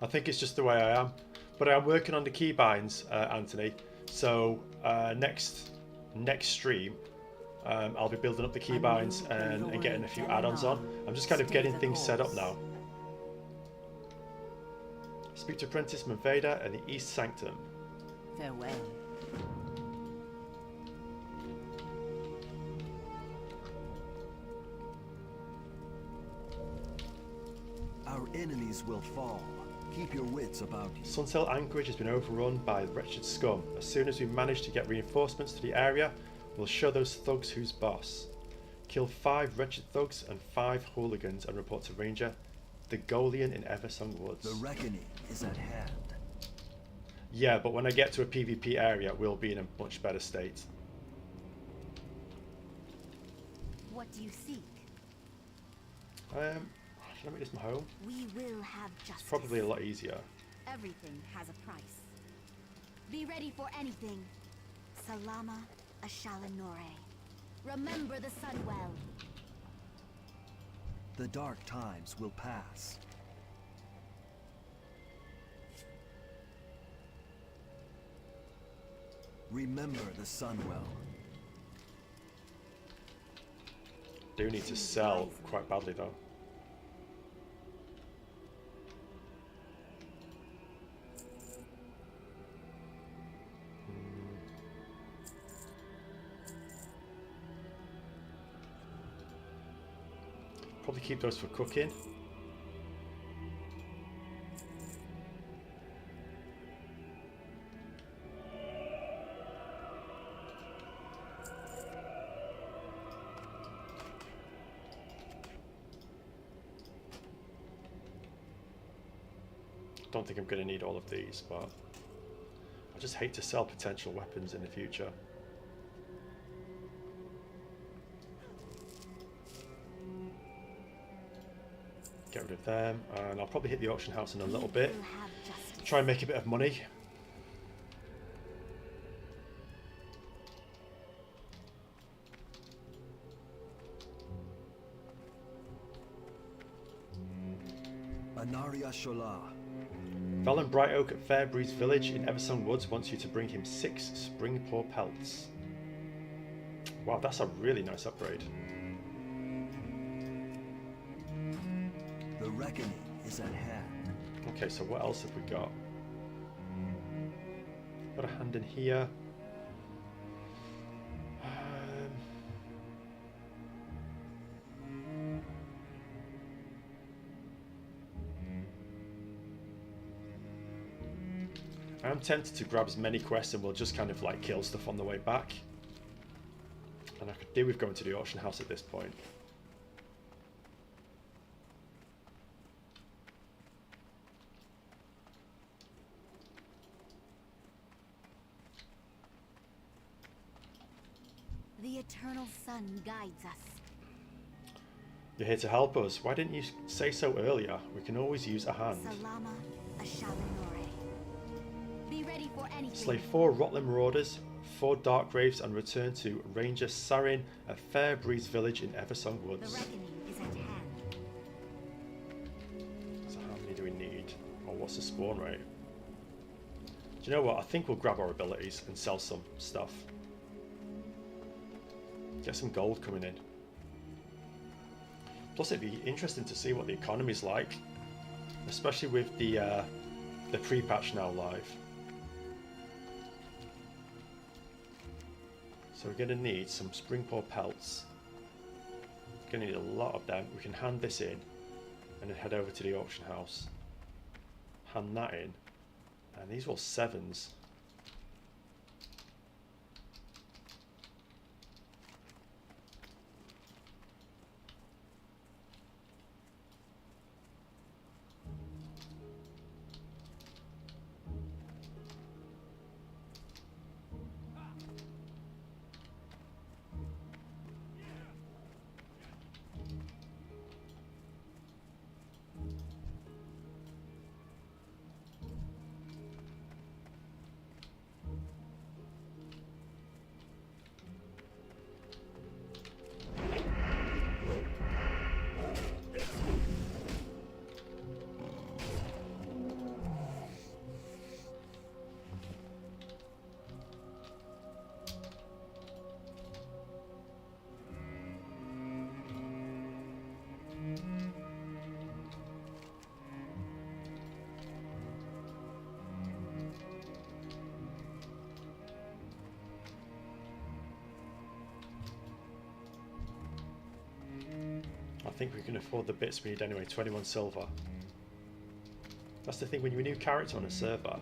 I think it's just the way I am, but I'm working on the keybinds, Anthony. So next stream, I'll be building up the keybinds and getting a few add-ons on. I'm just kind of getting things set up now. Speak to Apprentice Maveda at the East Sanctum. Farewell. Our enemies will fall. Keep your wits about you. Sunsail Anchorage has been overrun by wretched scum. As soon as we manage to get reinforcements to the area, we'll show those thugs who's boss. Kill 5 wretched thugs and 5 hooligans and report to Ranger the Golian in Eversong Woods. The reckoning is at hand. Yeah, but when I get to a PvP area, we'll be in a much better state. What do you seek? Should I make this my home? We will have justice. It's probably a lot easier. Everything has a price. Be ready for anything. Salama Ashalanore. Remember the sun well. The dark times will pass. Remember the sun well. Do need to sell quite badly though. Probably keep those for cooking. Don't think I'm going to need all of these, but I just hate to sell potential weapons in the future. Get rid of them, and I'll probably hit the auction house in a little bit. We will have justice. Try and make a bit of money. Anaria Shola. Valen Bright Oak at Fairbreeze Village in Eversong Woods wants you to bring him 6 spring pour pelts. Wow, that's a really nice upgrade. The reckoning is at hand. Okay, so what else have we got? Got a hand in here. I'm tempted to grab as many quests and we'll just kind of like kill stuff on the way back. And I could do with going to the auction house at this point. The eternal sun guides us. You're here to help us. Why didn't you say so earlier? We can always use a hand. Salama Ashalanore. Be ready for anything. Slay 4 Rotlim Marauders, 4 Darkgraves, and return to Ranger Sarin, a fair breeze village in Eversong The Woods. reckoning is at hand. So how many do we need? Or what's the spawn rate? Do you know what? I think we'll grab our abilities and sell some stuff. Get some gold coming in. Plus it'd be interesting to see what the economy's like. Especially with the pre-patch now live. So we're going to need some Springpaw pelts. We're going to need a lot of them. We can hand this in and then head over to the auction house. Hand that in. And these are all 7s. I think we can afford the bits we need anyway, 21 silver. That's the thing, when you're a new character on a server,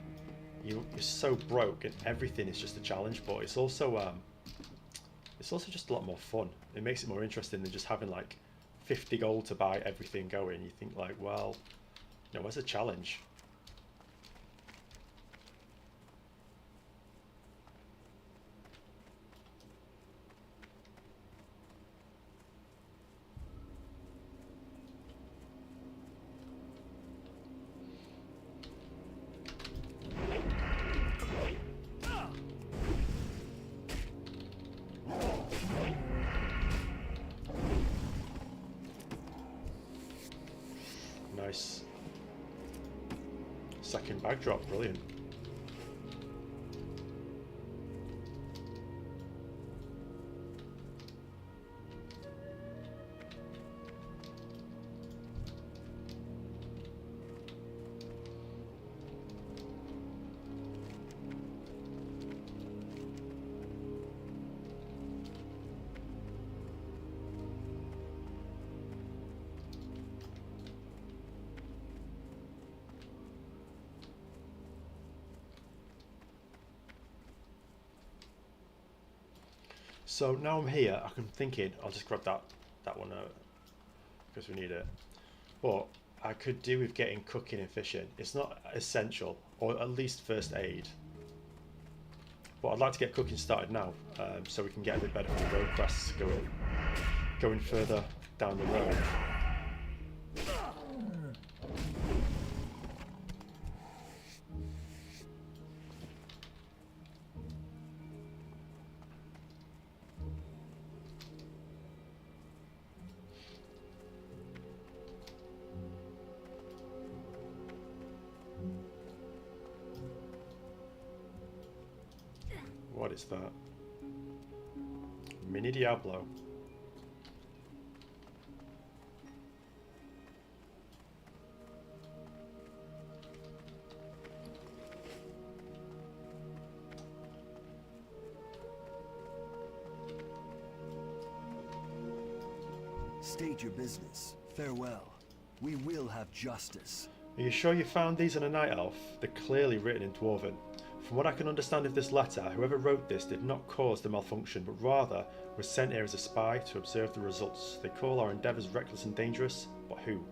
you're so broke and everything is just a challenge, but it's also just a lot more fun. It makes it more interesting than just having like 50 gold to buy everything going. You think like, well, you know, where's the challenge? Nice. Second bag drop, brilliant. So now I'm here, I'm thinking I'll just grab that one out because we need it. But I could do with getting cooking and fishing. It's not essential, or at least first aid. But I'd like to get cooking started now, so we can get a bit better for the road quests going further down the road. What is that? Mini Diablo. State your business. Farewell. We will have justice. Are you sure you found these on a night elf? They're clearly written in Dwarven. From what I can understand of this letter, whoever wrote this did not cause the malfunction, but rather was sent here as a spy to observe the results. They call our endeavours reckless and dangerous, but who?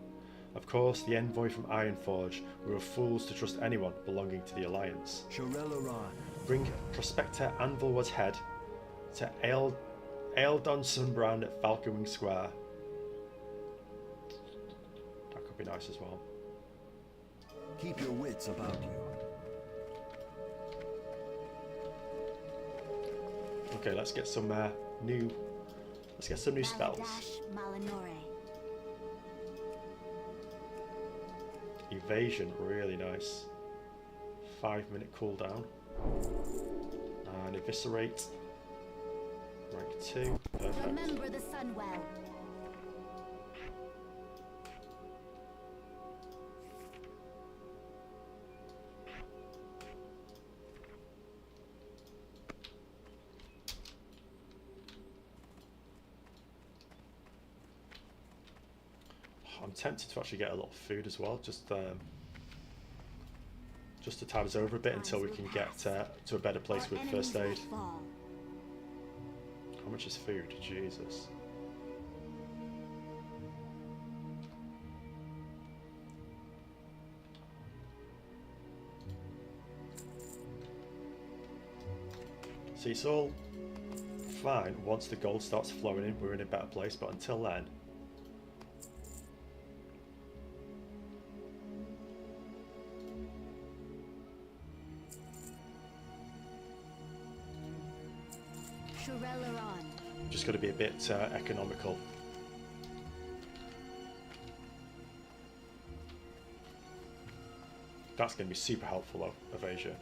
Of course, the envoy from Ironforge. We were fools to trust anyone belonging to the Alliance. Shorel Oran. Bring Prospector Anvilwood's head to Aeldon Sunbrand at Falconwing Square. That could be nice as well. Keep your wits about you. Okay, let's get some new spells. Baladash Malinore. Evasion, really nice. 5-minute cooldown. And eviscerate. Rank 2. Perfect. Remember the sun well. I'm tempted to actually get a lot of food as well, just to tide us over a bit until we can get to a better place with first aid. How much is food? Jesus. See, it's all fine once the gold starts flowing in, we're in a better place, but until then, just got to be a bit economical. That's going to be super helpful though, evasion.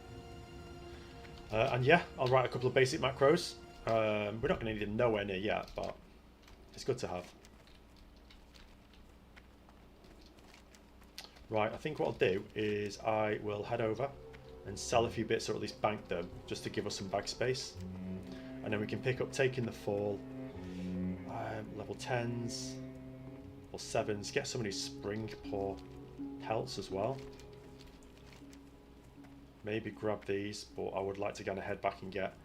And yeah, I'll write a couple of basic macros. We're not going to need it nowhere near yet, but it's good to have. Right, I think what I'll do is I will head over and sell a few bits, or at least bank them, just to give us some bag space. And then we can pick up Taking the Fall, level 10s, or 7s, get some of these Spring Pour pelts as well. Maybe grab these, but I would like to kind of head back and get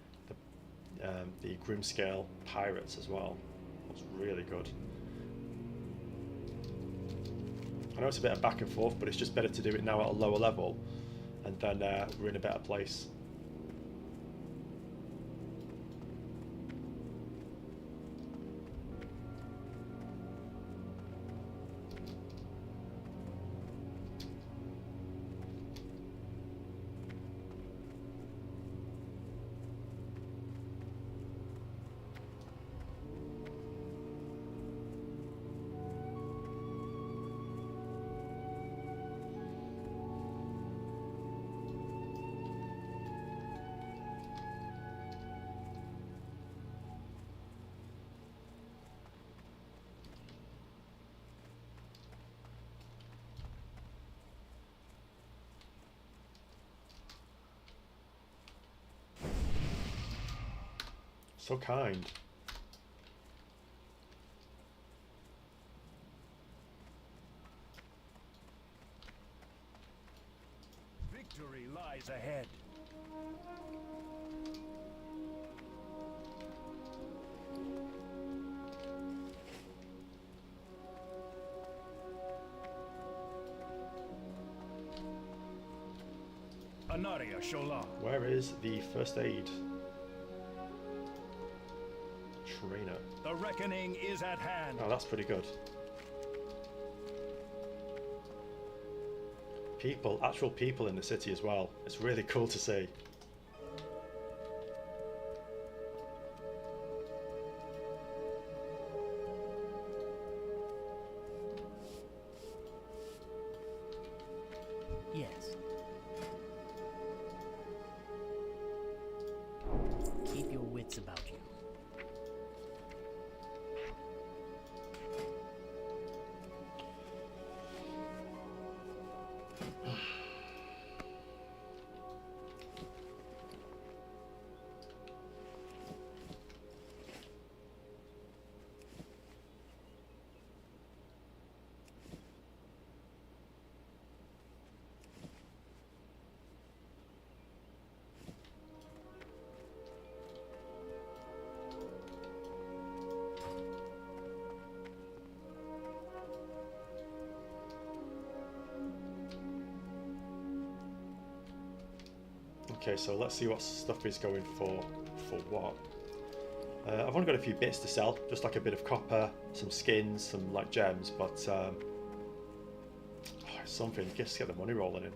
the Grimscale Pirates as well. That's really good. I know it's a bit of back and forth, but it's just better to do it now at a lower level, and then we're in a better place. So kind. Victory lies ahead. Anaria Shola. Where is the first aid trainer? The reckoning is at hand. Oh, that's pretty good. People, actual people in the city as well. It's really cool to see. Yes. Keep your wits about you. Okay, so let's see what stuff is going for what. I've only got a few bits to sell, just like a bit of copper, some skins, some like gems, but something, just get the money rolling in.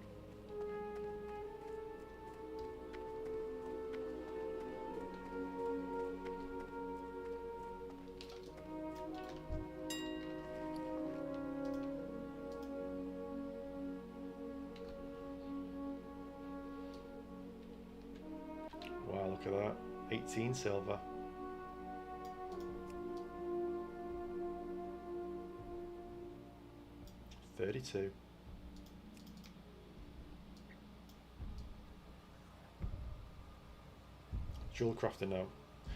Wow, look at that. 18 silver. $32. Jewel crafting now.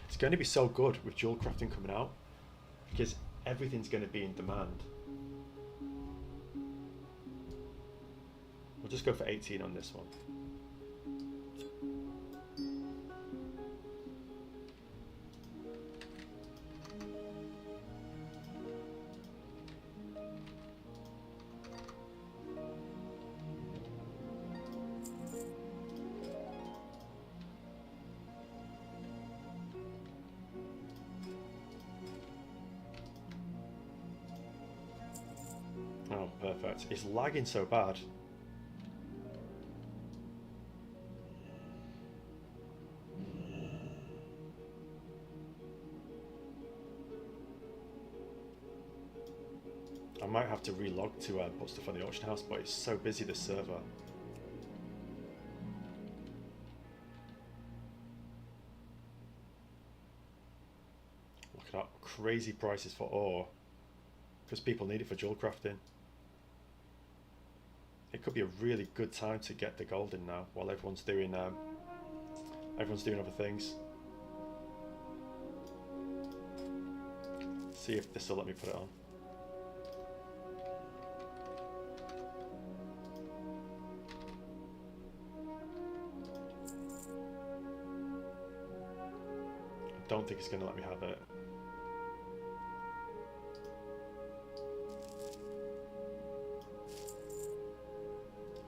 It's going to be so good with jewel crafting coming out because everything's going to be in demand. We'll just go for 18 on this one. Oh, perfect. It's lagging so bad. I might have to relog to put stuff on the auction house, but it's so busy, this server. Look at that, crazy prices for ore. Because people need it for jewel crafting. It could be a really good time to get the gold in now while everyone's doing other things. See if this will let me put it on. I don't think it's going to let me have it.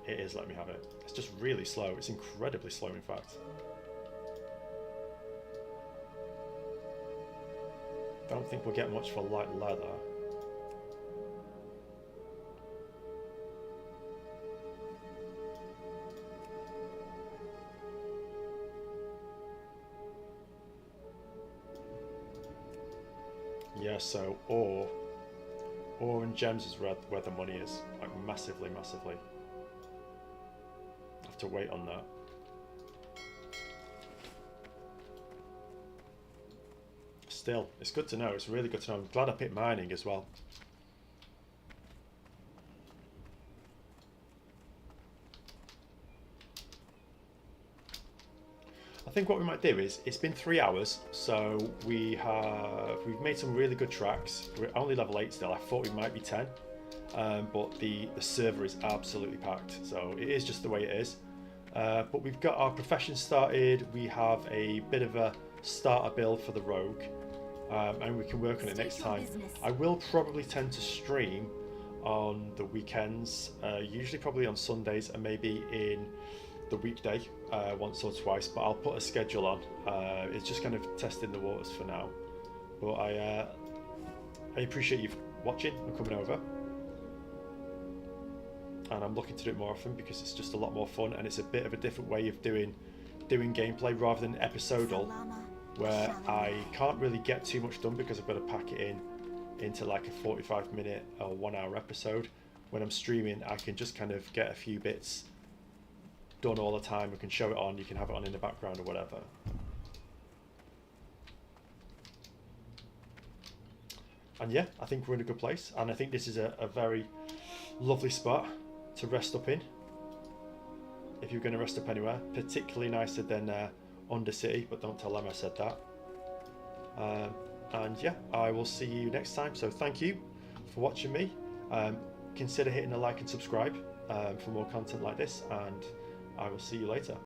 It is letting me have it. It's just really slow. It's incredibly slow, in fact. Don't think we'll get much for light leather. Yeah, so ore and gems is where the money is, like massively. To wait on that. Still, it's good to know. It's really good to know. I'm glad I picked mining as well. I think what we might do is, it's been 3 hours, so we've made some really good tracks. We're only level 8 still. I thought we might be 10, but the server is absolutely packed, so it is just the way it is. But we've got our profession started. We have a bit of a starter build for the rogue, and we can work on it next time. I will probably tend to stream on the weekends, usually probably on Sundays and maybe in the weekday once or twice, but I'll put a schedule on. It's just kind of testing the waters for now, but I appreciate you watching and coming over. And I'm looking to do it more often because it's just a lot more fun, and it's a bit of a different way of doing gameplay rather than episodal, where I can't really get too much done because I've got to pack it into like a 45-minute or 1 hour episode. When I'm streaming, I can just kind of get a few bits done all the time. We can show it on, you can have it on in the background or whatever. And yeah, I think we're in a good place, and I think this is a very lovely spot to rest up in if you're going to rest up anywhere. Particularly nicer than Undercity, but don't tell them I said that. And yeah, I will see you next time. So thank you for watching me. Consider hitting a like and subscribe for more content like this, and I will see you later.